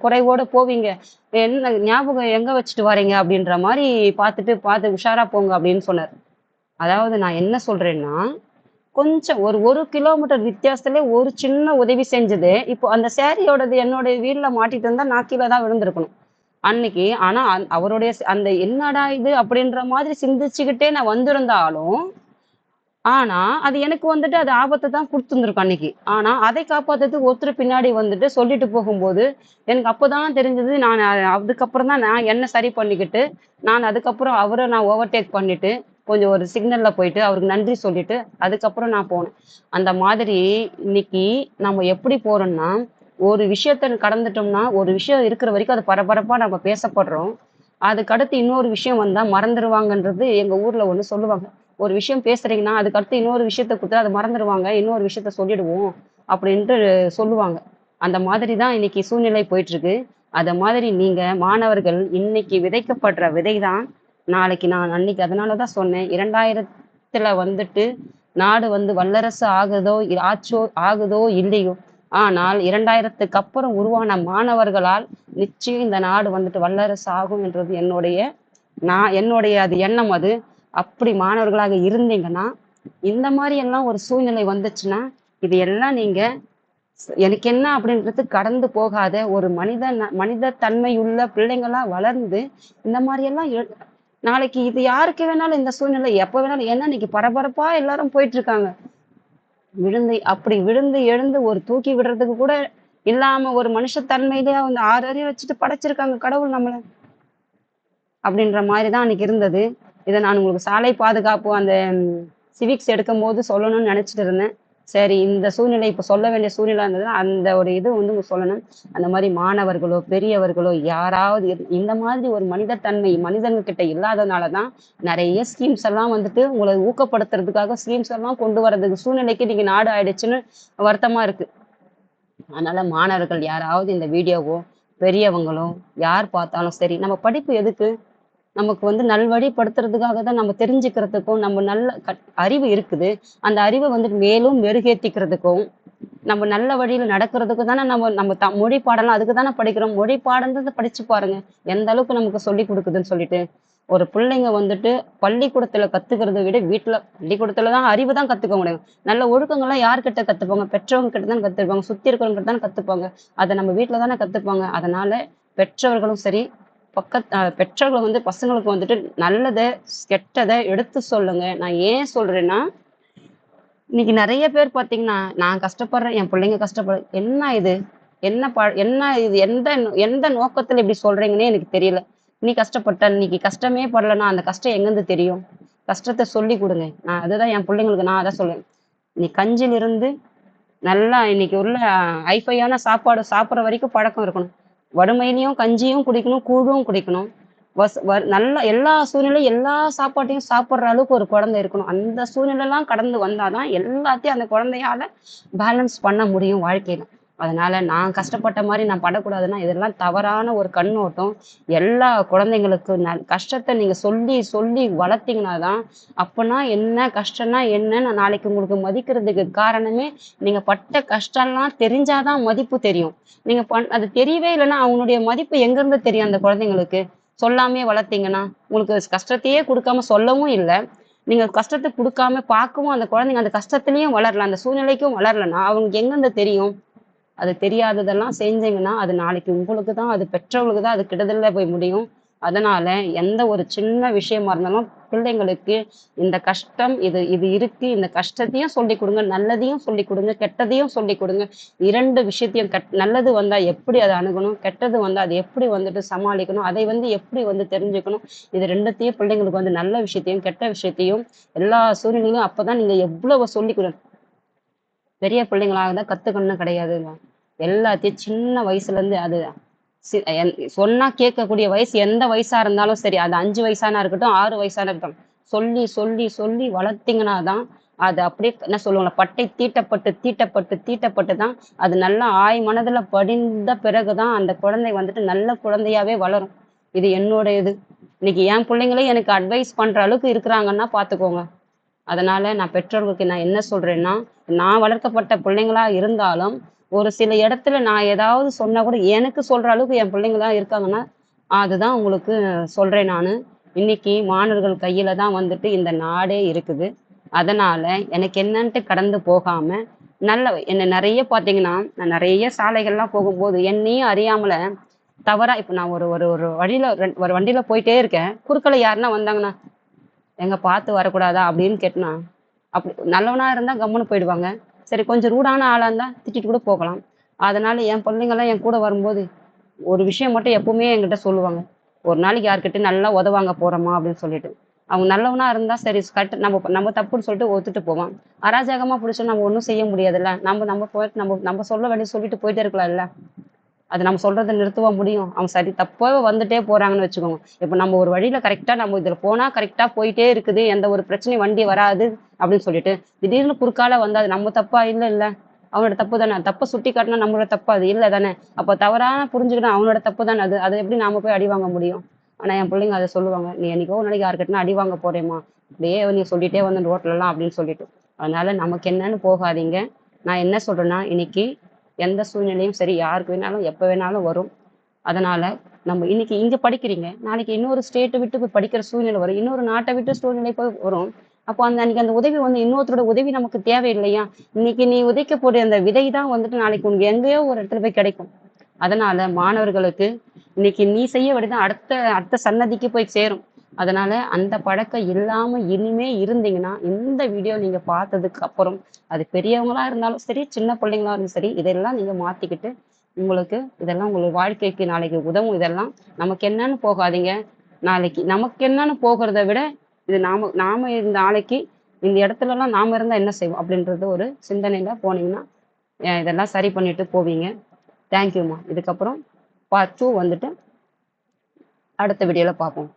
குறைவோட போவீங்க? என்ன ஞாபகம் எங்க வச்சுட்டு வாரீங்க?" அப்படின்ற மாரி பார்த்து உஷாரா போங்க அப்படின்னு சொன்னாரு. அதாவது நான் என்ன சொல்றேன்னா, கொஞ்சம் ஒரு 1 கிலோமீட்டர் வித்தியாசத்திலே ஒரு சின்ன உதவி செஞ்சது, இப்போ அந்த சாரியோடது என்னோட வீல்ல மாட்டிட்டு இருந்தா நான் கீழ தான் விழுந்திருக்கணும். அன்னைக்கு. ஆனா அவருடைய அந்த என்னடா இது அப்படின்ற மாதிரி சிந்திச்சுக்கிட்டே நான் வந்திருந்தாலும், ஆனா அது எனக்கு வந்துட்டு அது ஆபத்த தான் குடுத்துருந்துருக்கும் அன்னைக்கு. ஆனா அதை காப்பாத்துறதுக்கு ஒருத்தர் பின்னாடி வந்துட்டு சொல்லிட்டு போகும்போது, எனக்கு அப்பதான் தெரிஞ்சது நான் அதுக்கப்புறம் தான் நான் என்ன சரி பண்ணிக்கிட்டு, நான் அதுக்கப்புறம் அவர நான் ஓவர்டேக் பண்ணிட்டு, கொஞ்சம் ஒரு சிக்னல்ல போயிட்டு அவருக்கு நன்றி சொல்லிட்டு, அதுக்கப்புறம் நான் போனேன். அந்த மாதிரி இன்னைக்கு நம்ம எப்படி போறோம்னா, ஒரு விஷயத்த கடந்துட்டோம்னா, ஒரு விஷயம் இருக்கிற வரைக்கும் அது பரபரப்பா நம்ம பேசப்படுறோம். அதுக்கடுத்து இன்னொரு விஷயம் வந்தா மறந்துருவாங்கன்றது எங்க ஊர்ல ஒண்ணு சொல்லுவாங்க. ஒரு விஷயம் பேசுறீங்கன்னா, அதுக்கடுத்து இன்னொரு விஷயத்த குடுத்தா அத மறந்துருவாங்க. இன்னொரு விஷயத்த சொல்லிடுவோம் அப்படின்ட்டு சொல்லுவாங்க. அந்த மாதிரி தான் இன்னைக்கு சூழ்நிலை போயிட்டுருக்கு. அத மாதிரி நீங்க மாணவர்கள் இன்னைக்கு விதைக்கப்படுற விதை தான், நாளைக்கு நான் அன்னைக்கு அதனால தான் சொன்னேன். 2000த்துல வந்துட்டு நாடு வந்து வல்லரசு ஆகுதோ இல்லையோ, ஆனால் 2000த்துக்கு அப்புறம் உருவான மாணவர்களால் நிச்சயம் இந்த நாடு வந்துட்டு வல்லரசு ஆகும் என்றது என்னுடைய அது எண்ணம் அது. அப்படி மாணவர்களாக இருந்தீங்கன்னா, இந்த மாரி எல்லாம் ஒரு சூழ்நிலை வந்துச்சுன்னா, இது எல்லாம் நீங்க எனக்கு என்ன அப்படின்றது கடந்து போகாத ஒரு மனித தன்மையுள்ள பிள்ளைங்களா வளர்ந்து, இந்த மாரி எல்லாம் நாளைக்கு இது யாருக்கு வேணாலும் இந்த சூழ்நிலை எப்ப வேணாலும் ஏன்னா இன்னைக்கு பரபரப்பா எல்லாரும் போயிட்டு இருக்காங்க. அப்படி விழுந்து எழுந்து ஒரு தூக்கி விடுறதுக்கு கூட இல்லாம ஒரு மனுஷத்தன்மையிலே அவங்க 6 அறிவு வச்சுட்டு படைச்சிருக்காங்க கடவுள் நம்மள. அப்படின்ற மாரி தான் அன்னைக்கு இருந்தது. இத நான் உங்களுக்கு சாலை பாதுகாப்பு அந்த சிவிக்ஸ் எடுக்கும்போது சொல்லணும்னு நெனச்சுட்டு இருந்தேன். சரி இந்த சூழ்நிலை இப்ப சொல்ல வேண்டிய சூழ்நிலை இருந்ததுன்னா, அந்த ஒரு இது வந்து உங்களுக்கு சொல்லணும். அந்த மாரி மாணவர்களோ, பெரியவர்களோ யாராவது இந்த மாதிரி ஒரு மனிதத்தன்மை மனிதங்க கிட்ட இல்லாதனால தான், நெறைய ஸ்கீம்ஸ் எல்லாம் வந்துட்டு உங்கள ஊக்கப்படுத்துறதுக்காக ஸ்கீம்ஸ் எல்லாம் கொண்டு வரதுக்கு சூழ்நிலைக்கு இன்னைக்கு நாடு ஆயிடுச்சுன்னு வருத்தமா இருக்கு. அதனால மாணவர்கள் யாராவது இந்த வீடியோவோ, பெரியவங்களோ யார் பார்த்தாலும் சரி, நம்ம படிப்பு எதுக்கு? நமக்கு வந்து நல்வழிப்படுத்துறதுக்காக தான் நம்ம தெரிஞ்சுக்கிறதுக்கும், நம்ம நல்ல அறிவு இருக்குது. அந்த அறிவ வந்து மேலும் மெருகேத்திக்கிறதுக்கும், நம்ம நல்ல வழியில நடக்கிறதுக்கு தானே நம்ம நம்ம மொழி பாடம்லாம் அதுக்கு தானே படிக்கிறோம். மொழி பாடம்ன்றத படிச்சு பாருங்க. எந்த அளவுக்கு நமக்கு சொல்லிக் குடுக்குதுன்னு சொல்லிட்டு. ஒரு பிள்ளைங்க வந்துட்டு பள்ளிக்கூடத்துல கத்துக்கிறத விட வீட்ல பள்ளிக்கூடத்துல தான் அறிவு தான் கத்துக்க முடியும். நல்ல ஒழுக்கங்கள்லாம் யார்கிட்ட கத்துப்பாங்க? பெற்றவங்க கிட்ட தான் கத்துப்பாங்க. சுத்தி இருக்கிறவங்க கிட்ட தானே கத்துப்பாங்க. அத நம்ம வீட்ல தானே கத்துப்பாங்க. அதனால பெற்றவர்களும் சரி, பெற்றோர்கள் வந்து பசங்களுக்கு வந்துட்டு நல்லத, கெட்டத எடுத்து சொல்லுங்க. நான் ஏன் சொல்றேன்னா, இன்னைக்கு நெறைய பேர் பார்த்தீங்கன்னா, நான் கஷ்டப்படுறேன், என் பிள்ளைங்க என்ன இது? என்ன இது? எந்த நோக்கத்துல இப்படி சொல்றீங்கன்னே எனக்கு தெரியல. நீ கஷ்டப்பட்ட, இன்னைக்கு கஷ்டமே படலன்னா, அந்த கஷ்டம் எங்கேருந்து தெரியும்? கஷ்டத்த சொல்லிக் குடுங்க. நான் அதுதான் என் பிள்ளைங்களுக்கு நான் அதான் சொல்லுவேன். நீ கஞ்சிலிருந்து நல்லா இன்னைக்கு உள்ள ஹைஃபையான சாப்பாடு சாப்பிட்ற வரைக்கும் பழக்கம் இருக்கணும். வறுமையிலயும் கஞ்சியும் குடிக்கணும், கூழும் குடிக்கணும். நல்ல எல்லா சூழ்நிலையும் எல்லா சாப்பாட்டையும் சாப்பிட்ற அளவுக்கு ஒரு குழந்தை இருக்கணும். அந்த சூழ்நிலைலாம் கடந்து வந்தாதான் எல்லாத்தையும் அந்த குழந்தையால பேலன்ஸ் பண்ண முடியும் வாழ்க்கையில. அதனால நான் கஷ்டப்பட்ட மாதிரி நான் படக்கூடாதுன்னா இதெல்லாம் தவறான ஒரு கண்ணோட்டம். எல்லா குழந்தைங்களுக்கும் கஷ்டத்தை நீங்க சொல்லி சொல்லி வளர்த்தீங்கன்னா தான் அப்பனா என்ன கஷ்டம்னா என்னன்னு நாளைக்கு உங்களுக்கு மதிக்கிறதுக்கு காரணமே நீங்க பட்ட கஷ்டம்லாம் தெரிஞ்சாதான் மதிப்பு தெரியும். நீங்க அது தெரியவே இல்லைன்னா அவனுடைய மதிப்பு எங்க இருந்து தெரியும் அந்த குழந்தைங்களுக்கு? சொல்லாமே வளர்த்தீங்கன்னா உங்களுக்கு கஷ்டத்தையே கொடுக்காம சொல்லவும் இல்லை. நீங்க கஷ்டத்தை கொடுக்காம பார்க்கவும் அந்த குழந்தைங்க அந்த கஷ்டத்துலயும் வளரல, அந்த சூழ்நிலைக்கும் வளரலன்னா அவங்களுக்கு எங்கிருந்து தெரியும்? அது தெரியாததெல்லாம் செஞ்சீங்கன்னா அது நாளைக்கு உங்களுக்கு தான், அது பெற்றவங்களுக்கு தான் அது கெடுதல்ல போய் முடியும். அதனால எந்த ஒரு சின்ன விஷயமா இருந்தாலும் பிள்ளைங்களுக்கு இந்த கஷ்டம் இது இது இருக்கு, இந்த கஷ்டத்தையும் சொல்லிக் கொடுங்க, நல்லதையும் சொல்லிக் கொடுங்க, கெட்டதையும் சொல்லிக் கொடுங்க. 2 விஷயத்தையும் நல்லது வந்தா எப்படி அதை அணுகணும், கெட்டது வந்தா அதை எப்படி வந்துட்டு சமாளிக்கணும், அதை எப்படி தெரிஞ்சுக்கணும். இது 2த்தையும் பிள்ளைங்களுக்கு நல்ல விஷயத்தையும் கெட்ட விஷயத்தையும் எல்லா சூழ்நிலையும் அப்பதான் நீங்க எவ்வளவு சொல்லிக் கொடுங்க. பெரிய பிள்ளைங்களாக தான் கத்துக்கணும்னு கிடையாதுங்க. எல்லாத்தையும் சின்ன வயசுல இருந்து அது சொன்னா கேட்கக்கூடிய வயசு எந்த வயசா இருந்தாலும் சரி, அது 5 வயசானா இருக்கட்டும், 6 வயசானா இருக்கட்டும், சொல்லி சொல்லி சொல்லி வளர்த்தீங்கன்னா தான் அது அப்படியே என்ன சொல்லுவாங்க, பட்டை தீட்டப்பட்டு தீட்டப்பட்டு தீட்டப்பட்டு தான் அது நல்லா மனதுல படிந்த பிறகுதான் அந்த குழந்தை வந்துட்டு நல்ல குழந்தையாவே வளரும். இது என்னோட இது. இன்னைக்கு என் பிள்ளைங்களே எனக்கு அட்வைஸ் பண்ற அளவுக்கு இருக்கிறாங்கன்னா பாத்துக்கோங்க. அதனால நான் பெற்றோர்களுக்கு நான் என்ன சொல்றேன்னா, நான் வளர்க்கப்பட்ட பிள்ளைங்களா இருந்தாலும் ஒரு சில இடத்துல நான் ஏதாவது சொன்னா கூட எனக்கு சொல்ற அளவுக்கு என் பிள்ளைங்கலாம் இருக்காங்கன்னா, அதுதான் உங்களுக்கு சொல்றேன் நானு. இன்னைக்கு மாணவர்கள் கையில தான் வந்துட்டு இந்த நாடே இருக்குது. அதனால எனக்கு என்னன்ட்டு கடந்து போகாம, என்ன நெறைய பார்த்தீங்கன்னா, நான் நெறைய சாலைகள்லாம் போகும்போது என்னையும் அறியாமல தவறா இப்ப நான் ஒரு ஒரு ஒரு வழியில ஒரு வண்டியில போயிட்டே இருக்கேன். குறுக்கல யாருன்னா வந்தாங்கன்னா, "ஏங்க பார்த்து வரக்கூடாதா?" அப்படின்னு கேட்டனா, அப்படி நல்லவனா இருந்தா கம்முனு போயிடுவாங்க. சரி கொஞ்சம் ரூடான ஆளா இருந்தா திட்டிட்டு கூட போகலாம். அதனால என் பிள்ளைங்கலாம் என் கூட வரும்போது, ஒரு விஷயம் மட்டும் எப்பவுமே என்கிட்ட சொல்லுவாங்க. "ஒரு நாளைக்கு யார்கிட்டயும் நல்லா உதவாங்க போறோமா" அப்படின்னு சொல்லிட்டு. அவங்க நல்லவனா இருந்தா சரி கரெக்ட் நம்ம நம்ம தப்புன்னு சொல்லிட்டு ஒத்துட்டு போவான். அராஜகமா புடிச்சா நம்ம ஒண்ணும் செய்ய முடியாதுல்ல. நம்ம நம்ம போயிட்டு நம்ம நம்ம சொல்ல வேண்டியது சொல்லிட்டு போயிட்டே இருக்கலாம்ல. அது நம்ம சொல்றத நிறுத்தவா முடியும்? அவங்க சரி தப்பா வந்துட்டே போறாங்கன்னு வச்சுக்கோங்க. இப்ப நம்ம ஒரு வழியில கரெக்ட்டா நம்ம இதுல போனா கரெக்ட்டா போயிட்டே இருக்குது. எந்த ஒரு பிரச்சனையும் வண்டி வராது அப்படின்னு சொல்லிட்டு, திடீர்னு குறுக்கால வந்தா அது நம்ம தப்பா? இல்லல்ல. அவனோட தப்பு தானே. தப்ப சுட்டி காட்டுனா நம்மளோட தப்பா அது? இல்ல தானே. அப்ப தவறா புரிஞ்சுக்கினா அவனோட தப்பு தானே அது. அத எப்படி நாம போய் அடி வாங்க முடியும்? ஆனா என் பிள்ளைங்க அத சொல்லுவாங்க. "நீ என்னைக்கோ ஒரு நாளைக்கு யார்கிட்டனா அடி வாங்க போறேம்மா. அப்படியே நீ சொல்லிட்டே வந்து ரோட்லலாம்" அப்படின்னு சொல்லிட்டு. அதனால நமக்கு என்னன்னு போகாதீங்க. நான் என்ன சொல்றேன்னா, இன்னைக்கு எந்த சூழ்நிலையும் சரி யாருக்கு வேணாலும் எப்ப வேணாலும் வரும். அதனால நம்ம இன்னைக்கு இங்க படிக்கிறீங்க. நாளைக்கு இன்னொரு ஸ்டேட்ட விட்டு போய் படிக்கிற சூழ்நிலை வரும். இன்னொரு நாட்ட விட்டு சூழ்நிலை போய் வரும். அப்போ அன்னைக்கு அந்த உதவி இன்னொருத்தரோட உதவி நமக்கு தேவை இல்லையா? இன்னைக்கு நீ விதைக்கக்கூடிய அந்த விதை தான் வந்துட்டு நாளைக்கு உனக்கு எங்கேயோ ஒரு இடத்துல போய் கிடைக்கும். அதனால மாணவர்களுக்கு இன்னைக்கு நீ செய்ய வேண்டியது அடுத்த அடுத்த சன்னதிக்கு போய் சேரும். அதனால அந்த பழக்கம் இல்லாம இனிமே இருந்தீங்கன்னா, இந்த வீடியோ நீங்க பார்த்ததுக்கு அப்புறம், அது பெரியவங்களா இருந்தாலும் சரி, சின்ன பிள்ளைங்களா இருந்தாலும் சரி, இதெல்லாம் நீங்க மாத்திக்கிட்டு, உங்களுக்கு இதெல்லாம் உங்களுக்கு வாழ்க்கைக்கு நாளைக்கு உதவும் இதெல்லாம். நமக்கு என்னன்னு போகாதீங்க. நாளைக்கு நமக்கு என்னன்னு போகிறத விட, இது நாம நாம இந்த நாளைக்கு இந்த இடத்துலலாம் நாம இருந்தா என்ன செய்வோம்? அப்படின்றது ஒரு சிந்தனையில போனீங்கன்னா, இதெல்லாம் சரி பண்ணிட்டு போவீங்க. தேங்க் யூம்மா. இதுக்கப்புறம் பார்ட் 2 வந்துட்டு அடுத்த வீடியோல பார்ப்போம்.